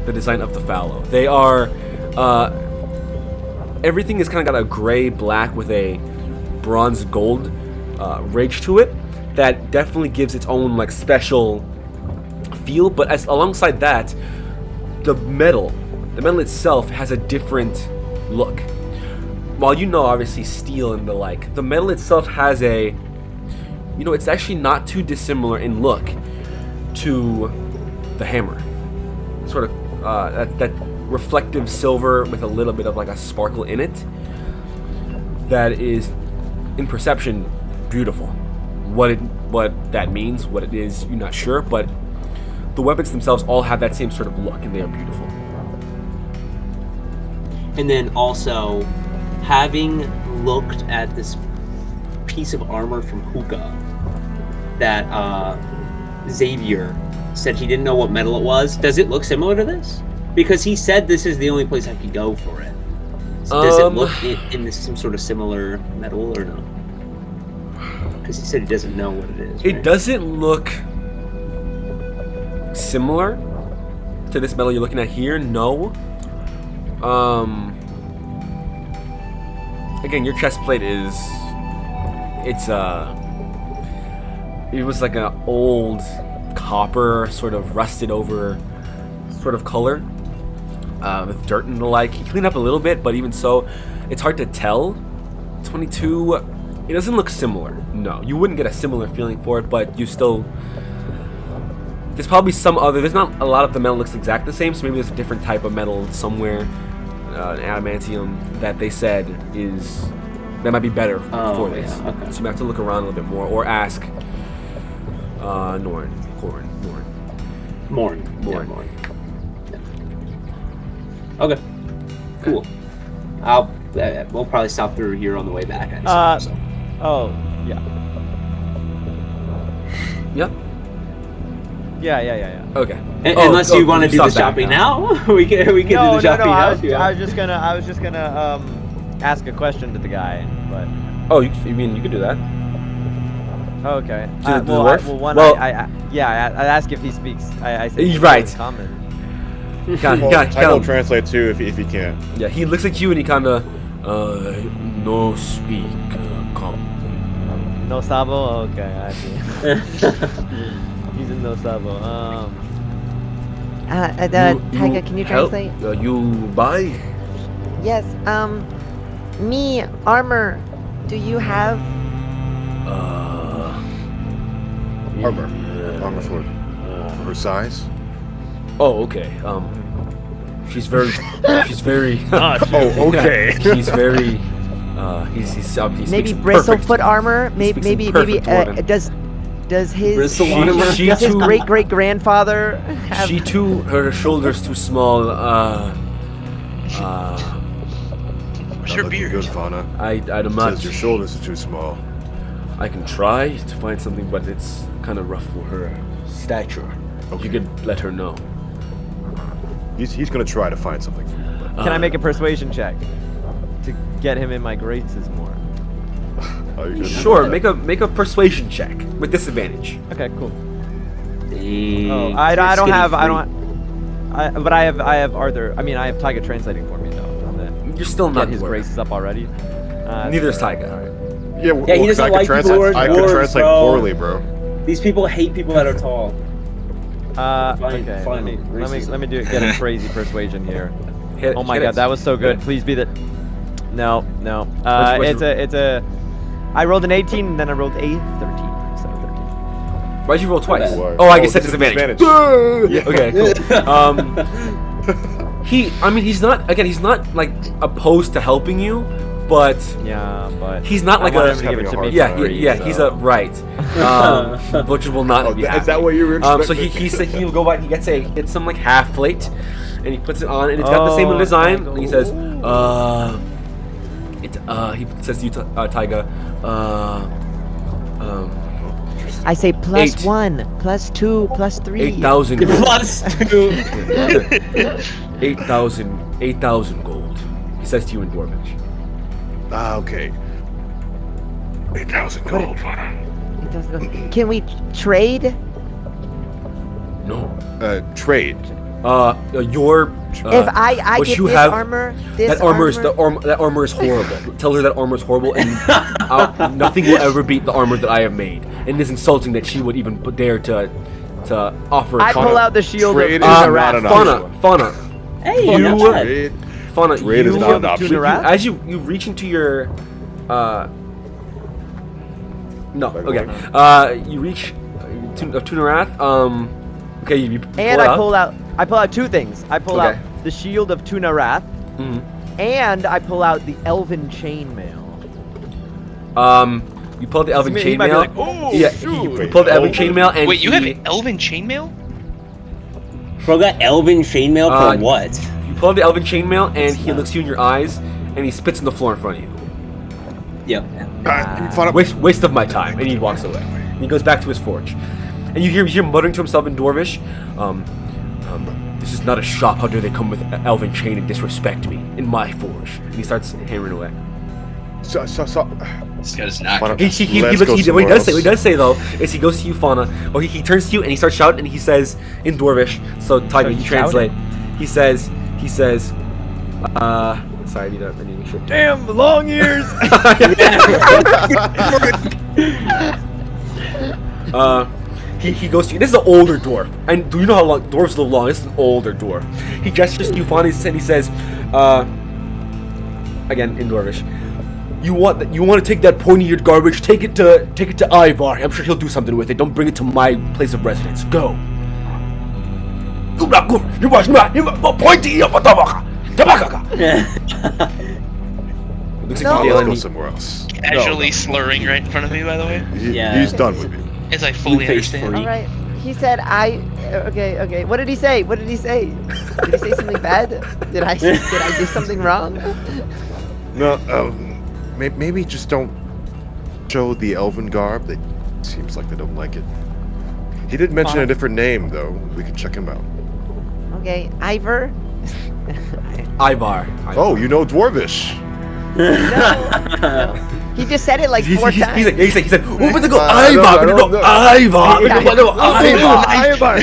The design of the Fallow. They are everything is kind of got a gray black with a bronze gold rage to it that definitely gives its own like special feel, but alongside that the metal itself has a different look. While you know obviously steel and the like, the metal itself has a, you know, it's actually not too dissimilar in look to the hammer. Sort of that reflective silver with a little bit of like a sparkle in it that is in perception beautiful. What that means, what it is, you're not sure, but the weapons themselves all have that same sort of look and they are beautiful. And then also, having looked at this piece of armor from Hookah that Xavier said he didn't know what metal it was, does it look similar to this? Because he said this is the only place I could go for it. So does it look in this some sort of similar metal or no? Because he said he doesn't know what it is. It right? doesn't look similar to this metal you're looking at here, no. Again, your chest plate is, it was like an old copper, sort of rusted over sort of color, with dirt and the like. He cleaned up a little bit, but even so, it's hard to tell. 22, it doesn't look similar. No, you wouldn't get a similar feeling for it, but you still, there's probably some other, there's not a lot of the metal looks exact the same, so maybe there's a different type of metal somewhere, an adamantium that they said is, that might be better for this. Yeah, okay. So you have to look around a little bit more, or ask Morn. Morn. Yeah, Morn. Yeah. Okay. Cool. We'll probably stop through here on the way back. I assume, so. Oh, yeah. Yep. Yeah. Okay. Unless you want to do the stop back shopping now, we can do the shopping now. I was just gonna ask a question to the guy, but. Oh, you mean you could do that? Okay. To the dwarf? I ask if he speaks. I say He's right. Common. I'll translate too if he can't. Yeah, he looks at you and he kind of, no speak, come. No sabo. Okay, I see. He's in no sabo. Taiga, can you translate? You buy? Yes. Me armor. Do you have? Armor for her size. Oh, okay. She's very. okay. She's very. He Maybe speaks bristlefoot perfect. armor. speaks in Maybe perfect Dwarven. does his Bristle armor? does his great grandfather have? She too. Her shoulders too small. What's your Not looking beard? good, Fauna. I'm Says not. your shoulders are too small. I can try to find something, but it's kind of rough for her stature. Okay. You could let her know. He's gonna try to find something for you. But Can I make a persuasion check to get him in my graces more? are you gonna do Sure, that? make a persuasion check with disadvantage. Okay, cool. Dang. Oh, I don't have Arthur. I mean, I have Taiga translating for me though. You're still not Get his dwarven. graces up already. Neither is alright, Taiga. alright. Yeah, Yeah, he 'cause doesn't I like could people who are translate. I could dwarves, translate bro. poorly, bro. These people hate people that are tall. Okay. Fine, Let me get a crazy persuasion here. Oh my Hit god, it. that was so good. Hit it. Please be the. No. What's It's a. I rolled an 18, and then I rolled a 13. So 13. Why'd you roll twice? Why? Oh, I Oh, guess that's this is disadvantage. disadvantage. Okay, cool. he's not. Again, he's not like opposed to helping you, but Yeah, but he's not like I want a. him to give it to me. Yeah, for free, yeah, he's a so. right. Butch will not Oh, be is happy. that what you were So expecting? he said he'll go by. He gets some like half plate, and he puts it on, and it's got the same Oh, design. Taiga. And he says, he says to you, Taiga, I say plus 8. 1, plus 2, plus 3. 8,000 gold. Plus 2. 8,000 gold. He says to you in Dwarvenforge. Okay. 8,000 gold. It doesn't go- Can we trade? No. Trade. Your If I what get you this have- armor, that armor is that armor is horrible. Tell her that armor is horrible, and nothing will ever beat the armor that I have made. And it is insulting that she would even dare to offer. I pull out the shield of Trade is Tuna not Wrath. enough. Fauna, Hey, You- not bad. Trade. Fauna. Trade is you, not an option. Tuna Wrath? as you reach into your no, okay. You reach Tuna Wrath. Okay, you pull And it I out. pull out 2 things. I pull Okay. out the shield of Tuna Wrath, Mhm. and I pull out the Elven Chainmail. You pull out the Elven He might be chainmail. like, "Oh, Yeah, shoot." you pull the Elven chainmail, and Wait, you have he- Elven chainmail? Bro, that Elven chainmail for what? You pull out the Elven chainmail, and he looks you in your eyes, and he spits on the floor in front of you. Yep. Waste of my time, and he walks away. And he goes back to his forge, and you hear muttering to himself in Dwarvish, "This is not a shop. How dare they come with Elven chain and disrespect me in my forge?" And he starts hammering away. So. This guy's not. Why gonna- don't- He Let's what go he somewhere does say, else. what he does say though is he goes to you, Fauna, or he turns to you and he starts shouting, and he says in Dwarvish. So Taiga, you Starts translate. He says, sorry, I need to make sure. Damn, long ears! He goes to you. This is an older dwarf, and do you know how long dwarves live long? This is an older dwarf. He gestures to you, Fauna, and he says, again in Dwarvish. You want to take that pointy-eared garbage? Take it to Ivar. I'm sure he'll do something with it. Don't bring it to my place of residence. Go. Looks No. like Let's you, go Dalen. somewhere else. Casually slurring right in front of me, by the way, Yeah. He's done with me. as I fully Two-faced understand. freak. All right. He said okay. What did he say? Did he say something bad? Did I do something wrong? No, maybe just don't show the elven garb. They seems like they don't like it. He did mention a different name, though. We could check him out. Okay, Ivor. Ivar. Oh, you know Dwarvish. No. He just said it like 4 times. He said, "Oh, but to go I don't Ivar, but to know. go Ivar, but to go Ivar."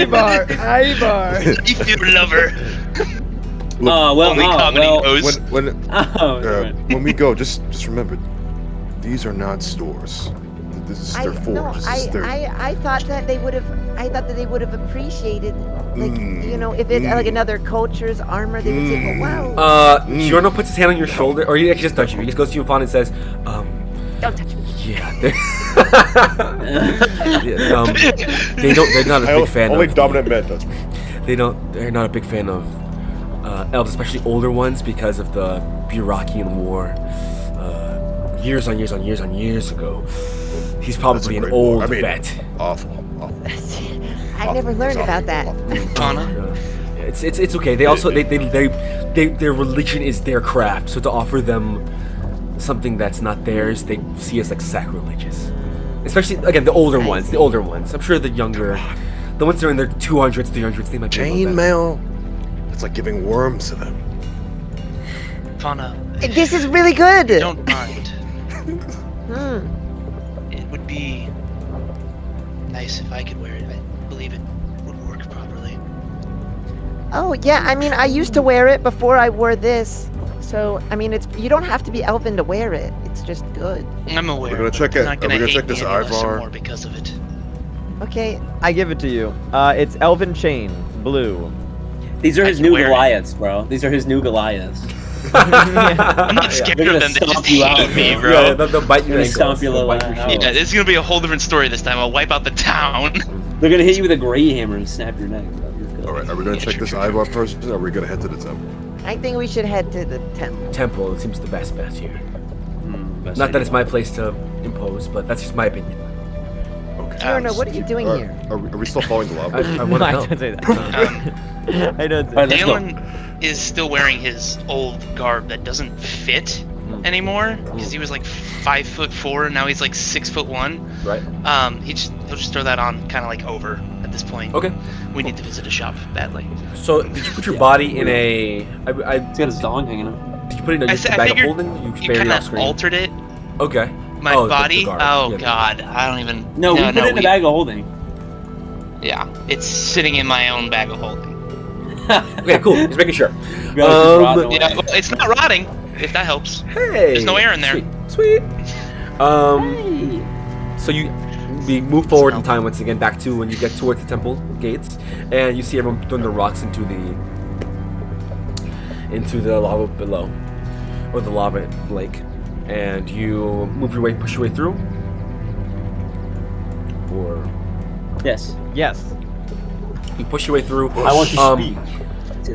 Ivar! If you lover. Only well, comedy well, goes. When we go, just remember, these are not stores. This is their forge. No, This is their- I thought that they would have. I thought that they would have appreciated, like Mm, if it's like mm. another culture's armor, they would say, "Oh wow." Giorno puts his hand on your shoulder, or he actually just touches you. He just goes to you and Fawn and says, Don't touch me. yeah, they're not a big fan only of, dominant men touch me. they're not a big fan of elves, especially older ones, because of the Burakian War, years on years ago. He's That's a probably an great war. old I mean, vet. Awful. I never learned about that. Fauna. It's okay. They also their religion is their craft, so to offer them something that's not theirs, they see as like sacrilegious. Especially again the older ones. I'm sure the younger, the ones that are in their 200s, 300s, they might be a little better. Chainmail. It's like giving worms to them. Fauna. This is really good. Don't mind. Hmm. It would be nice if I could wear it. I believe it would work properly. Oh yeah, I mean, I used to wear it before I wore this. So I mean, you don't have to be elven to wear it. It's just good. I'm aware. We're gonna check but it. I'm not We're gonna hate check me this any less or Ivar. more because of it. Okay. I give it to you. It's Elven Chain, blue. These are his I new can wear it. Goliaths, bro. These are his new Goliaths. I'm not scared They're of gonna them. They just stomp you hate out, me, bro. bro. Yeah, they'll bite your Gonna ankles. stomp your They'll little bite your ass. feet. Yeah, this is gonna be a whole different story this time. I'll wipe out the town. They're gonna hit you with a gray hammer and snap your neck. Bro. You're good. All right, are we going to check this Ivar person, or are we going to head to the temple? I think we should head to the temple. Temple seems the best bet here. Best Not that idea. it's my place to impose, but that's just my opinion. Okay. Fiona, what are you doing here? Are we still following the lava? I want to I know. don't say that. Um, I don't say Alright, that. let's go. Dalen is still wearing his old garb that doesn't fit anymore because he was like 5'4", and now he's like 6'1". Right. He'll just throw that on kind of like over at this point. Okay. We need to visit a shop badly. So did you put your body in a? He's got his dong hanging out. Did you put it in a I bag of figured holding? You You buried it kind off of screen. altered it. Okay. My Oh, the body. garb. Oh Yeah. God, I don't even. No, we put it in a bag of holding. Yeah, it's sitting in my own bag of holding. Okay, cool. Just making sure. Realize it's rotten away. Yeah, well, it's not rotting. If that helps. Hey. There's no air in there. Sweet. So we move forward in time once again, back to when you get towards the temple gates, and you see everyone throwing the rocks into the lava below, or the lava lake, and you move your way, push your way through. Or Yes. Yes, you push your way through. I want to speak.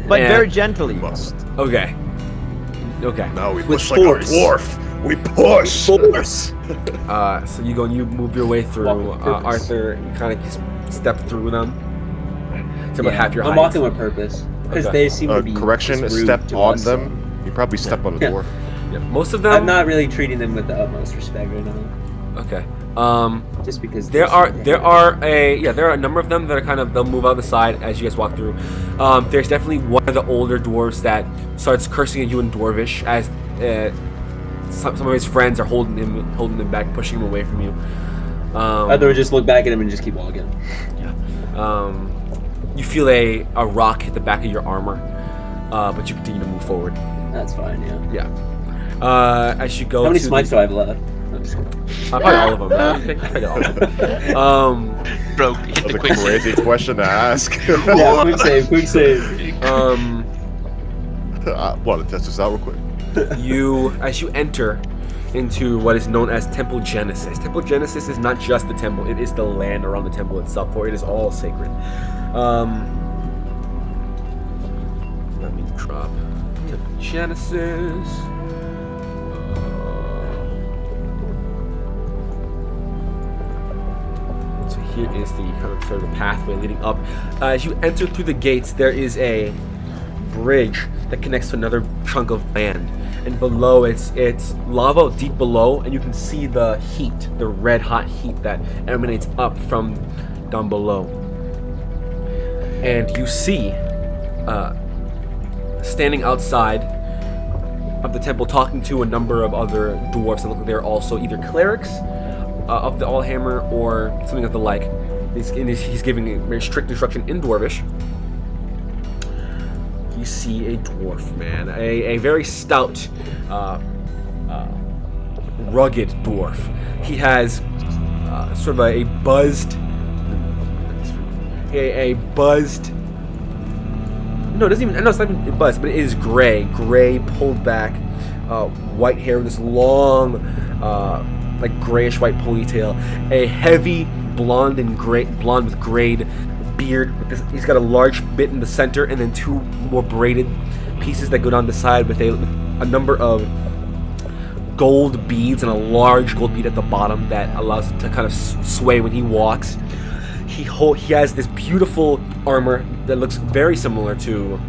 but Yeah. very We gently. must. Okay. Okay. Now we With push like a force. dwarf. We push. Force. So you go and you move your way through. Walk with purpose. Arthur, you kind of just step through them. It's about half your I'm height. walking with purpose because Okay. they seem to be Correction, just rude step to on us. them. You probably step on a Yeah. dwarf. Yeah, most of them. I'm not really treating them with the utmost respect right now, Okay. just because There are a number of them that are kind of, they'll move out the side as you guys walk through. There's definitely one of the older dwarves that starts cursing at you in Dwarvish as some of his friends are holding him back, pushing him away from you. Either would just look back at him and just keep walking. You feel a rock hit the back of your armor, but you continue to move forward. That's fine. Yeah. Yeah. As you go. How many to smites the, do I have left? I'm just kidding. Probably all of them. Probably all of them. Bro, hit That's the a quick save. crazy question to ask. Yeah, quick save, quick save. Want to test this out real quick? As you enter into what is known as Temple Genesis. Temple Genesis is not just the temple; it is the land around the temple itself, for it is all sacred. Let me drop Temple Genesis. So here is the kind of sort of the pathway leading up. As you enter through the gates, there is a bridge that connects to another chunk of land, and below it's lava deep below, and you can see the heat, the red hot heat that emanates up from down below. And you see standing outside of the temple talking to a number of other dwarves that look like they're also either clerics of the Allhammer or something of the like. He's giving a very strict instruction in Dwarvish. You see a dwarf man, a very stout, rugged dwarf. He has sort of a buzzed, no, it doesn't even, no, it's not even buzzed, but it is gray, pulled back, white hair with this long, like grayish white ponytail, a heavy blonde with grayed beard. He's got a large bit in the center, and then two more braided pieces that go down the side with a number of gold beads and a large gold bead at the bottom that allows it to kind of sway when he walks. He has this beautiful armor that looks very similar to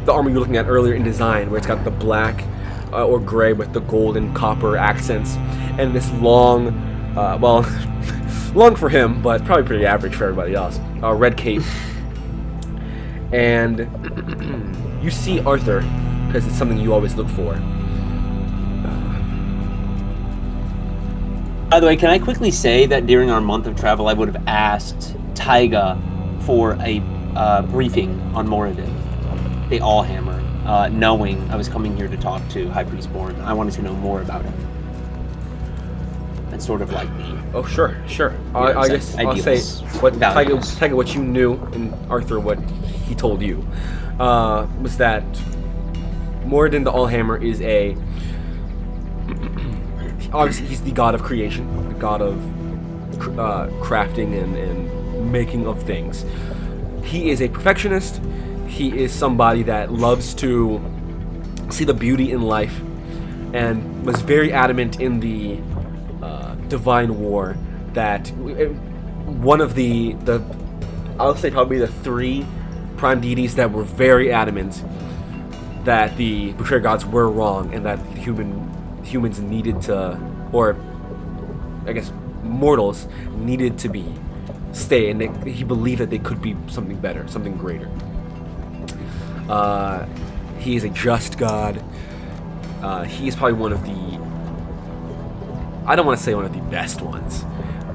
the armor you were looking at earlier in design, where it's got the black or gray with the gold and copper accents, and this long, long for him, but probably pretty average for everybody else, red cape. And you see Arthur, because it's something you always look for. By the way, can I quickly say that during our month of travel, I would have asked Taiga for a briefing on Moradin, the Allhammer, knowing I was coming here to talk to High Priest Born. I wanted to know more about him. That's sort of like the... Oh, sure. I guess I'll say ideals, what values. Taiga, what you knew, and Arthur, what he told you, was that Moradin the Allhammer is obviously he's the god of creation, the god of crafting and making of things. He is a perfectionist. He is somebody that loves to see the beauty in life, and was very adamant in the Divine War that one of the I'll say probably the 3 prime deities that were very adamant that the betrayer gods were wrong and that humans needed to, or I guess mortals needed to stay, and he believed that they could be something better, something greater. He is a just god. He is probably one of the, I don't want to say one of the best ones,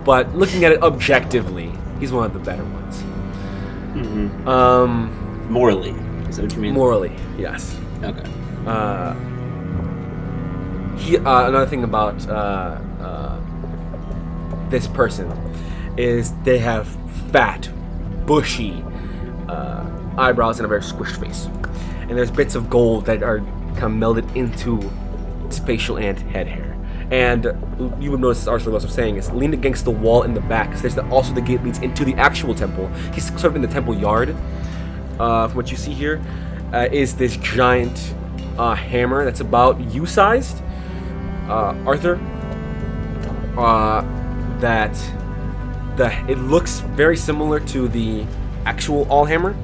but looking at it objectively, he's one of the better ones. Mm-hmm. Morally, is that what you mean? Morally, yes. Okay. Another thing about this person is they have fat, bushy eyebrows and a very squished face, and there's bits of gold that are kind of melded into his facial and head hair. And you would notice, as Arthur was saying, is leaned against the wall in the back, because there's also the gate leads into the actual temple. He's sort of in the temple yard. From what you see here, is this giant hammer that's about you-sized, Arthur. It looks very similar to the actual Allhammer,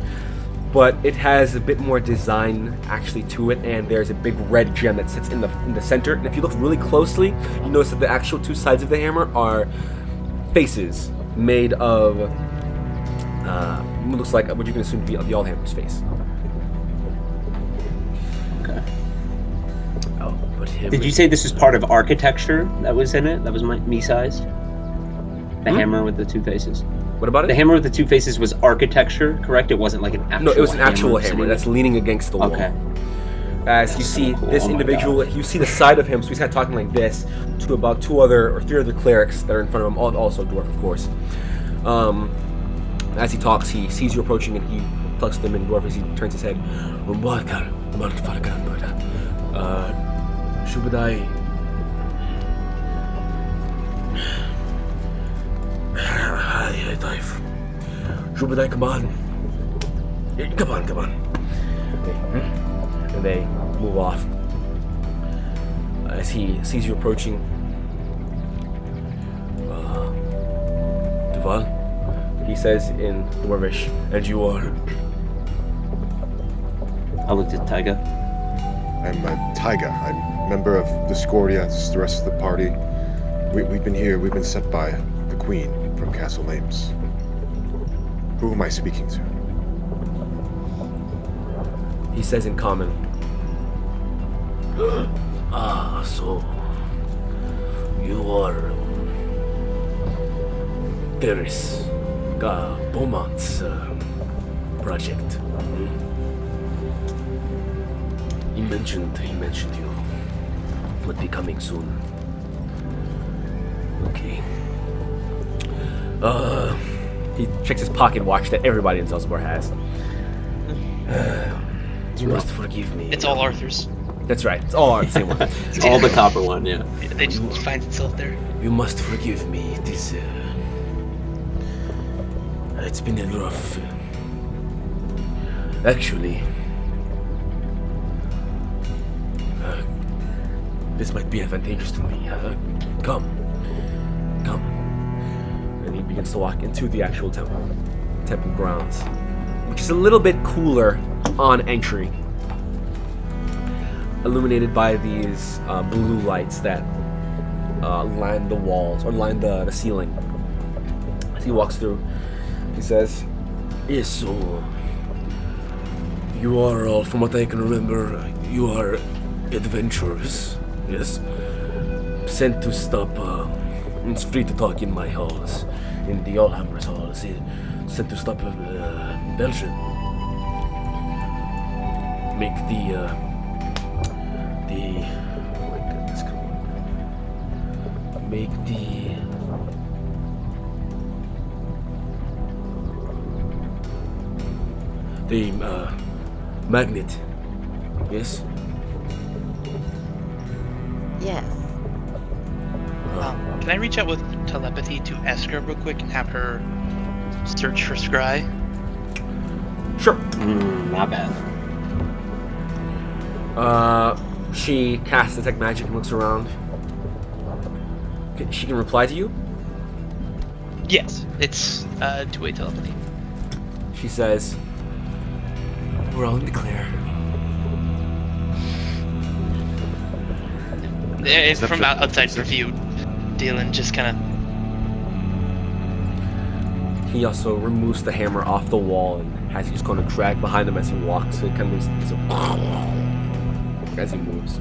but it has a bit more design actually to it, and there's a big red gem that sits in the center. And if you look really closely, you notice that the actual 2 sides of the hammer are faces made of what looks like what you can assume to be the Allhammer's face. Okay. Oh, but him. Did you say this was part of architecture that was in it? That was me-sized? The hammer with the 2 faces? What about it? The hammer with the 2 faces was architecture, correct? It wasn't like an actual No, it was an actual hammer sitting- that's leaning against the wall. Okay. As you see so cool. this Oh my individual, God. you see the side of him, so he's kind of talking like this to about 2 other or 3 other clerics that are in front of him, also dwarf, of course. As he talks, he sees you approaching and he talks to them in dwarf as he turns his head. Shubadai. Hi, Dive. Shubadai, come on. Come on. And they move off. As he sees you approaching. Duval, he says in Dwarvish, and you are? I looked at Taiga. I'm Taiga. I'm a member of Discordia, as the rest of the party. We've been here, we've been sent by the Queen from Castle Ames. Who am I speaking to? He says in common. So you are Teres Beaumont's project. He mentioned you would be coming soon. Okay. He checks his pocket watch that everybody in Zelzibar has. You must forgive me. It's all Arthur's. That's right. It's all the same one. It's all the copper one, yeah. It just finds itself there. You must forgive me. It is. It's been a rough. Actually, this might be advantageous to me. Come. And he begins to walk into the actual temple grounds, which is a little bit cooler on entry, illuminated by these blue lights that line the walls or line the ceiling. As he walks through, he says, "Yes, so you are all, from what I can remember, you are adventurers, yes? Sent to stop. It's free to talk in my halls, in the Allhammer's halls. Sent to stop Belgian. Make the oh my goodness, come on. Make the magnet. Yes? Yes. Can I reach out with telepathy to Esker real quick and have her search for Scry. Sure. Not bad. She casts detect magic and looks around. She can reply to you. Yes, it's two-way telepathy. She says, "We're all in the clear." From outside review, Dalen just kind of. He also removes the hammer off the wall and has it just kind of drag behind him as he walks. So it kind of makes as he moves.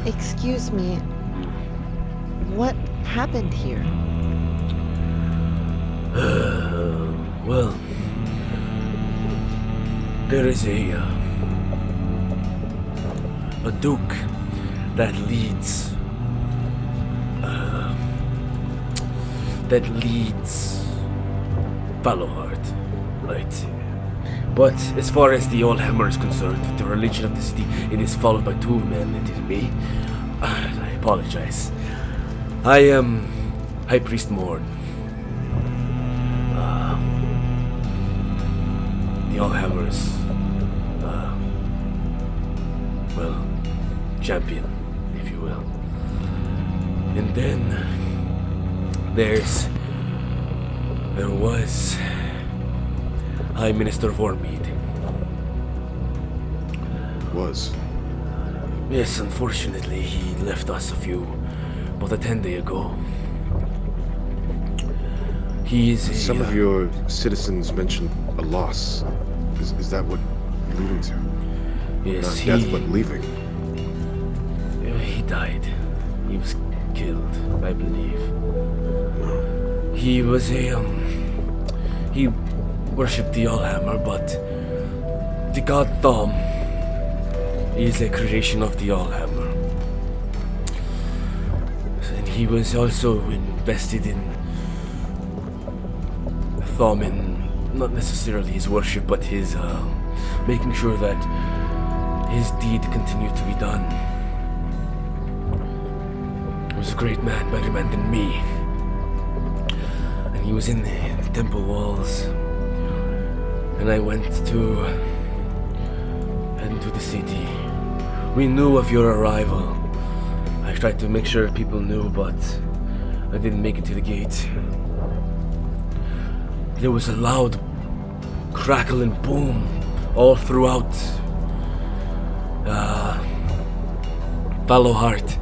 Excuse me. What happened here? Well, there is a duke that leads Fallowheart, right? But as far as the Allhammer is concerned, the religion of the city, it is followed by two men. It is me. I apologize. I am High Priest Morn. The Allhammer's, well, champion, if you will. And then there was High Minister Vormead. Was. Yes, unfortunately, he left us about a 10 days ago. He is Some of your citizens mentioned a loss. Is that what you're alluding to? Yes, Not he death, but leaving. He died. He was killed, I believe. He was he worshipped the Allhammer, but the god Thom is a creation of the Allhammer. And he was also invested in Thom, in not necessarily his worship, but his making sure that his deed continued to be done. He was a great man, better man than me. And he was in the temple walls. And I went to head into the city. We knew of your arrival. I tried to make sure people knew, but I didn't make it to the gate. There was a loud crackle and boom all throughout Fallowheart.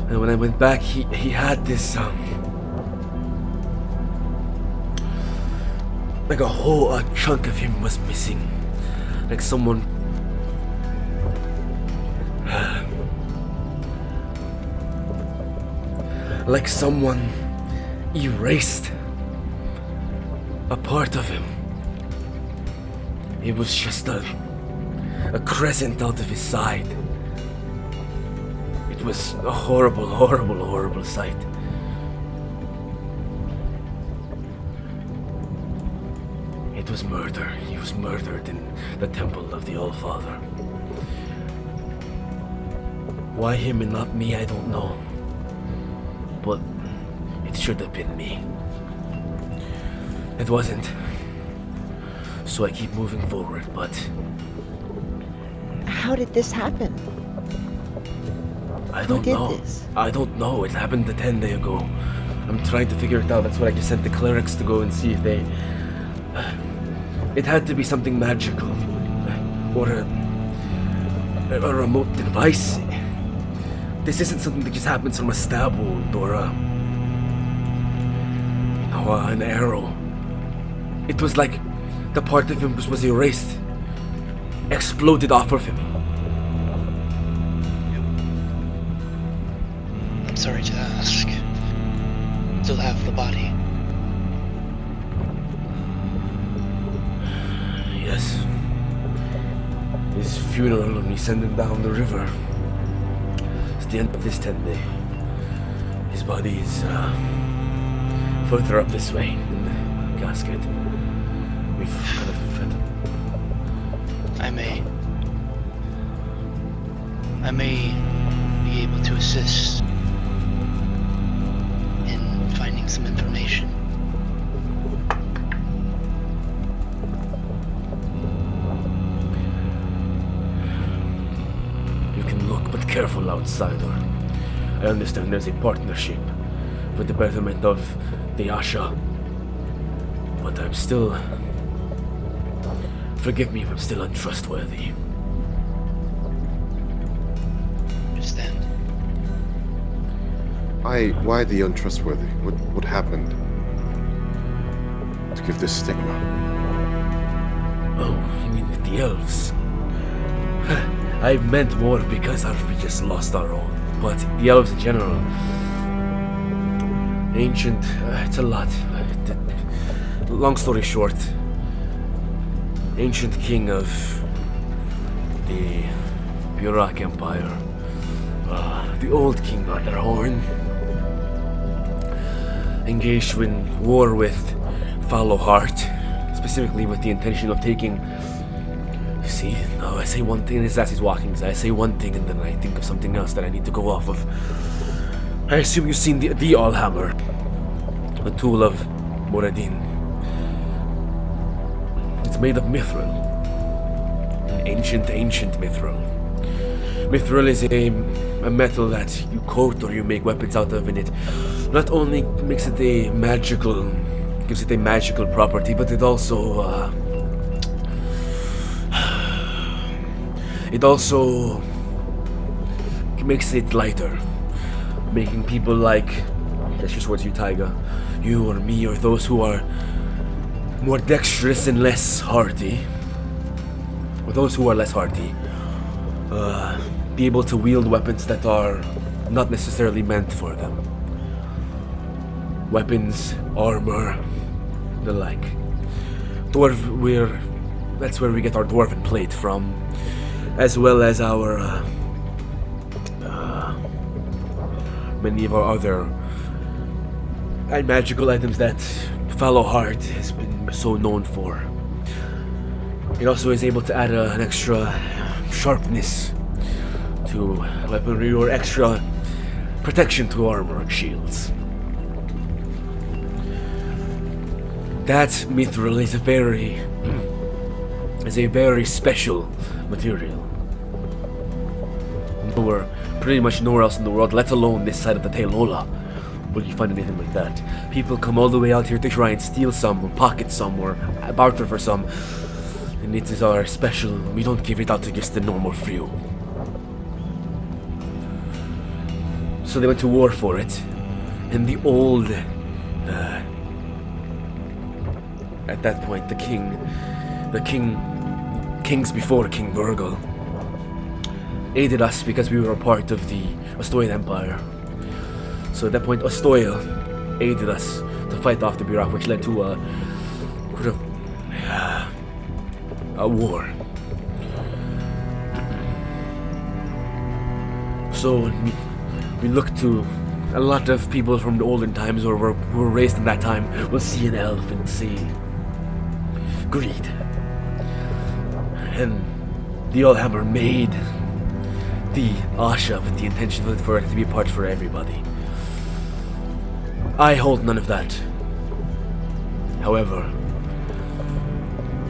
And when I went back, he had this like a whole chunk of him was missing, like someone erased a part of him. It was just a crescent out of his side. It was a horrible, horrible, horrible sight. It was murder. He was murdered in the temple of the Allfather. Why him and not me, I don't know. But it should have been me. It wasn't. So I keep moving forward, but How did this happen? I Who don't did know. this? I don't know. It happened 10 days ago. I'm trying to figure it out. That's why I just sent the clerics to go and see if they... It had to be something magical. Or a remote device. This isn't something that just happens from a stab wound or an arrow. It was like the part of him was erased. Exploded off of him. I'm sorry to ask. Still have the body. Yes. His funeral when we send him down the river. It's the end of this 10 day. His body is further up this way in the casket. We've kind of tried to... I may be able to assist in finding some information. careful, outsider. I understand there's a partnership for the betterment of the Asha. But I'm still... Forgive me if I'm still untrustworthy. Understand. Why the untrustworthy? What happened to give this stigma? Oh, you mean with the elves? I meant more because we just lost our own. But the elves in general... Ancient... it's a lot. Long story short... Ancient king of... the... Burak Empire. The old king Otterhorn. Engaged in war with Followheart. Specifically with the intention of taking... You see, no, I say one thing as he's walking, I say one thing and then I think of something else that I need to go off of. I assume you've seen the Allhammer. A tool of Moradin. It's made of mithril. An ancient mithril. Mithril is a metal that you coat or you make weapons out of, and it not only makes it a magical... gives it a magical property, but it also makes it lighter, making people like, that's just towards you, Taiga, you or me or those who are more dexterous and less hardy, or those who are less hardy, be able to wield weapons that are not necessarily meant for them. Weapons, armor, the like. That's where we get our dwarven plate from, as well as our many of our other magical items that Followheart has been so known for. It also is able to add an extra sharpness to weaponry or extra protection to armor and shields. That mithril is a very special material. Pretty much nowhere else in the world, let alone this side of the Talola, will you find anything like that. People come all the way out here to try and steal some, or pocket some, or barter for some, and it is our special. We don't give it out to just the normal few. So they went to war for it, and the old, at that point, the kings before King Burgle aided us because we were a part of the Ostoyan Empire. So at that point, Ostoya aided us to fight off the Burak, which led to a war. So we look to a lot of people from the olden times or who were raised in that time will see an elf and see greed. And the Allhammer made the Asha with the intention for it to be a part for everybody. I hold none of that. However,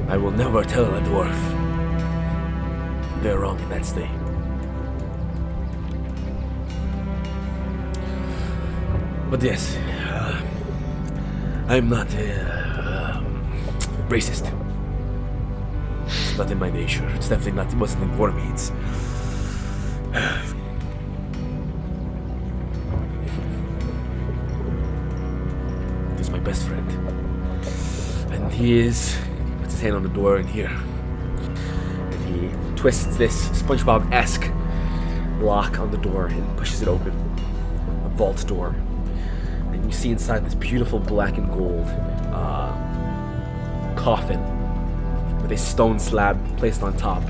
I will never tell a dwarf they're wrong in that state. But yes, I'm not racist. It's not in my nature. It's definitely not. It wasn't in me. It's he's my best friend, and he puts his hand on the door in here, and he twists this SpongeBob-esque lock on the door and pushes it open. A vault door. And you see inside this beautiful black and gold coffin with a stone slab placed on top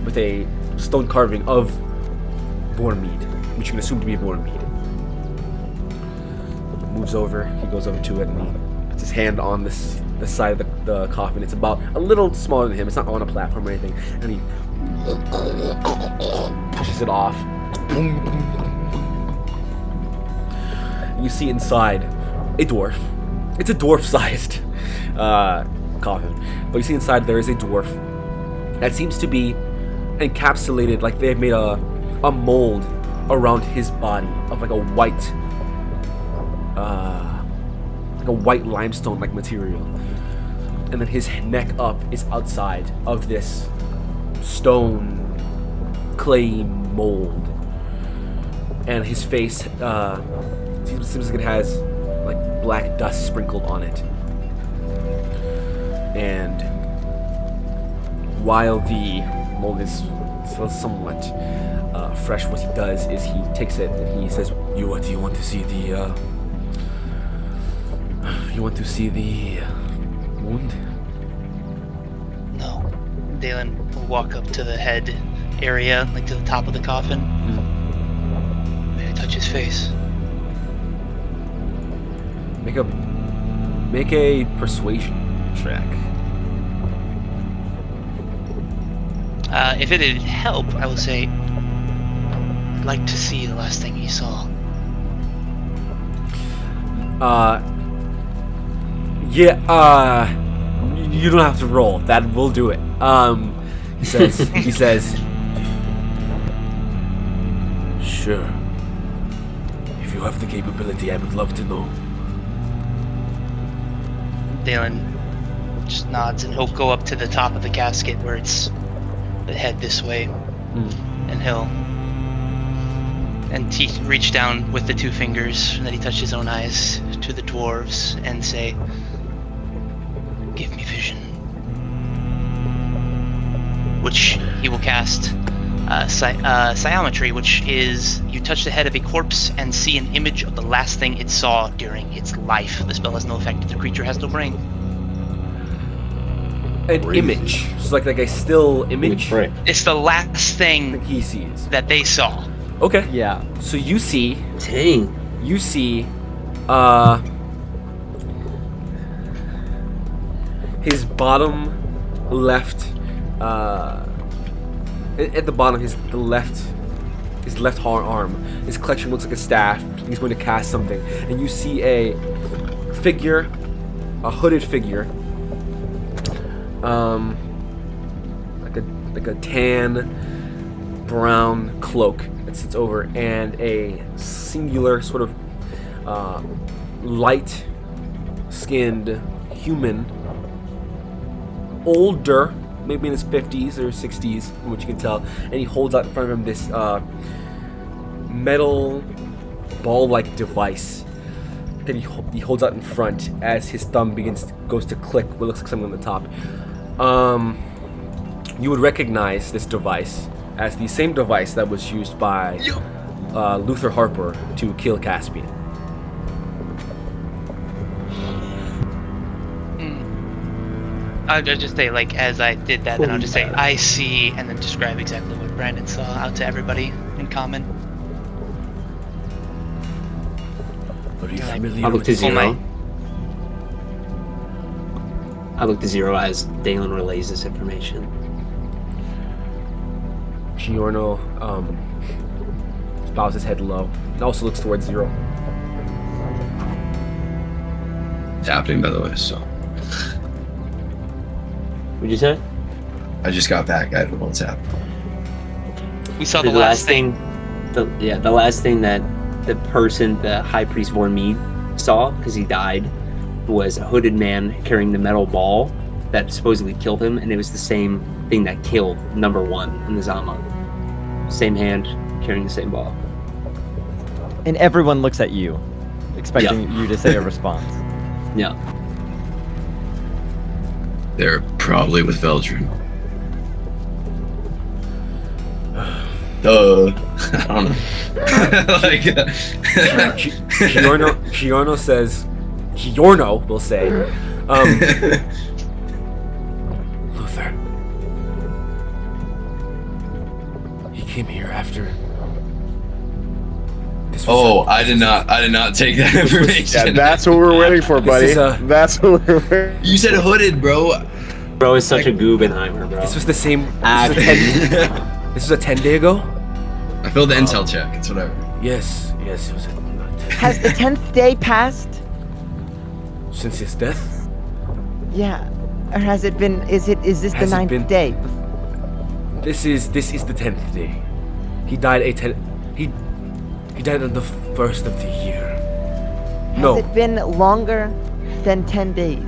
with a stone carving of boar meat, which you can assume to be boar meat. He moves over, he goes over to it, and he puts his hand on the side of the coffin. It's about a little smaller than him, it's not on a platform or anything, and he pushes it off. You see inside a dwarf. It's a dwarf-sized coffin. But you see inside there is a dwarf that seems to be encapsulated, like they've made a a mold around his body of like a white limestone like material, and then his neck up is outside of this stone clay mold, and his face seems like it has like black dust sprinkled on it. And while the mold is still somewhat fresh, what he does is he takes it and he says, you want to see the wound? No. Dalen will walk up to the head area, like to the top of the coffin. May I touch his face? Make a persuasion check. If it'd help, I will say, I'd like to see the last thing he saw. You don't have to roll. That will do it. He says, sure. If you have the capability, I would love to know. Dalen just nods, and he'll go up to the top of the casket where it's the head this way, and he'll reach down with the two fingers, and then he touches his own eyes to the dwarves and say, give me vision. Which he will cast Psiometry, which is you touch the head of a corpse and see an image of the last thing it saw during its life. The spell has no effect if the creature has no brain. An image. It's like a still image. Right. It's the last thing That he sees. that they saw. Okay. Yeah. So you see Dang. his bottom left at the bottom his left arm, his clutching looks like a staff. He's going to cast something, and you see a hooded figure, like a tan brown cloak that sits over, and a singular sort of light skinned human, older, maybe in his 50s or 60s, from what you can tell, and he holds out in front of him this metal ball-like device that he holds out in front as his thumb goes to click what looks like something on the top. You would recognize this device as the same device that was used by Luther Harper to kill Caspian. I'll just say, like, as I did that, then I'll just say, I see, and then describe exactly what Brandon saw out to everybody in common. Are you I familiar I look with to this? Zero. I look to Zero as Dalen relays this information. Giorno bows his head low and also looks towards Zero. It's happening, by the way, so. What'd you say? I just got back. I don't know what's happening. We saw the last thing. The last thing that the High Priest Vormid saw, because he died, was a hooded man carrying the metal ball that supposedly killed him, and it was the same thing that killed number 1 in the Zama. Same hand, carrying the same ball. And everyone looks at you, expecting you to say a response. Yeah. They're probably with Veldrin. Duh. I don't know. Giorno will say, Luther, he came here after. I did not take that information. Yeah, that's what we're waiting for, buddy. That's what we're waiting. You said hooded, bro. Bro is such a Guggenheimer, bro. This was the same. This was a 10 day ago. I failed the intel check. It's whatever. Yes, it was a 10. Has the 10th day passed? Since his death. Yeah. Or has it been? Is this the Has it 9th been- day? This is the 10th day. He died he died on the first of the year. Has No. it been longer than 10 days?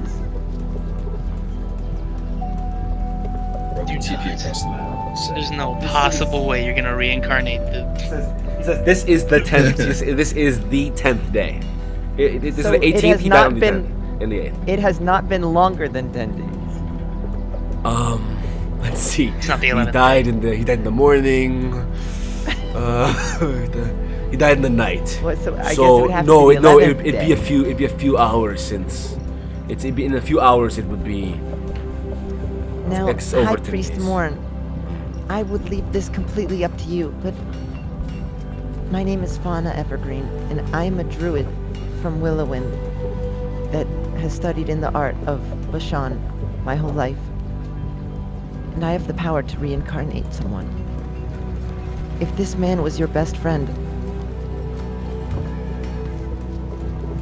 Broken TP across the map. So. There's no possible way you're gonna reincarnate the. He says this is the 10th. This is the 10th day. This So is the it 18th. has He died not on the been- 10th. In the 8th. It has not been longer than 10 days. Let's see. It's not the He 11th. died in the morning. He died in the night. Well, so I guess it So would have no, to be the 11th it'd day. be a few hours since. It'd be in a few hours. It would be. Now, It's over High 10 Priest days. Morn, I would leave this completely up to you, but my name is Fauna Evergreen, and I'm a druid from Willowwind that has studied in the art of Bashan my whole life. And I have the power to reincarnate someone. If this man was your best friend,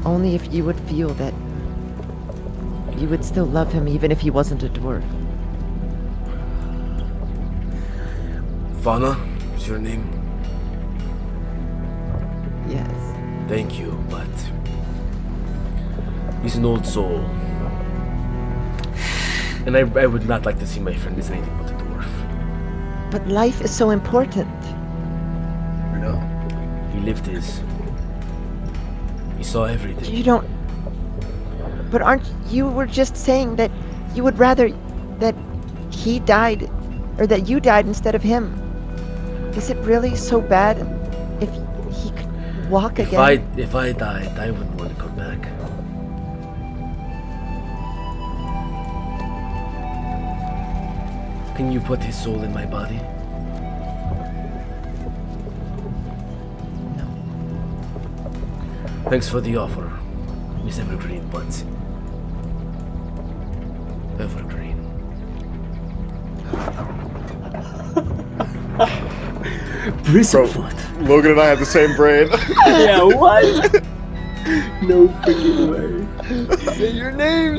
only if you would feel that you would still love him even if he wasn't a dwarf. Fauna, is your name? Yes. Thank you, but he's an old soul, and I would not like to see my friend as anything but a dwarf. But life is so important. Or no. He lived his. He saw everything. You don't. But aren't you were just saying that you would rather that he died, or that you died instead of him? Is it really so bad if he could walk again? If I died, I wouldn't want to come back. Can you put his soul in my body? No. Thanks for the offer, Miss Evergreen, but Evergreen. Bristlefoot. Logan and I have the same brain. Yeah, what? No freaking way. Say your name.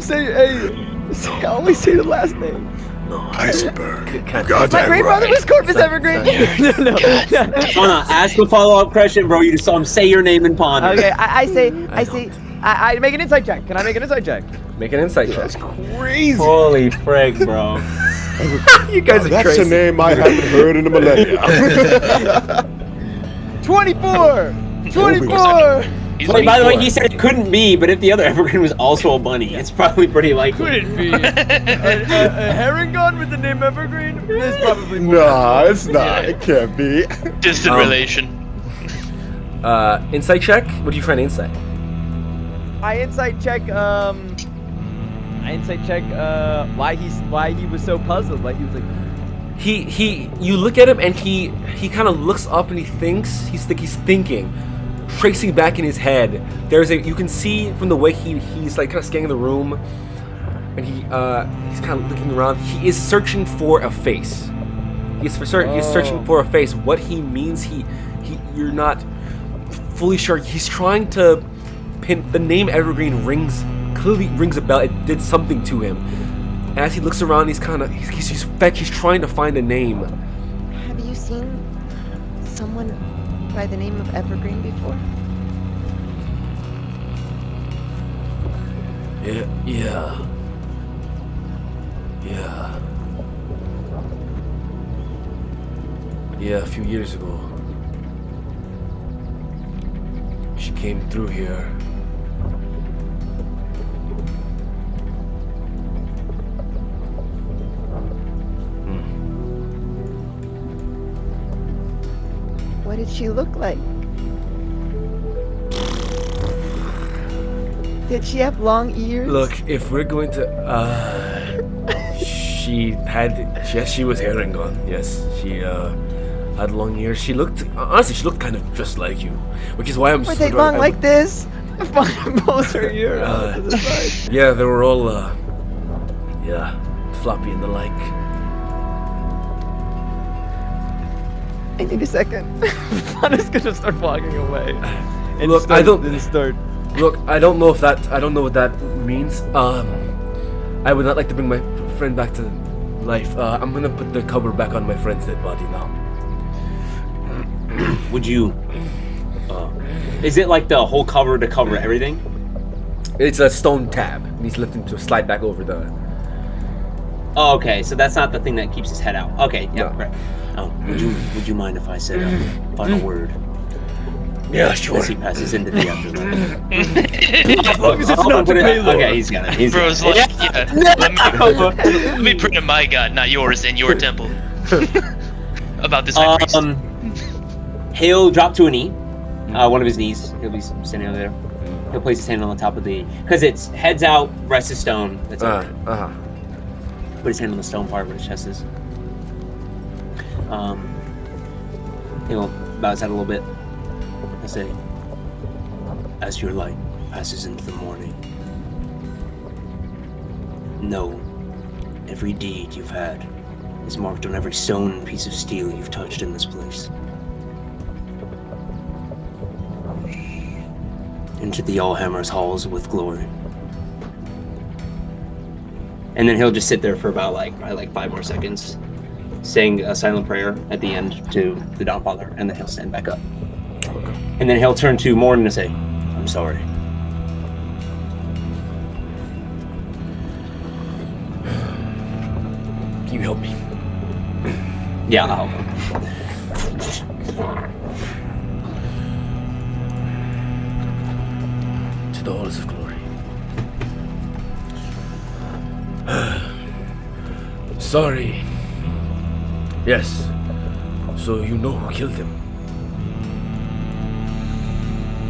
Always say the last name. No, Iceberg. can't. God My damn great brother right. was Corpus Evergreen. No. Ask the follow-up question, bro. You just saw him say your name and ponder. Okay, I say, I make an insight check. Can I make an insight check? Make an insight check. That's crazy. Holy frick, bro. You guys are That's crazy. a name I haven't heard in a millennia. 24. 24. He's Wait, by the way, 24. he said it couldn't be, but if the other Evergreen was also a bunny, it's probably pretty likely. Could it be a herringon with the name Evergreen? There's probably more. Nah, it's not. It can't be. distant relation. Insight check. What are you trying to insight? I insight check. Why he was so puzzled. Like he was like, You look at him and he kind of looks up and he thinks. He's thinking, tracing back in his head. You can see from the way he's like kind of scanning the room, and he's kind of looking around. He is searching for a face. He's searching for a face. What he means, you're not fully sure. He's trying to pin the name Evergreen clearly rings a bell. It did something to him. And as he looks around, he's trying to find a name. have you seen someone by the name of Evergreen before? Yeah. Yeah, a few years ago. She came through here. What did she look like? Did she have long ears? Look, if we're going to, she was herringon. Yes, she had long ears. She looked kind of just like you, which is why I'm. Were they long like this? pulls her ear out to the side. Yeah, they were all, floppy and the like. I need a second. Fana's gonna start walking away. And Look, I don't- start. Look, I don't know what that means. I would not like to bring my friend back to life. I'm gonna put the cover back on my friend's dead body now. would you? Is it like the whole cover to cover everything? It's a stone tab. He's lifting to slide back over the. Oh, okay. So that's not the thing that keeps his head out. Okay, yeah, No. great. Oh, would you mind if I said a final word? Yeah, sure. As he passes into the afterlife. As long as it's not to payload. Okay, he's got it. He's Bro's got like, it. yeah, let me print in my god, not yours, in your temple. About this high priest. He'll drop to a knee. One of his knees. He'll be standing over there. He'll place his hand on the top of the, because it's heads out, rest is stone. That's it. Put his hand on the stone part where his chest is. He'll bow his head a little bit. He'll say, "As your light passes into the morning, know every deed you've had is marked on every stone and piece of steel you've touched in this place. Into the Allhammer's halls with glory." And then he'll just sit there for about probably 5 more seconds, saying a silent prayer at the end to the Dawnfather, and then he'll stand back up. And then he'll turn to Morn and say, "I'm sorry." Can you help me? Yeah, I'll help him. To the halls of glory. Sorry. Yes. So you know who killed him?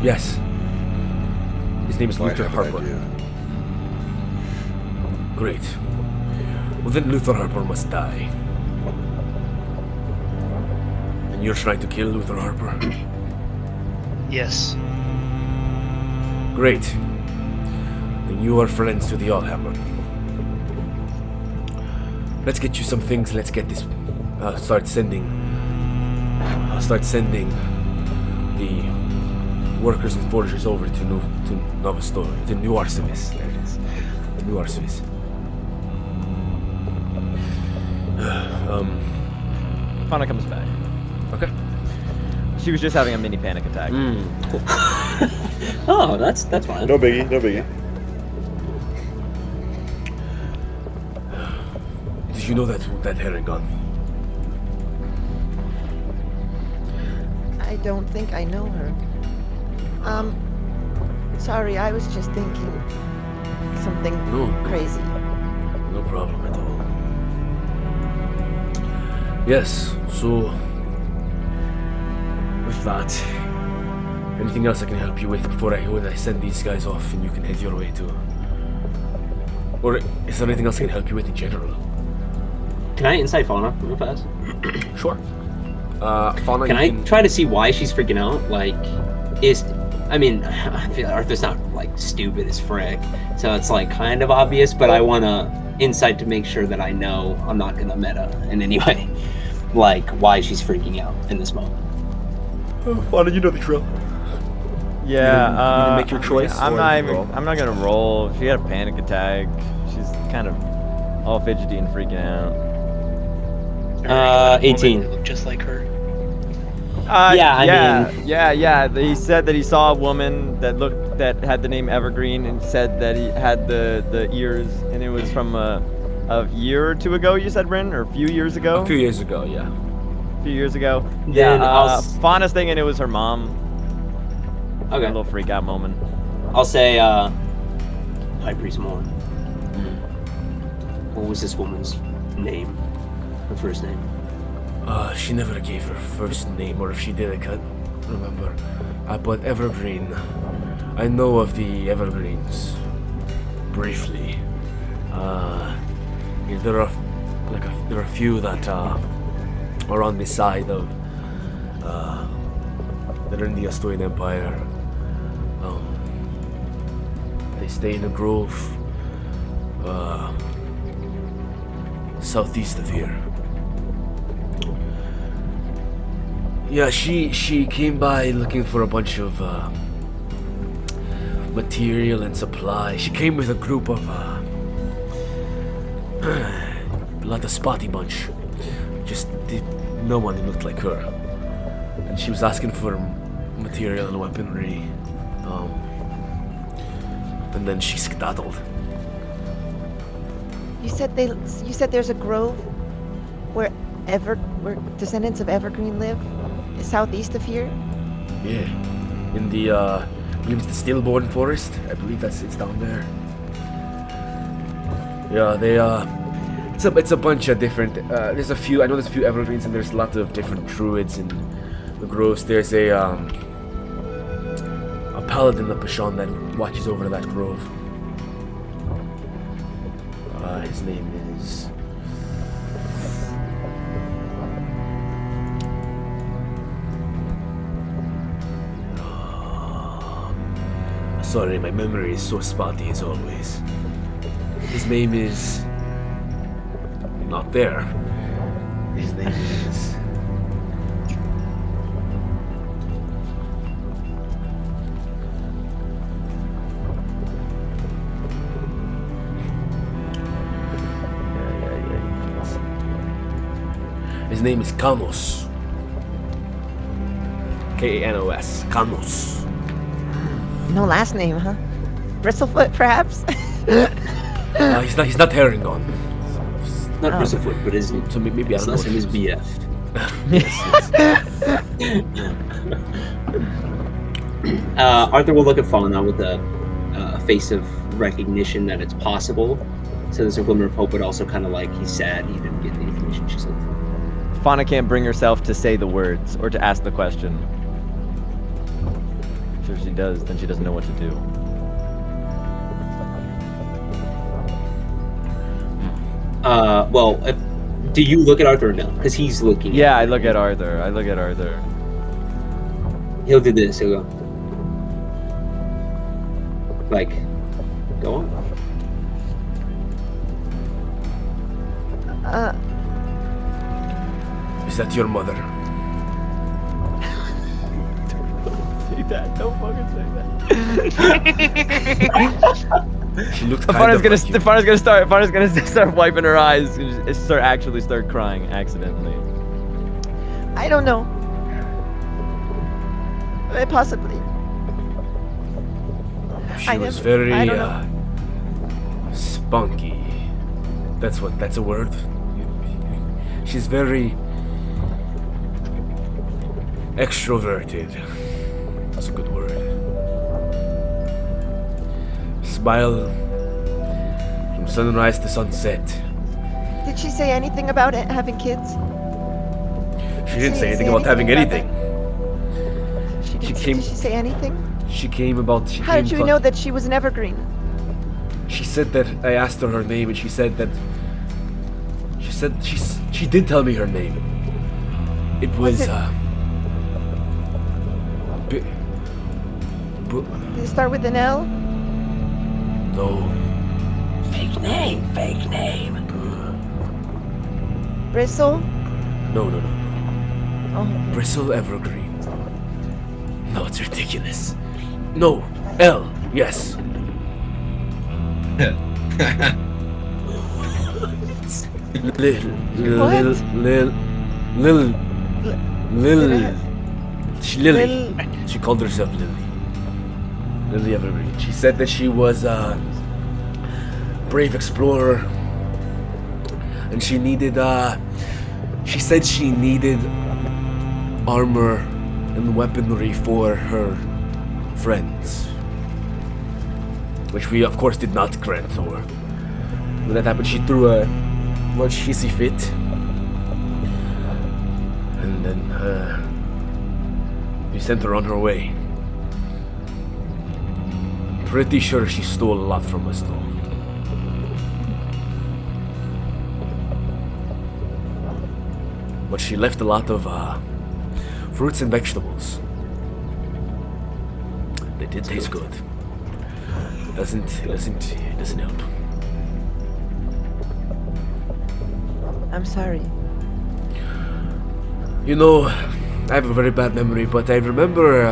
Yes. His name is I Luther have an Harper. idea. Great. Well, then Luther Harper must die. And you're trying to kill Luther Harper? Yes. Great. Then you are friends to the Allhammer. Let's get you some things. Let's get this. I'll start sending the workers and forgers over to Novostoy, to New Arsevis. There it is. The New Arsevis. Fauna comes back. Okay. She was just having a mini panic attack. Oh, that's fine. No biggie, no biggie. Did you know that Herringon? I don't think I know her. Sorry, I was just thinking something No. crazy. No problem at all. Yes, so with that, anything else I can help you with before when I send these guys off and you can head your way to? Or is there anything else I can help you with in general? Can I insight Fauna real fast? Sure. Fauna, Can you I try to see why she's freaking out? I feel Arthur's not stupid as frick, so it's kind of obvious, but I want to insight to make sure that I know I'm not gonna meta in any way, why she's freaking out in this moment. Fauna, you know the drill. Yeah. You gonna make your choice, I'm or not you roll? I'm not gonna roll. She had a panic attack. She's kind of all fidgety and freaking out. 18. Look just like her. Yeah. He said that he saw a woman that had the name Evergreen and said that he had the ears, and it was from a year or two ago. You said, Rin, or a few years ago? A few years ago, yeah. A few years ago. Then I'll Fauna's thinking it was her mom. A Okay. little freak out moment. I'll say, High Priest Morn. What was this woman's name? Her first name? She never gave her first name, or if she did, I can't remember. But Evergreen. I know of the Evergreens. Briefly. Yeah, there are a few that are on the side of that are in the Asturian Empire. They stay in a grove southeast of here. Yeah, she came by looking for a bunch of material and supply. She came with a group of a lot of spotty bunch. No one who looked like her. And and she was asking for material and weaponry. And then she skedaddled. You said there's a grove where descendants of Evergreen live, southeast of here. Yeah, in the I believe it's the Stillborn Forest. I believe it's down there. Yeah, they it's a bunch of different. There's a few. I know there's a few evergreens, and there's a lot of different druids in the groves. There's a paladin of Bashan that watches over that grove. His name is. Sorry, my memory is so spotty as always. His name is... not there. His name is... His name is Kanos. K-A-N-O-S. Kanos. No last name, huh? Bristlefoot, perhaps? He's not Herringon. Not Bristlefoot, but his So maybe I don't know. last name is BF. Arthur will look at Fauna with a face of recognition that it's possible. So there's a glimmer of hope, but also kind of like he's sad he didn't get the information she's looking for. Fauna can't bring herself to say the words or to ask the question. If she does, then she doesn't know what to do. Well, do you look at Arthur or no? Because he's looking. Yeah, at I look at Arthur. He'll do this. He'll go. Like, go on. Is that your mother? Say that. Don't fucking say that. She looked Fauna's kind of like you. Fauna's gonna start wiping her eyes and just start crying accidentally. I don't know. Possibly. She was very I don't know. spunky. That's a word. She's very extroverted. That's a good word. Smile from sunrise to sunset. Did she say anything about it, having kids? She didn't say anything say about having anything anything. Did she say anything? She came about. How did you know that she was an evergreen? She said that I asked her name, and she said she did tell me her name. It was it- Did Did it start with an L? no. Fake name. Bristle? No. Oh, Bristle Evergreen. No, it's ridiculous. No, L. Yes. Lily. She called herself Lily. Lily Evergreen. She said that she was a brave explorer, and she needed. She said she needed armor and weaponry for her friends, which we of course did not grant her. When that happened, she threw a much hissy fit, and then we sent her on her way. Pretty sure she stole a lot from us, though. But she left a lot of fruits and vegetables. They did taste good. It doesn't help. I'm sorry. You know, I have a very bad memory, but I remember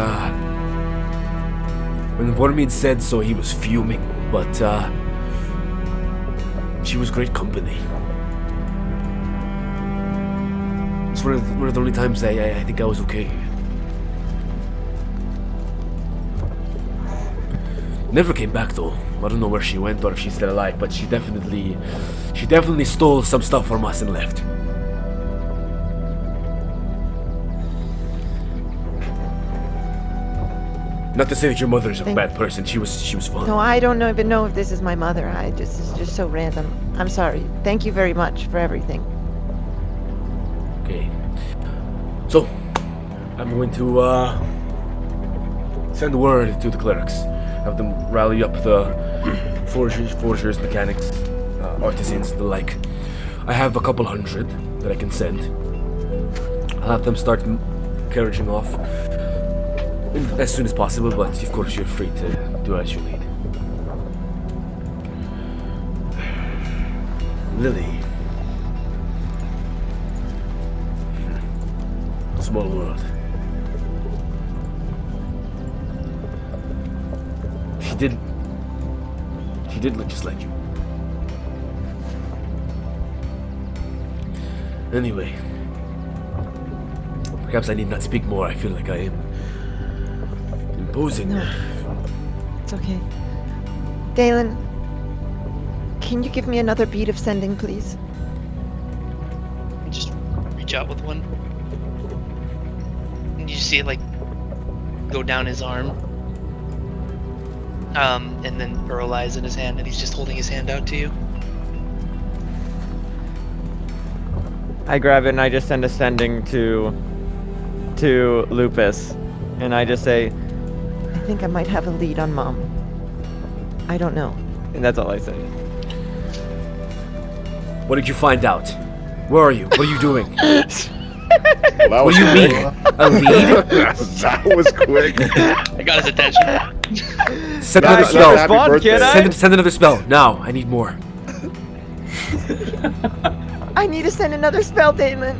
when Vormid said so, he was fuming, but she was great company. It's one of the only times I think I was okay. Never came back though. I don't know where she went or if she's still alive, but she definitely stole some stuff from us and left. Not to say that your mother is a bad person. She was fun. No, I don't even know if this is my mother. It's just so random. I'm sorry. Thank you very much for everything. Okay. So, I'm going to send word to the clerics. Have them rally up the forgers, mechanics, artisans, the like. I have a couple hundred that I can send. I'll have them start carriaging off as soon as possible, but of course you're free to do as you need. Lily. Small world. She did look just like you. Anyway, perhaps I need not speak more. I feel like I am imposing. No. It's okay. Dalen, can you give me another bead of sending, please? Just reach out with one. And you see it like go down his arm. And then paralyze in his hand, and he's just holding his hand out to you. I grab it and I just send a sending to Lupus, and I just say, I think I might have a lead on Mom. I don't know. and that's all I say. What did you find out? Where are you? What are you doing? Well, that What was do you quick. mean? A lead? That was quick. I got his attention. Send Not- another not spell. happy Spawn, birthday. kid, Send another spell. Now. I need more. I need to send another spell, Damon.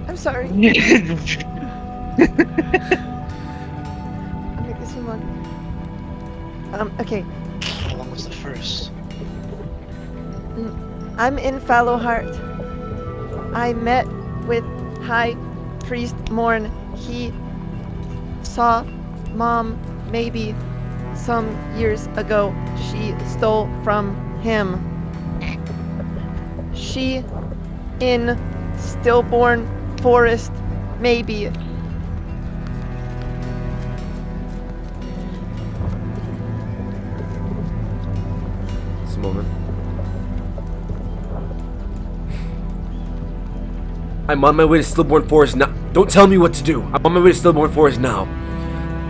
I'm sorry. I'll make this one longer. Okay. How long was the first? I'm in Fallowheart. I met with High Priest Morn. He saw Mom maybe some years ago. She stole from him. She in Stillborn Forest, maybe. Just a moment. I'm on my way to Stillborn Forest now. Don't tell me what to do. I'm on my way to Stillborn Forest now.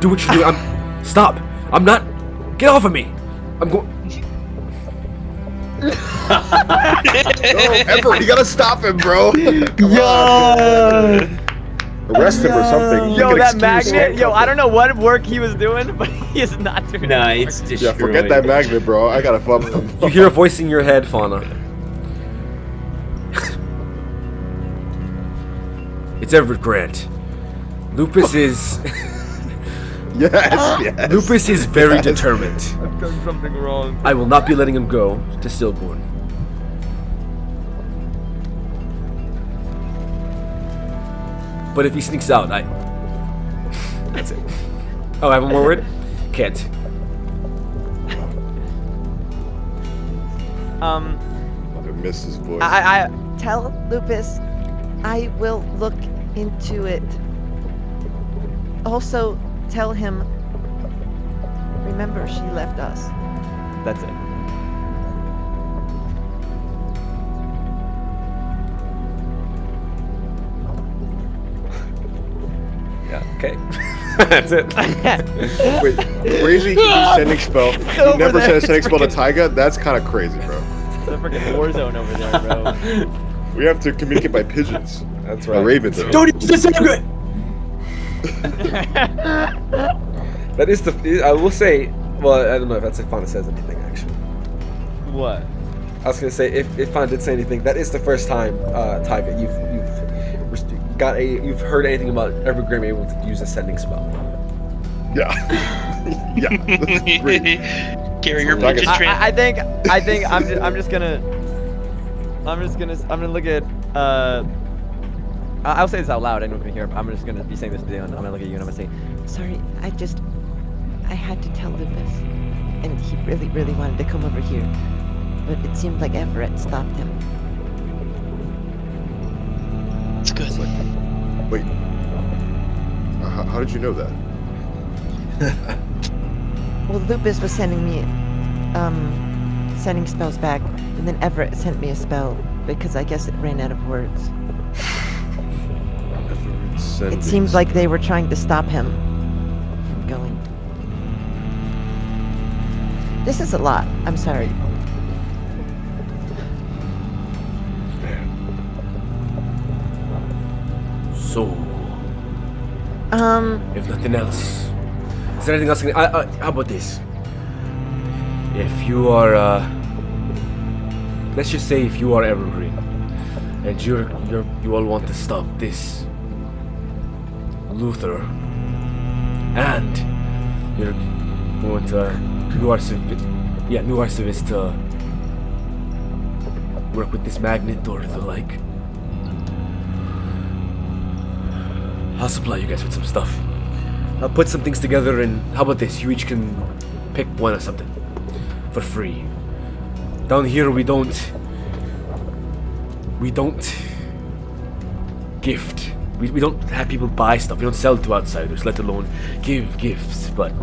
Do what you do. Stop. I'm not. Get off of me. I'm going. No, Everett, you gotta stop him, bro. Come on. Arrest him or something. You Yo, can that excuse magnet. him. Yo, I don't know what work he was doing, but he is not doing. Nah, it's destroyed. Yeah, forget that magnet, bro. I gotta flub him. You hear a voice in your head, Fauna. It's Everett Grant. Lupus is. Yes. Lupus is very Yes. determined. I've done something wrong. I will not be letting him go to Stillborn. But if he sneaks out, that's it. Oh, I have one more word? Can't. Mother missed his voice. I Tell Lupus I will look into it. Also, tell him. Remember, she left us. that's it. Yeah, okay. That's it. Wait, crazy he used sending spell. He Over never there, sent a it's sending spell to freaking- Taiga? That's kind of crazy, bro. It's a freaking war zone over there, bro. We have to communicate by pigeons. That's By ravens. Don't use the secret! That is the. I will say. Well, I don't know if that's if Fauna says anything, actually. What? I was gonna say if Fauna did say anything, that is the first time, Taiga, you've heard anything about Evergreen being able to use a sending spell. Yeah. Yeah. That's great. Carrier So, like, pigeon I- train. I think I'm just gonna look at I'll say this out loud. I don't know if you can hear, but I'm just gonna be saying this to Dalen. I'm gonna look at you and I'm gonna say, Sorry, I just I had to tell Lupus, and he really, really wanted to come over here, but it seemed like Everett stopped him. It's good. It's like, wait, how did you know that? Well, Lupus was sending me, sending spells back, and then Everett sent me a spell because I guess it ran out of words. It seemed like they were trying to stop him from going. This is a lot. I'm sorry. So, if nothing else, is there anything else? How about this? If you are, let's just say, if you are Evergreen, and you all want to stop this Luther, and you're going to New Archivist to work with this magnet or the like, I'll supply you guys with some stuff. I'll put some things together, and how about this? You each can pick one or something for free. Down here, we don't gift. We don't have people buy stuff. We don't sell to outsiders, let alone give gifts. But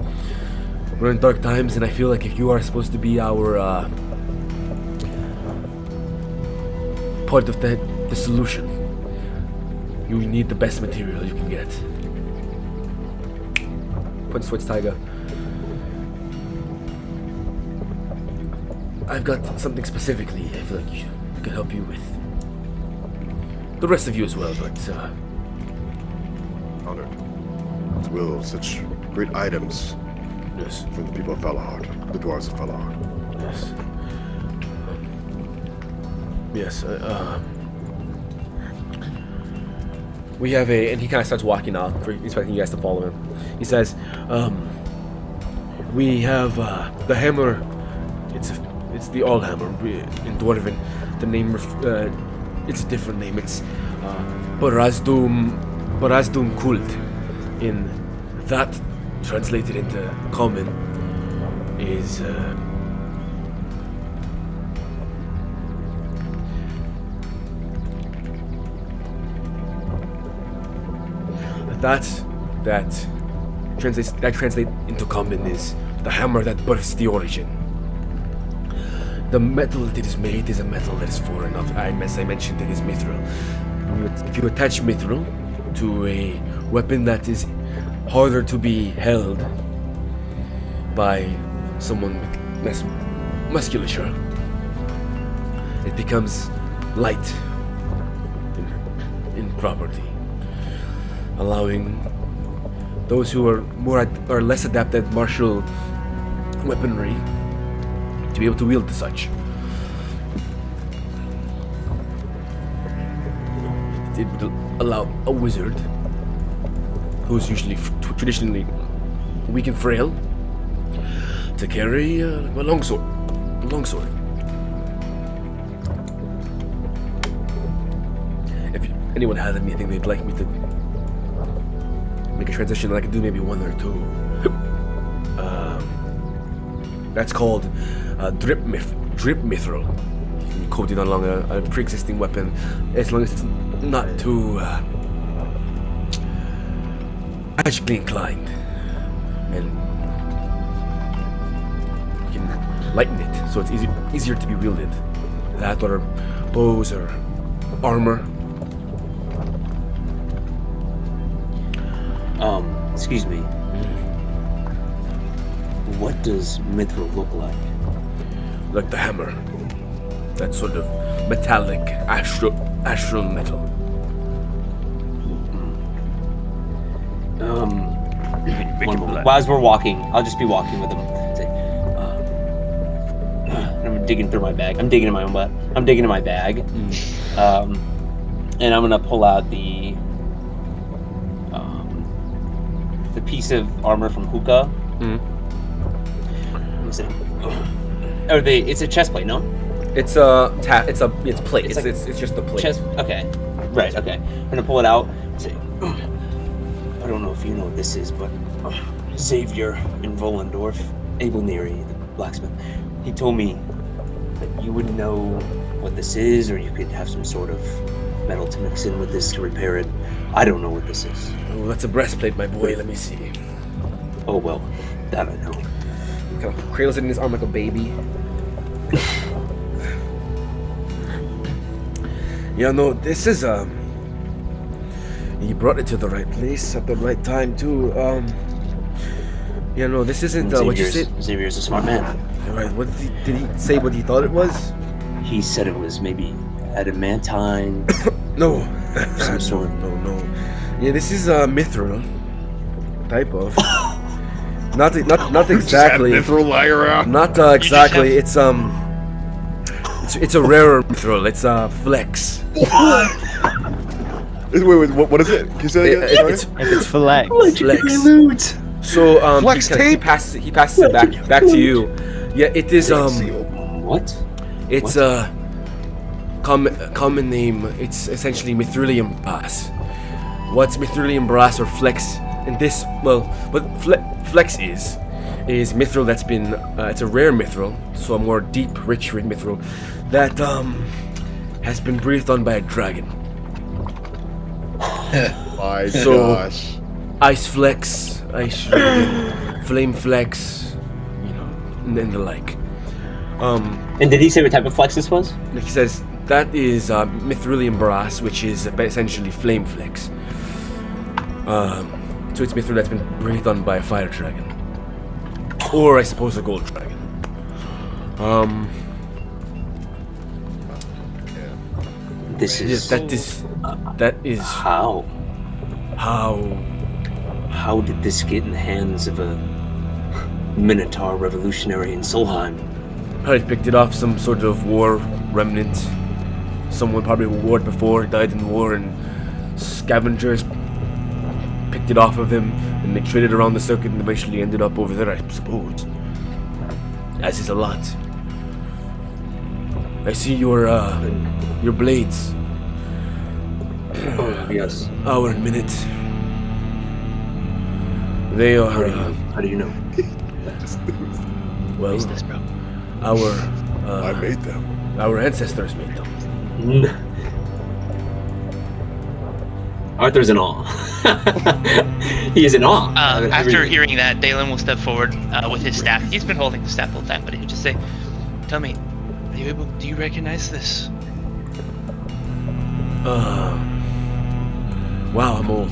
we're in dark times, and I feel like if you are supposed to be our part of the solution, you need the best material you can get. Put switch tiger. I've got something specifically I feel like I can help you with. The rest of you as well, but Honored. To will such great items yes, from the people of Valahard, the dwarves of Valahard. yes, we have and he kind of starts walking off, expecting you guys to follow him. He says, we have the hammer. It's the all hammer in Dwarven. The name, it's a different name. It's Barazdum Kult. In that, translated into common, is that translate into common is the hammer that births the origin. The metal that it is made is a metal that is foreign. As I mentioned, it is mithril. If you attach mithril to a weapon that is harder to be held by someone with less musculature, it becomes light in property, allowing those who are less adept at martial weaponry to be able to wield such. It would allow a wizard, who's usually traditionally weak and frail, to carry a longsword. If anyone has anything they'd like me to make a transition, I can do maybe one or two. That's called drip mithril. You coat it along a pre-existing weapon, as long as it's not too magically inclined, and you can lighten it so it's easier to be wielded. That or bows or armor. Excuse me. What does mithril look like? Like the hammer. That sort of metallic astral metal. One moment. While as we're walking, I'll just be walking with him. Say, I'm digging through my bag. I'm digging in my own butt. I'm digging in my bag. And I'm gonna pull out the piece of armor from Hookah. It's a chest plate, no? It's plate. It's just the plate. Okay. Right, okay. I'm gonna pull it out and say, I don't know if you know what this is, but Xavier in Volendorf, Abel Neary, the blacksmith. He told me that you would know what this is, or you could have some sort of metal to mix in with this to repair it. I don't know what this is. Oh, that's a breastplate, my boy. Let me see. Oh well, that I know. Kind of cradles it in his arm like a baby. Yeah, no, this is you brought it to the right place at the right time too. Yeah, no, this isn't what you said. Xavier's a smart man. Right, what did he say? What he thought it was? He said it was maybe adamantine. No, Some sort. no. Yeah, this is mithril, type of. Not exactly. Mithril lying around. Not exactly. It's a rarer mithril. It's flex. Wait, what is it? Can you say that again? It's flex. Flex. So Flex he passes it back to you. Yeah, it is What? it's a common name. It's essentially mithrilium brass. What's mithrilium brass or flex in this? Well, what flex is mithril that's been it's a rare mithril, so a more deep, rich mithril that has been breathed on by a dragon. My So- gosh. Ice flex, ice dragon, flame flex, and the like. And did he say what type of flex this was? Like he says, that is mithrilium brass, which is essentially flame flex. So it's mithril that's been breathed on by a fire dragon, or I suppose a gold dragon. This is that is how. how. How did this get in the hands of a Minotaur revolutionary in Solheim? Probably picked it off some sort of war remnant. Someone probably warred before, died in war, and scavengers picked it off of him, and they traded around the circuit and eventually ended up over there, I suppose. As is a lot. I see your blades. Oh, yes. Hour and minute. They are, How do you know? well, Who's this, bro? I made them. our ancestors made them. Arthur's in awe. He is in awe. After hearing that, Dalen will step forward with his staff. He's been holding the staff the whole time, but he'll just say, "Tell me, do you recognize this?" Wow, I'm old.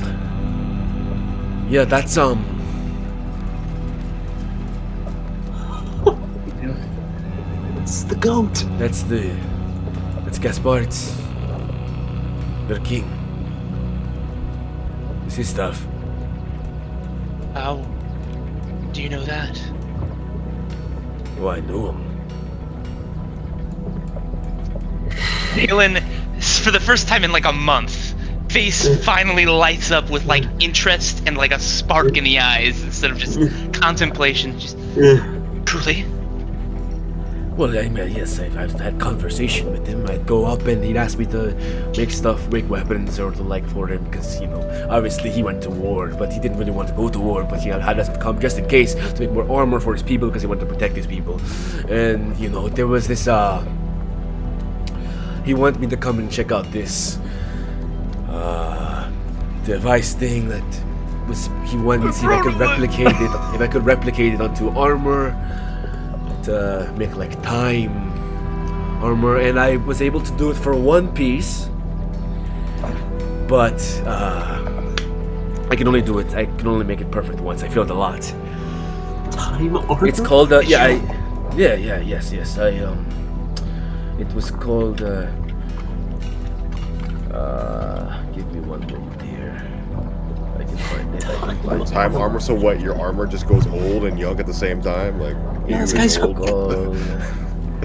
Yeah, that's It's the goat. that's Gaspard's. Their king. It's his stuff. How do you know that? Oh, I know him. Dalen, for the first time in like a month, face finally lights up with like interest and like a spark in the eyes instead of just contemplation. Just truly. Well, I mean, yes, I've had conversation with him. I'd go up and he'd ask me to make weapons or the like for him because, obviously he went to war, but he didn't really want to go to war, but he had us come just in case to make more armor for his people because he wanted to protect his people. And, there was this, he wanted me to come and check out this, device thing that he wanted to see if I could replicate it onto armor, to make like time armor, and I was able to do it for one piece, but I can only make it perfect once. I failed a lot. Time armor? It's called yes. It was called give me one moment here. I can find it. Time armor, so what? Your armor just goes old and young at the same time? Like, Yeah, this you guy's old.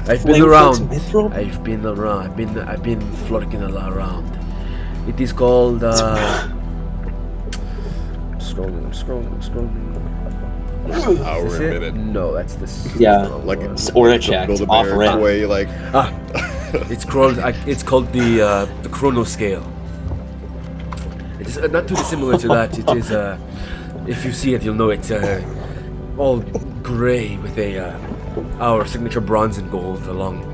I've been around. I've been flirting a lot around. It is called scrolling. Hour Is and it? minute. No, that's this. Yeah. Like It's order checked. build a Off bear ramp. way, like It's called the chrono scale. It is not too dissimilar to that. It is If you see it, you'll know it's all gray with our signature bronze and gold along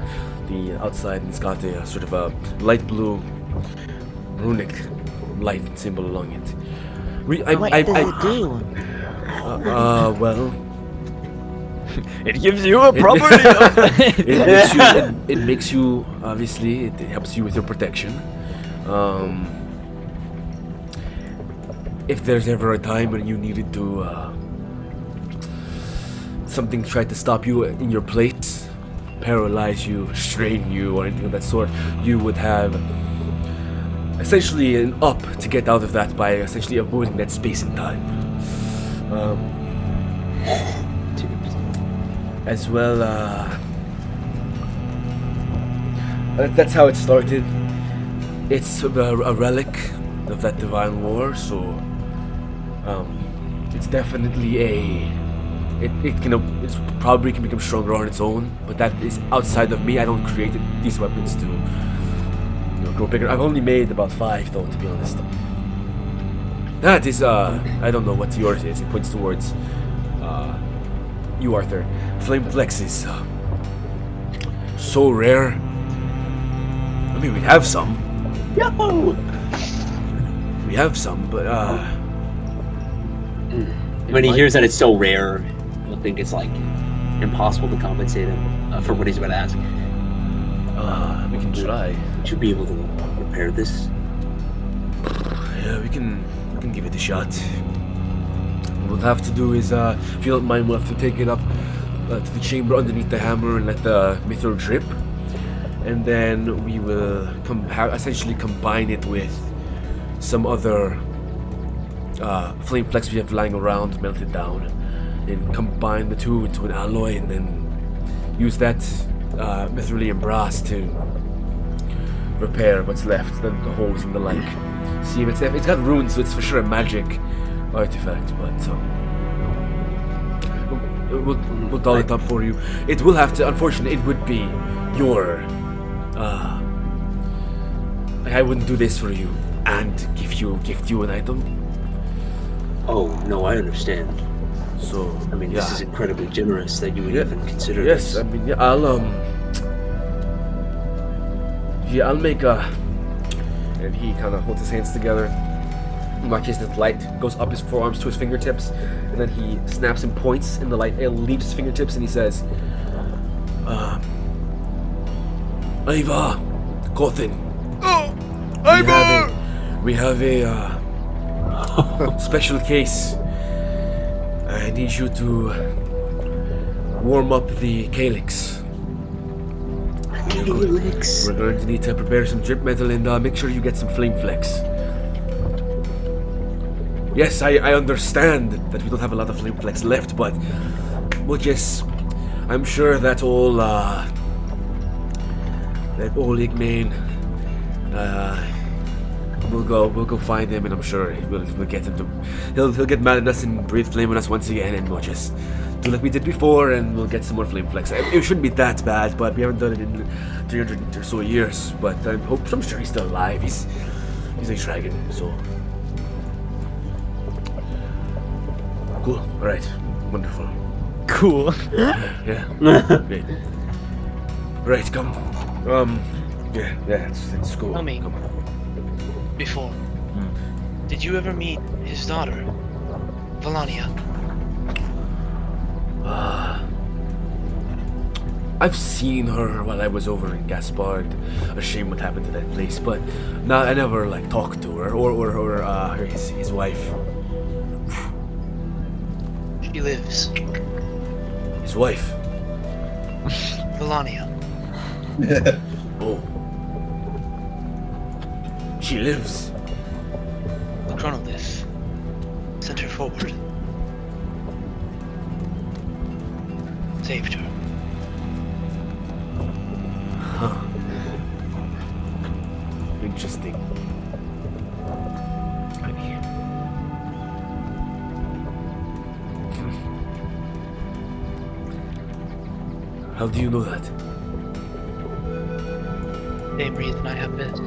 the outside, and it's got a sort of a light blue runic light symbol along it. What does it do? Well, It gives you a property. it makes you obviously it helps you with your protection. If there's ever a time when you needed to something tried to stop you in your place, paralyze you, strain you, or anything of that sort, you would have essentially an up to get out of that by essentially avoiding that space and time. As well, that's how it started. It's a relic of that divine war, so it's definitely it's probably can become stronger on its own, but that is outside of me. I don't create these weapons to grow bigger. I've only made about 5 though, to be honest. That is I don't know what yours is. It points towards you, Arthur. Flame Flex is so rare. I mean, we have some. Yo! We have some, but When he hears that it's so rare, he'll think it's like impossible to compensate him for what he's about to ask. we can try. Would you be able to repair this? Yeah, we can give it a shot. What we'll have to do is, if you don't mind, we'll have to take it up to the chamber underneath the hammer and let the mithril drip, and then we will essentially combine it with some other flame flex we have lying around, melt it down, and combine the two into an alloy, and then use that mithrilium brass to repair what's left, the holes and the like. See, it's got runes, so it's for sure a magic artifact, but we'll doll it up for you. It will have to, unfortunately, it would be your I wouldn't do this for you and gift you an item. Oh, no, I understand. So I mean, this is incredibly generous that you would Yeah. even consider Yes, this. I mean, I'll make a. And he kind of holds his hands together. In my case, the light goes up his forearms to his fingertips, and then he snaps and points, and the light leaves his fingertips, and he says, Iva, Kothin. Oh, Iva! We have a special case. I need you to warm up the calyx. Calyx. We're going to need to prepare some drip metal and make sure you get some flame flex. Yes, I understand that we don't have a lot of flame flex left, but we'll just... I'm sure that old Igmane, we'll go find him, and I'm sure we'll get him to... He'll get mad at us and breathe flame on us once again, and we'll just do like we did before, and we'll get some more flame flex. It shouldn't be that bad, but we haven't done it in 300 or so years. But I'm sure he's still alive. He's a dragon, so cool. All right, wonderful. Cool. Yeah. Great. Right, come. Yeah. Let's go. Tell me. Come on. Before, did you ever meet his daughter, Valania? I've seen her while I was over in Gaspard. A shame what happened to that place, but I never like talked to her or his wife. She lives. His wife. Valania. Oh. She lives. The chronolith. Sent her forward. Saved her. Huh. Interesting. How do you know that? Same reason I have this.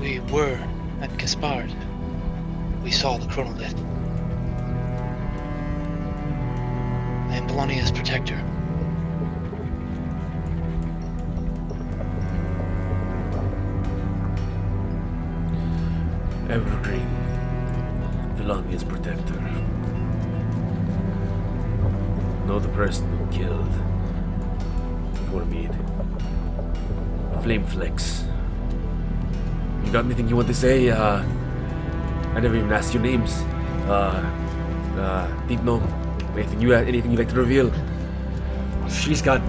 We were at Gaspard. we saw the chronolith. I am Bologna's protector. Evergreen, Vilania's protector. Know the person who killed Vormead. Flameflex. You got anything you want to say? I never even asked your names. Deep Gnome. Anything you'd like to reveal? She's got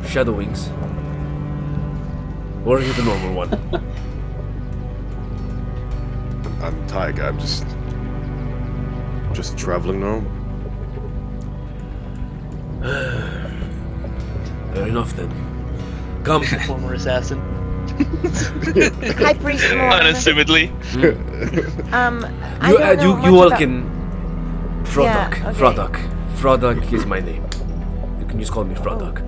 shadow wings. Or are you the normal one? I'm Tyga. I'm just a traveling gnome. Fair enough then. Come. Former assassin. High Priest Morn. Unassumedly. I don't know you much all about- can. Frodok. Yeah, okay. Frodok. Frodok is my name. You can just call me Frodok.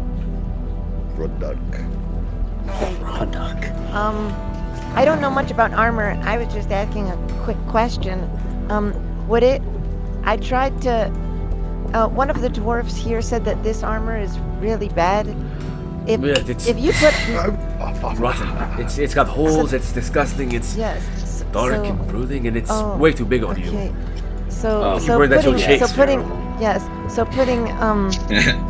Roduck. I don't know much about armor. I was just asking a quick question. Would it? I tried to. One of the dwarves here said that this armor is really bad. If Yeah, it's- if you put Rotten. It's got holes. So- it's disgusting. It's yes, dark so, and brooding, and it's oh, way too big on you. okay. So Oh. You so wear that putting till so Shakespeare. putting yes so putting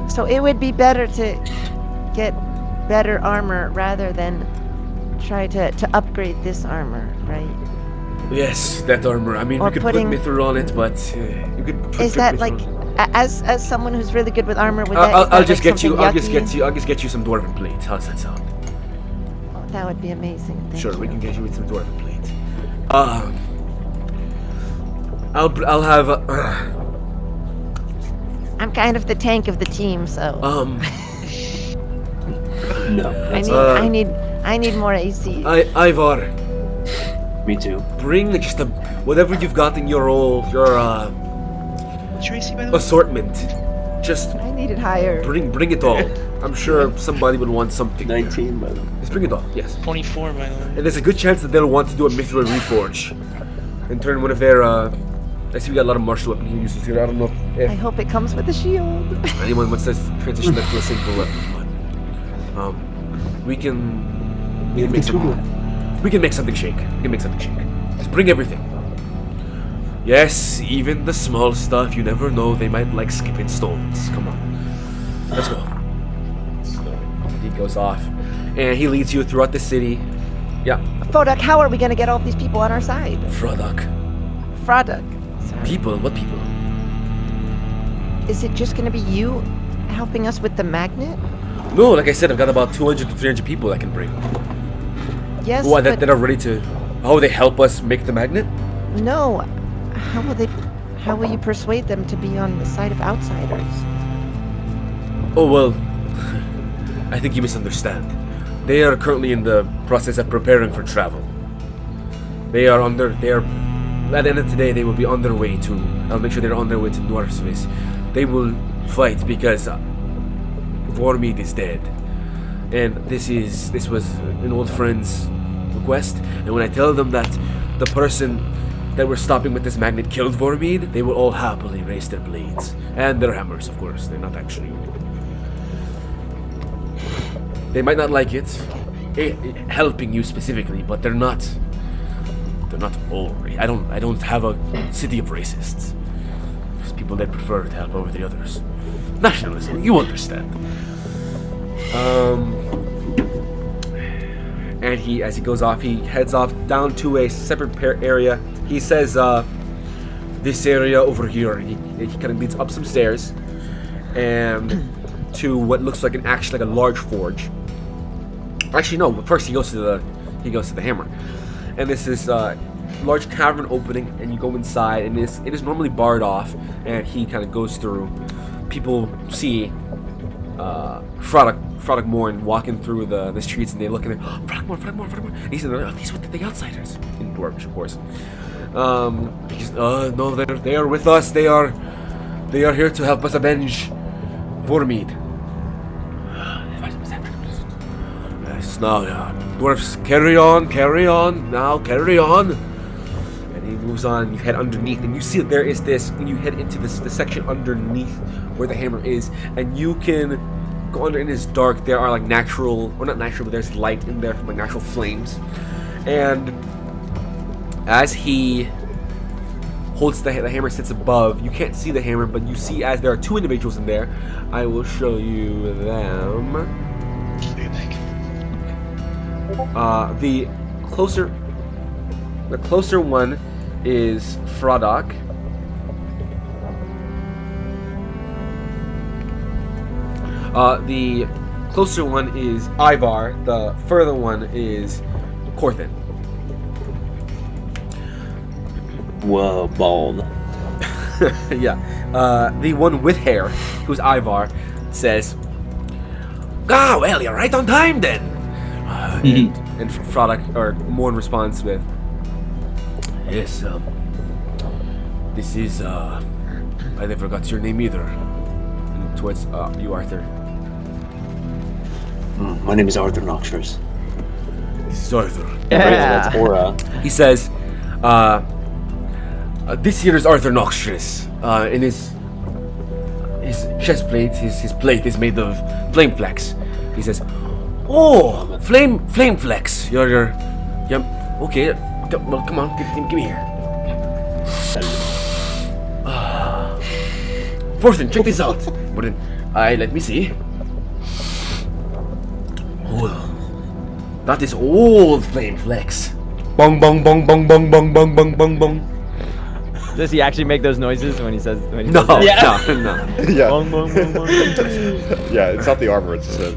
so it would be better to get better armor rather than try to upgrade this armor, right? Yes, that armor. I mean, Or we could putting- put Mithril on it, but you could. Is that like as someone who's really good with armor? Would that, is I'll that just like get you. something I'll just yucky? get you. I'll just get you some dwarven plates. How's that sound? Oh, that would be amazing. Thank Sure, you. we can get you with some dwarven plates. I'll have. I'm kind of the tank of the team, so No. I need more AC. Ivar, Me too. bring just whatever you've got in your What's your AC, by the way? assortment. Just I need it higher. bring it all. I'm sure somebody would want something. 19, by the way. Just bring it all. Yes. 24, by the way. And there's a good chance that they'll want to do a mithril reforge and turn one of their. I see we got a lot of martial weapon users here. I don't know I if hope it comes with a shield. anyone wants to transition that to a single weapon, but we can make something. We can make something shake. We can make something shake. Just bring everything. Yes, even the small stuff. You never know. They might like skipping stones. Come on, let's go. He goes off, and he leads you throughout the city. Yeah, Fodok, how are we gonna get all these people on our side? Frodok. Frodok. Sorry. People? What people? Is it just gonna be you helping us with the magnet? No, like I said, I've got about 200 to 300 people I can bring. Yes, What, but that are ready to... Oh, they help us make the magnet? no. How will you persuade them to be on the side of outsiders? Oh, well... I think you misunderstand. They are currently in the process of preparing for travel. They are... At the end of today, they will be on their way to... I'll make sure they're on their way to Norsvis. They will fight because... Vormead is dead. And this was an old friend's request. And when I tell them that the person that we're stopping with this magnet killed Vormead, they will all happily raise their blades. And their hammers, of course. They're not actually... They might not like it, helping you specifically, but they're not all. I don't have a city of racists. There's people that prefer to help over the others. Nationalism, you understand. And as he goes off, he heads off down to a separate area. He says, this area over here. He kind of leads up some stairs, and to what looks like a large forge. Actually, no. First, he goes to the hammer, and this is large cavern opening, and you go inside, and it is normally barred off, and he kind of goes through. People see Frodok Morn walking through the streets, and they look at him. Oh, Frodok Morn. And he said, "Are these with the outsiders?" In Dwarvish, of course. He's no, they are with us. They are here to help us avenge Vormead. Yes, now, dwarves, carry on, now, carry on. And he moves on. You head underneath, and you see that there is this. When you head into the section underneath where the hammer is, and you can go under. It is dark. There are like natural, or not natural, but there's light in there from like natural flames. And as he holds the hammer, sits above. You can't see the hammer, but you see as there are two individuals in there. I will show you them. The closer one is Frodok. The closer one is Ivar. The further one is Corthin. Whoa, bald. Yeah. The one with hair, who's Ivar, says, "Ah, well, you're right on time then." And Frodok, or Morn, responds with, "Yes, this is, I never got your name either." And towards you, Arthur. My name is Arthur Noxtris. This is Arthur. That's Aura. He says, this here is Arthur Noxtris. In his chest plate, his plate is made of flame flex. He says, "Oh, flame flex. You're okay. Well, come on, give me here." Fortune, check this out. But then, let me see. Oh, that is old flame flex. Bong bong bong bong bong bong bong bong bong bong. Does he actually make those noises when he says? When he No, says that? no. Yeah. Bong, bong, bong, bong. Yeah, it's not the armor, it's the...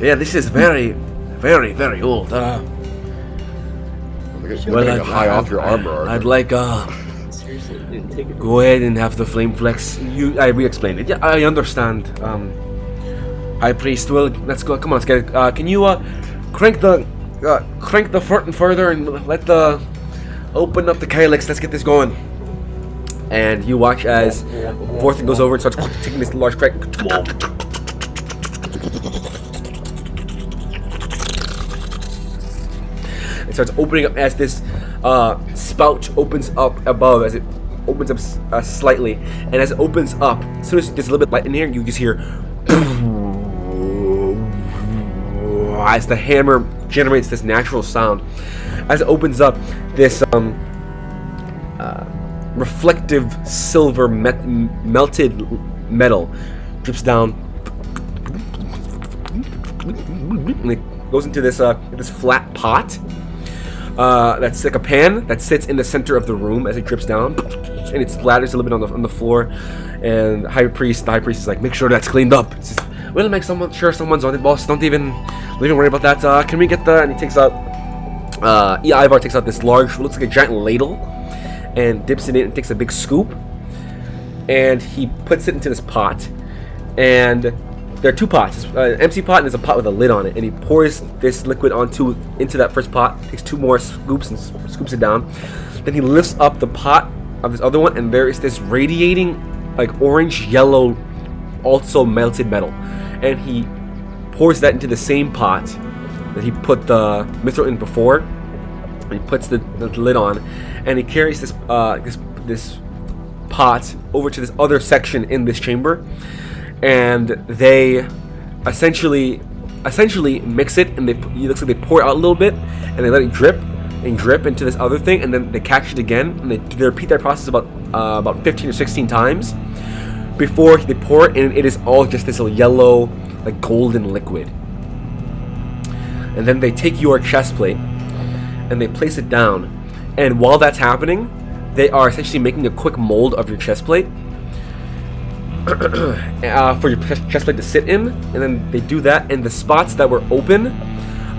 Yeah, this is very, very, very old. Well, high off your armor. I'd like Seriously, dude, take it. go ahead and have the flame flex. I re-explained it. Yeah, I understand. High priest. Well, let's go. Come on, let's get it. Can you crank the furtin further and open up the calyx? Let's get this going. And you watch as Forthin goes over and starts taking this large crank. It starts opening up as this spout opens up above, as it opens up slightly, and as it opens up, as soon as there's a little bit of light in here, you just hear as the hammer generates this natural sound. As it opens up, this reflective silver melted metal drips down, and it goes into this this flat pot. That's like a pan that sits in the center of the room as it drips down, and it splatters a little bit on the floor. And the high priest is like, "Make sure that's cleaned up." He says, "We'll make sure someone's on it, boss. Don't even worry about that. Can we get the?" And he takes out, Ivar takes out this large, looks like a giant ladle, and dips in it and takes a big scoop, and he puts it into this pot. And there are two pots, an empty pot and there's a pot with a lid on it, and he pours this liquid into that first pot, takes two more scoops and scoops it down. Then he lifts up the pot of this other one, and there is this radiating like orange yellow, also melted metal, and he pours that into the same pot that he put the mithril in before. And he puts the lid on, and he carries this this pot over to this other section in this chamber. And they essentially mix it, and it looks like they pour it out a little bit, and they let it drip into this other thing, and then they catch it again, and they repeat that process about 15 or 16 times before they pour it, and it is all just this yellow, like golden liquid. And then they take your chest plate and they place it down, and while that's happening, they are essentially making a quick mold of your chest plate. For your chest plate to sit in, and then they do that, and the spots that were open,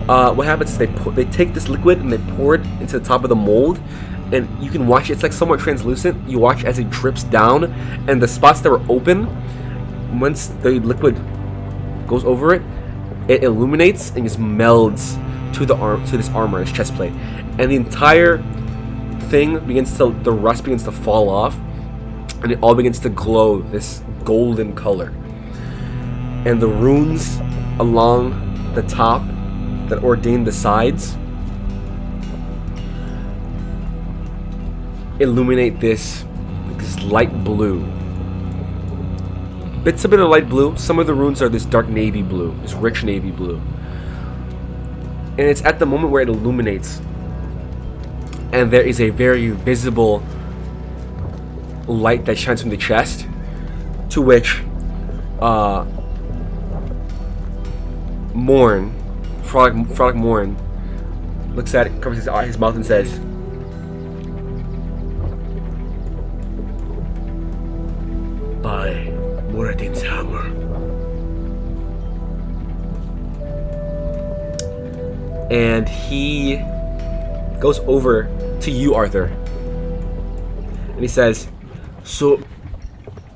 what happens is they take this liquid and they pour it into the top of the mold, and you can watch it. It's like somewhat translucent. You watch as it drips down, and the spots that were open, once the liquid goes over it, it illuminates and just melds to this armor, this chest plate, and the entire thing the rust begins to fall off, and it all begins to glow this golden color. And the runes along the top that ordain the sides illuminate this light blue. It's a bit of light blue. Some of the runes are this dark navy blue, this rich navy blue. And it's at the moment where it illuminates, and there is a very visible light that shines from the chest, to which Frolic Morn looks at it, covers his mouth, and says, "By Moradin's hammer." And he goes over to you, Arthur, and he says, "So,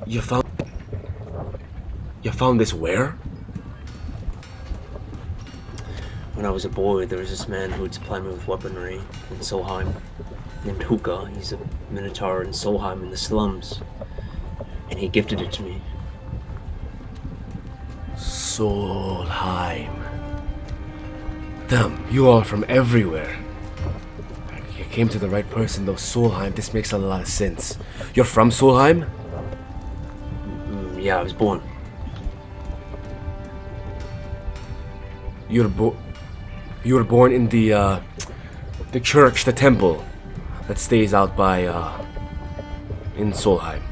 you found this where?" When I was a boy, there was this man who would supply me with weaponry in Solheim, named Hookah. He's a minotaur in Solheim in the slums, and he gifted it to me. Solheim. Damn, you are from everywhere. You came to the right person, though. Solheim, this makes a lot of sense. You're from Solheim? Yeah, I was born. You were born in the church, the temple that stays out by in Solheim.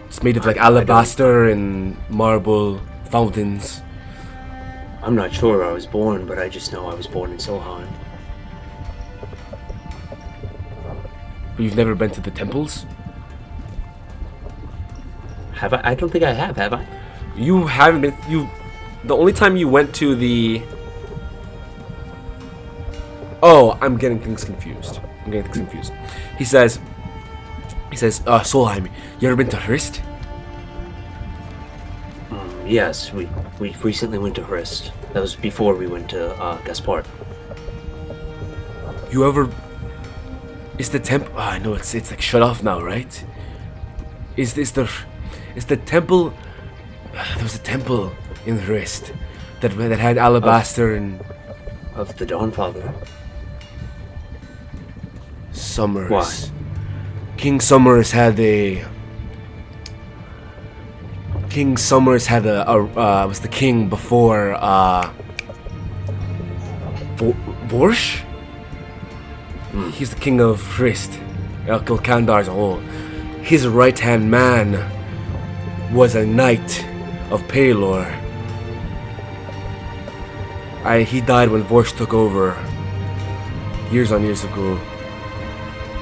It's made of like alabaster and marble fountains. I'm not sure where I was born, but I just know I was born in Solheim. But you've never been to the temples? Have I? I don't think I have I? You haven't been. The only time you went to the. Oh, I'm getting things confused. He says, Solheim, you ever been to Hrist? Yes, we recently went to Hrist. That was before we went to Gaspard. You ever? Is the temple? I know it's like shut off now, right? Is the temple? There was a temple in Hrist that had alabaster and of the Dawnfather. Summers. Why? King Summers had was the king before Vorsh? He's the king of Hrist, Elkilkandar as a whole. His right-hand man was a knight of Pelor. He died when Vorsh took over years on years ago,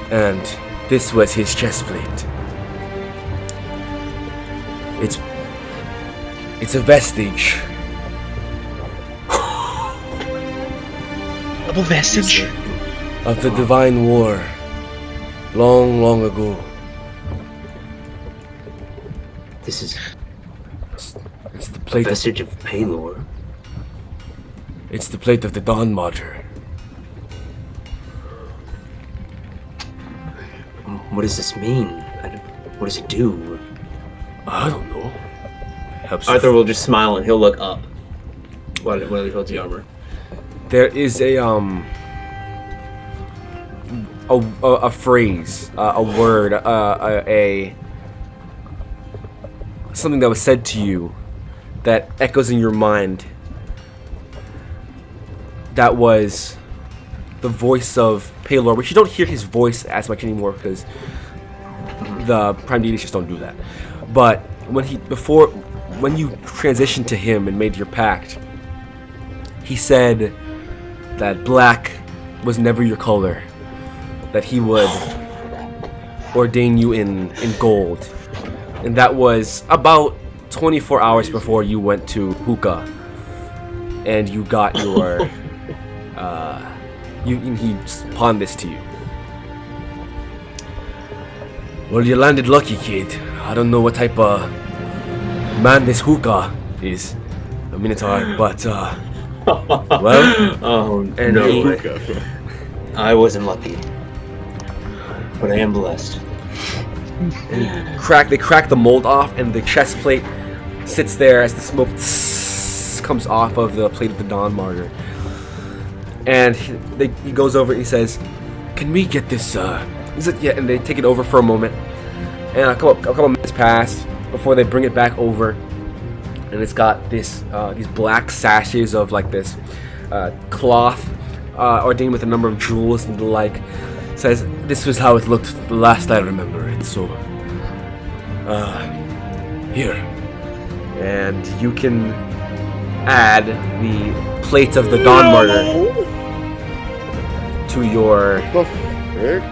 and this was his chest plate. It's a vestige. Double vestige? Of the Divine War, long, long ago. This is It's the a plate. vestige of Pelor. It's the plate of the Dawn Martyr. What does this mean? What does it do? I don't know. Helps Arthur will just smile and he'll look up while he holds the armor. There is a phrase, a word, something that was said to you that echoes in your mind. That was the voice of Pelor, which you don't hear his voice as much anymore because the Prime Deities just don't do that. But when you transitioned to him and made your pact, he said that black was never your color, that he would ordain you in gold. And that was about 24 hours before you went to Hookah and you got your he pawned this to you. Well, you landed lucky, kid. I don't know what type of man this Hookah is, a Minotaur, but well. Oh and no! I wasn't lucky, but I am blessed. They crack the mold off, and the chest plate sits there as the smoke comes off of the plate of the Dawn Martyr. And he goes over and he says, can we get this? Is it? Yeah, and they take it over for a moment, and a couple minutes pass before they bring it back over, and it's got this these black sashes of like this cloth ordained with a number of jewels and the like. It says this was how it looked the last I remember it. So, here, and you can add the plate of the Dawn Martyr to your The frick?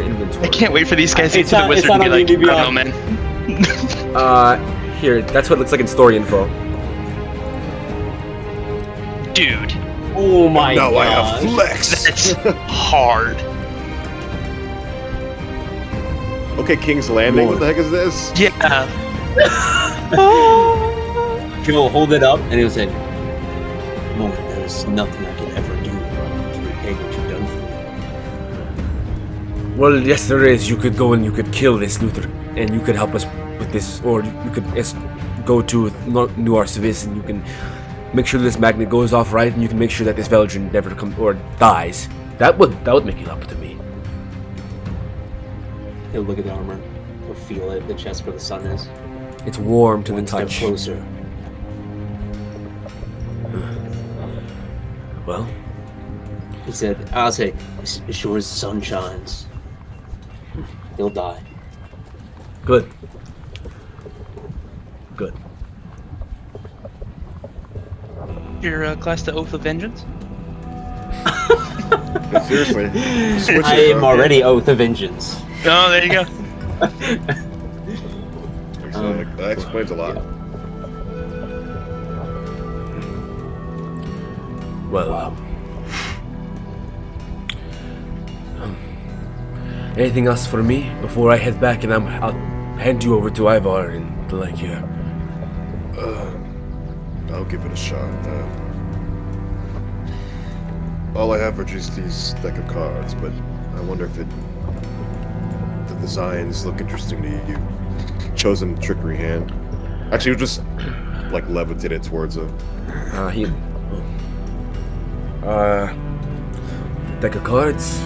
inventory. I can't wait for these guys to get It's to the not- wizard it's and be not like, on I don't know, DBR. man. Here, that's what it looks like in story info. Dude, Oh my Now I god. have flex. that's hard. Okay, King's Landing. What the heck is this? Yeah. Joe, hold it up, and he'll say, More, there's nothing I can ever do to repay what you've done for me. Well, yes, there is. You could go and you could kill this Luther, and you could help us with this, or you could go to New Arcevis, and you can make sure this magnet goes off right, and you can make sure that this Veldrin never comes or dies. That would make it up to me. He'll look at the armor. He'll feel it, the chest where the sun is. It's warm to One the step touch. closer. Well, He said, I'll say, as sure as the sun shines, he'll die. good. Good. Your class to Oath of Vengeance? Seriously. Switch I it, am bro. already Oath of Vengeance. Oh, there you go. That explains a lot. Well, anything else for me before I head back, and I'll hand you over to Ivar and the like here. I'll give it a shot. All I have are just these deck of cards, but I wonder if the designs look interesting to you. Chosen trickery hand. Actually, you just like levitate it towards him. Deck of cards.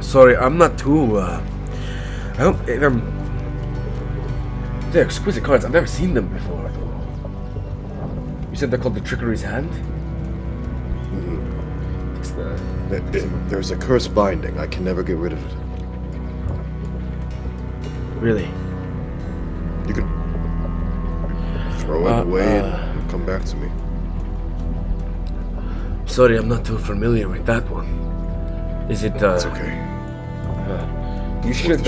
Sorry, I'm not too, I don't, they're exquisite cards. I've never seen them before. You said they're called the Trickery's Hand? It's the... There's a curse binding. I can never get rid of it. Really? You can throw it away and come back to me. Sorry, I'm not too familiar with that one. Is it, It's okay. You should,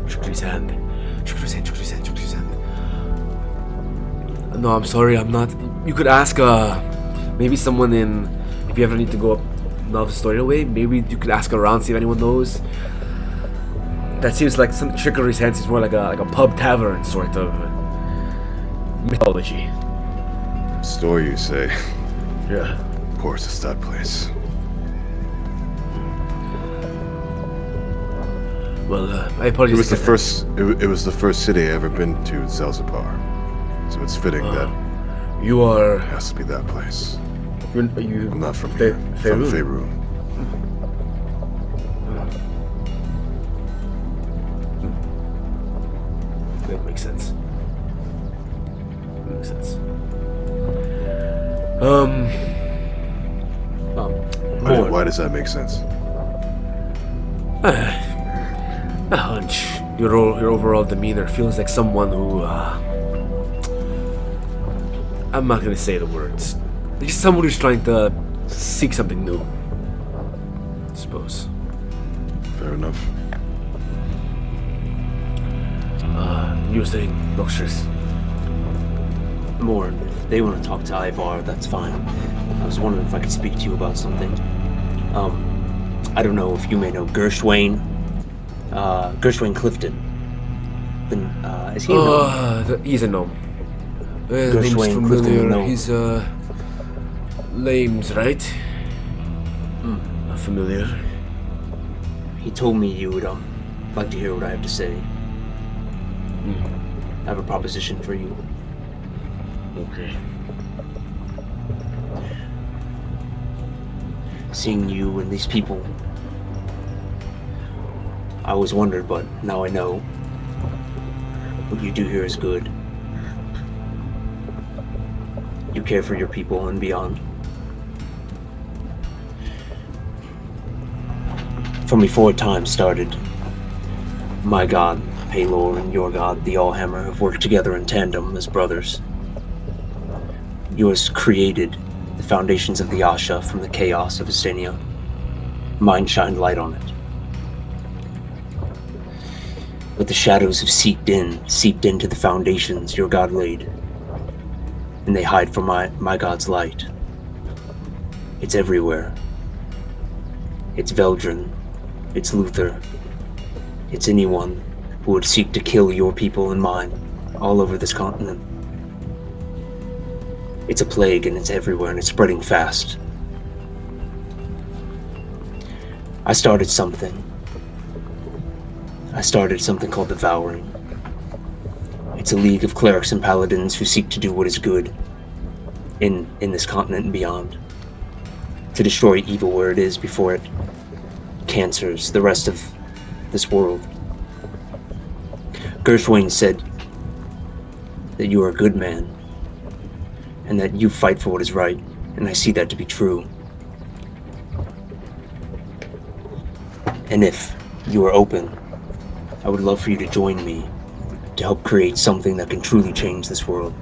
Trickery's Hand. Trickery's Hand, Trickery's Hand, Trickery's Hand. No, I'm sorry, I'm not. You could ask, maybe someone in, if you ever need to go up Novice Story away, maybe you could ask around, see if anyone knows. That seems like some Trickery's Hand is more like a pub tavern sort of mythology. Story, you say? Yeah. Poor is that place. Well, I apologize. It was the first. It was the first city I ever been to, Zelzibar. So it's fitting that You are. it has to be that place. Are you I'm not from here. From Faerun? Faerun. That makes sense. That makes sense. Why does that make sense? A hunch. Your overall demeanor feels like someone who, I'm not gonna say the words. Just someone who's trying to seek something new. I suppose. Fair enough. You were saying, Noxious. More, if they want to talk to Ivar, that's fine. I was wondering if I could speak to you about something. I don't know if you may know Gershwayne. Gershwayne Clifton. Then, is he a gnome? He's a gnome. Gershwayne Name's Clifton, familiar. gnome. He's, Lames, right? Familiar. He told me you would like to hear what I have to say. I have a proposition for you. Okay. Seeing you and these people, I always wondered, but now I know. What you do here is good. You care for your people and beyond. From before time started, my god, Palor, and your god, the Allhammer, have worked together in tandem as brothers. Yours created the foundations of the Asha from the chaos of Estania. Mine shined light on it. But the shadows have seeped into the foundations your god laid. And they hide from my god's light. It's everywhere. It's Veldrin. It's Luther. It's anyone who would seek to kill your people and mine all over this continent. It's a plague and it's everywhere and it's spreading fast. I started something called the Devouring. It's a league of clerics and paladins who seek to do what is good in this continent and beyond. To destroy evil where it is before it cancers the rest of this world. Gershwin said that you are a good man and that you fight for what is right, and I see that to be true. And if you are open, I would love for you to join me to help create something that can truly change this world.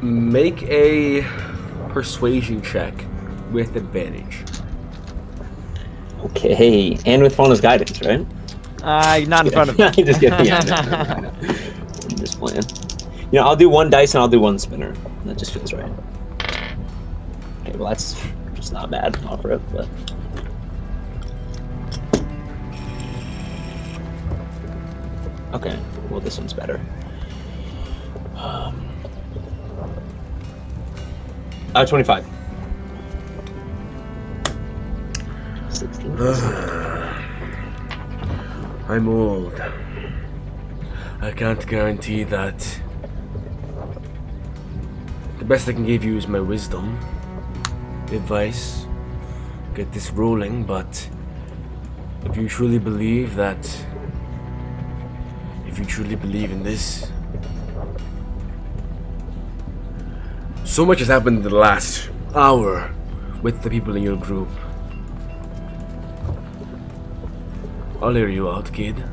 Make a persuasion check with advantage. Okay, and with Fauna's guidance, right? Not in front of me. Just kidding. Yeah, no. I'm just playing. You know, I'll do one dice and I'll do one spinner. That just feels right. Okay, well that's just not bad off rip, but. Okay, well this one's better. 25. 16. I'm old. I can't guarantee that. The best I can give you is my wisdom, advice, get this rolling, but if you truly believe in this, so much has happened in the last hour with the people in your group. I'll hear you out, kid.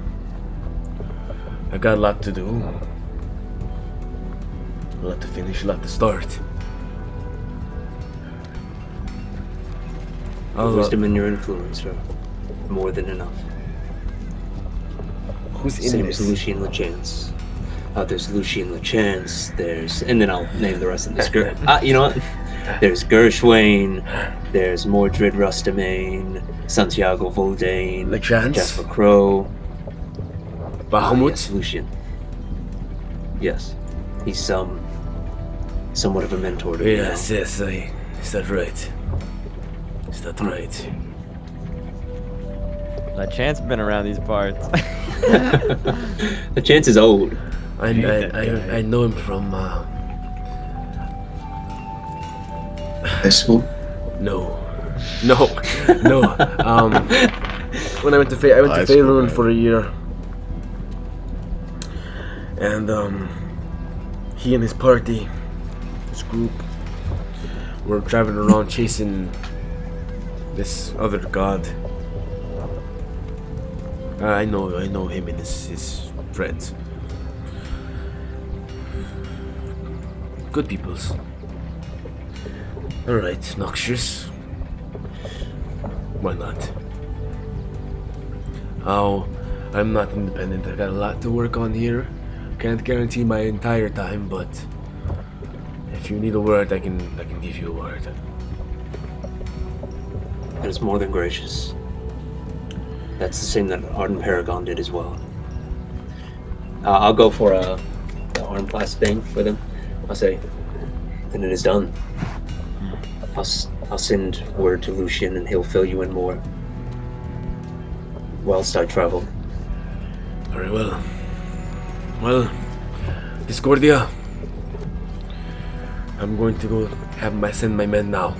I got a lot to do. A lot to finish, a lot to start. Your wisdom and your influence are more than enough. Who's in Same this? as Lucien LeChance. There's Lucien LeChance, and then I'll name the rest of this group. You know what? There's Gershwin, there's Mordred Rustamane, Santiago Voldane, LeChance? Jasper Crow. Bahamut? Yes, Lucien. Yes. He's somewhat of a mentor to me now. Yes, is that right? Is that right? That chance been around these parts. The chance is old. I know him from High school? No. When I went to High school, Faerun right. for a year, and he and his party, his group, were traveling around chasing this other god. I know him and his friends. Good peoples. Alright, Noxious. Why not? I'm not independent. I got a lot to work on here. Can't guarantee my entire time, but if you need a word, I can give you a word. That is more than gracious. That's the same that Arden Paragon did as well. I'll go for the arm clasp thing with him. I'll say, then it is done. I'll send word to Lucian, and he'll fill you in more whilst I travel. Very well. Well, Discordia, I'm going to go send my men now.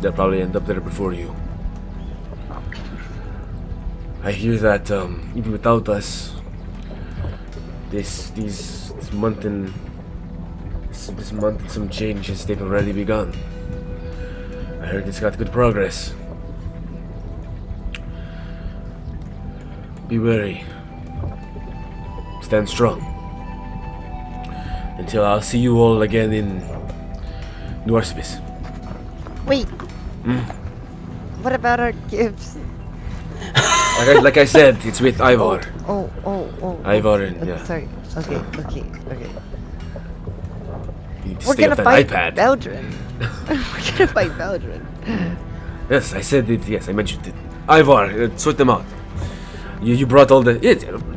They'll probably end up there before you. I hear that even without us, this month and some changes, they've already begun. I heard it's got good progress. Be wary. Stand strong. Until I'll see you all again in New Arceus. Wait. What about our gifts? Like I said, it's with Ivar. Oh. Ivar and yeah. Sorry. Okay. You need to We're stay gonna off that fight iPad. Beldrin. We're gonna fight Beldrin. Yes, I said it. Yes, I mentioned it. Ivar, sort them out. You brought all the.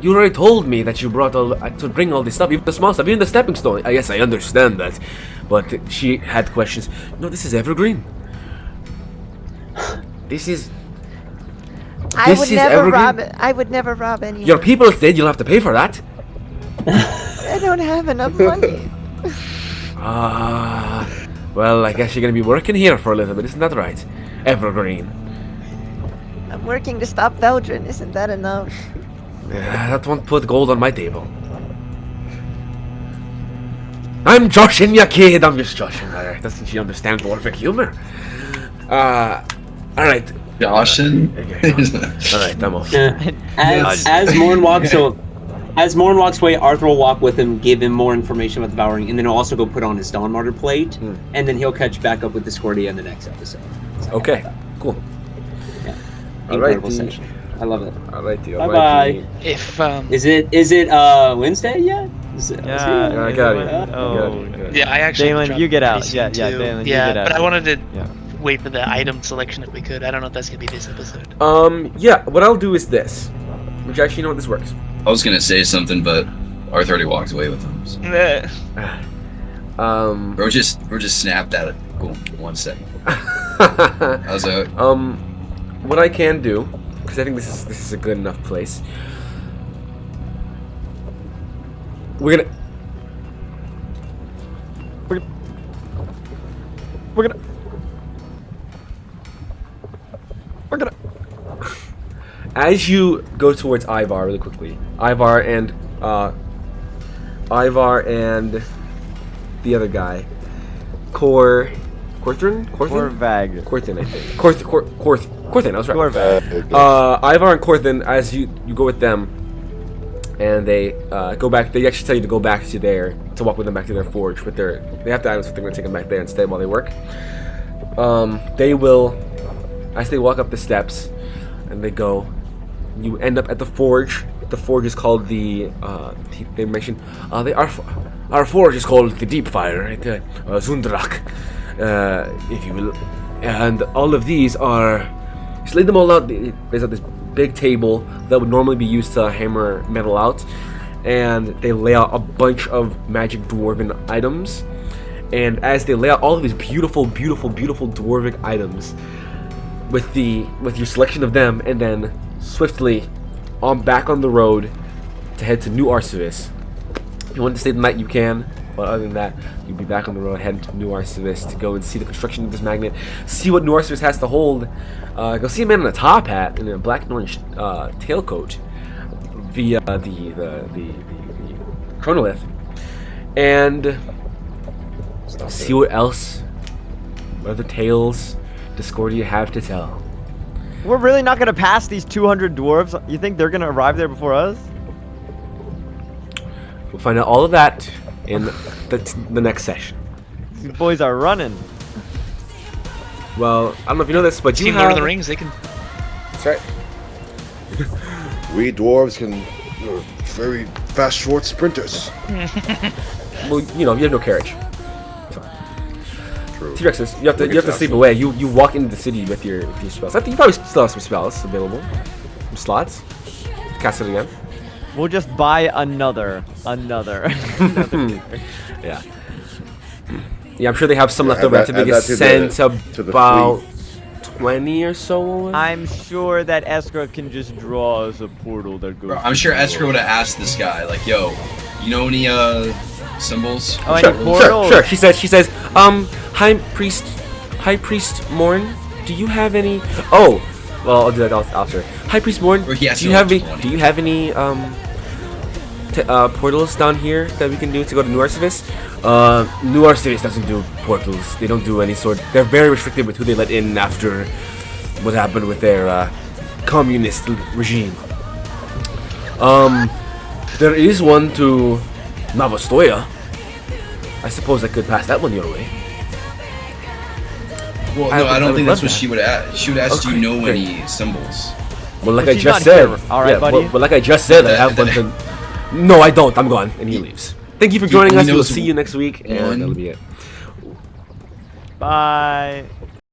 You already told me that you brought all to bring all this stuff, even the small stuff, even the stepping stone. Yes, I understand that, but she had questions. No, this is evergreen. This is. I would never evergreen. rob it. I would never rob anyone. Your people did. You'll have to pay for that. I don't have enough money. Well, I guess you're gonna be working here for a little bit, isn't that right? Evergreen. I'm working to stop Beldrin. Isn't that enough? That won't put gold on my table. I'm joshing ya, kid. I'm just joshing her. Doesn't she understand Dwarvic humor? Alright. Joshin? Okay. Alright, I'm off. As Morn walks away, Arthur will walk with him, give him more information about devouring, and then he'll also go put on his Dawn Martyr plate, and then he'll catch back up with Discordia in the next episode. So, Okay, cool. Yeah. Alright, Incredible session. I love it. Alrighty, Bye bye. If Is it Wednesday yet? Yeah, I got it. Oh. yeah, I actually have to Dalen, drop you get out. pretty Yeah, soon, too. Dalen, you yeah, get out. but I wanted to Yeah. wait for the item selection if we could. I don't know if that's gonna be this episode. Yeah, what I'll do is this. Which actually, you know what, this works. I was gonna say something, but Arthur already walked away with him. So. Bro just snapped at it. Cool. 1 second. How's it? What I can do, because I think this is a good enough place. We're gonna. As you go towards Ivar really quickly, Ivar and the other guy, Corthin, Corvag. I think. Corthin, I was right. Corvag. Ivar and Corthin, as you go with them, and they go back. They actually tell you to go back to walk with them back to their forge. But they have the items, but they're going to take them back there instead while they work. They will, as they walk up the steps, and they go. You end up at the forge. The forge is called the. They mentioned. Our forge is called the Deep Fire, right? Zundrak, if you will. And all of these are. Just lay them all out. There's this big table that would normally be used to hammer metal out, and they lay out a bunch of magic dwarven items. And as they lay out all of these beautiful dwarvic items, with your selection of them, and then swiftly back on the road to head to New Arceus. If you want to stay the night, you can. But other than that, you'll be back on the road heading to New Arceus to go and see the construction of this magnet, see what New Arceus has to hold. Go see a man in a top hat and a black and orange tailcoat via the chronolith, and see what other tales Discordia have to tell. We're really not gonna pass these 200 dwarves. You think they're gonna arrive there before us? We'll find out all of that in the next session. These boys are running. Well, I don't know if you know this, but you Team have... Lord of the Rings, they can. That's right. We dwarves can very fast, short sprinters. Well, you have no carriage. True. T-Rexes, you have to sleep away. You walk into the city with your spells. I think you probably still have some spells available, some slots. Cast it again. We'll just buy another. Yeah. Yeah, I'm sure they have some Yeah, left over. add To that- make add a that to sense the about fleet. 20 or so. I'm sure that Eskra can just draw us a portal that goes. Bro, I'm sure to Esker would have asked this guy, like, yo, you know any symbols? Oh, any Sure, portals? sure. She says, High Priest Morn, do you have any? Oh, well, I'll do that after. High Priest Morn, Or he has do to you have like any? 20. Do you have any portals down here that we can do to go to New Arcevis? New Arcevis doesn't do portals. They don't do any sort. They're very restricted with who they let in after what happened with their communist regime. There is one to Navastoya. I suppose I could pass that one your way. Well, I no, would- I I don't would think love that's what that. she would ask. She would ask, do Okay, you know great. any symbols? Well, like But I she's just not said. here. All right, yeah, buddy? Well, like I just said, I have one to. No, I don't. I'm gone, and he leaves. Thank you for He joining us. We'll knows see you next week, and one. that'll be it. Bye.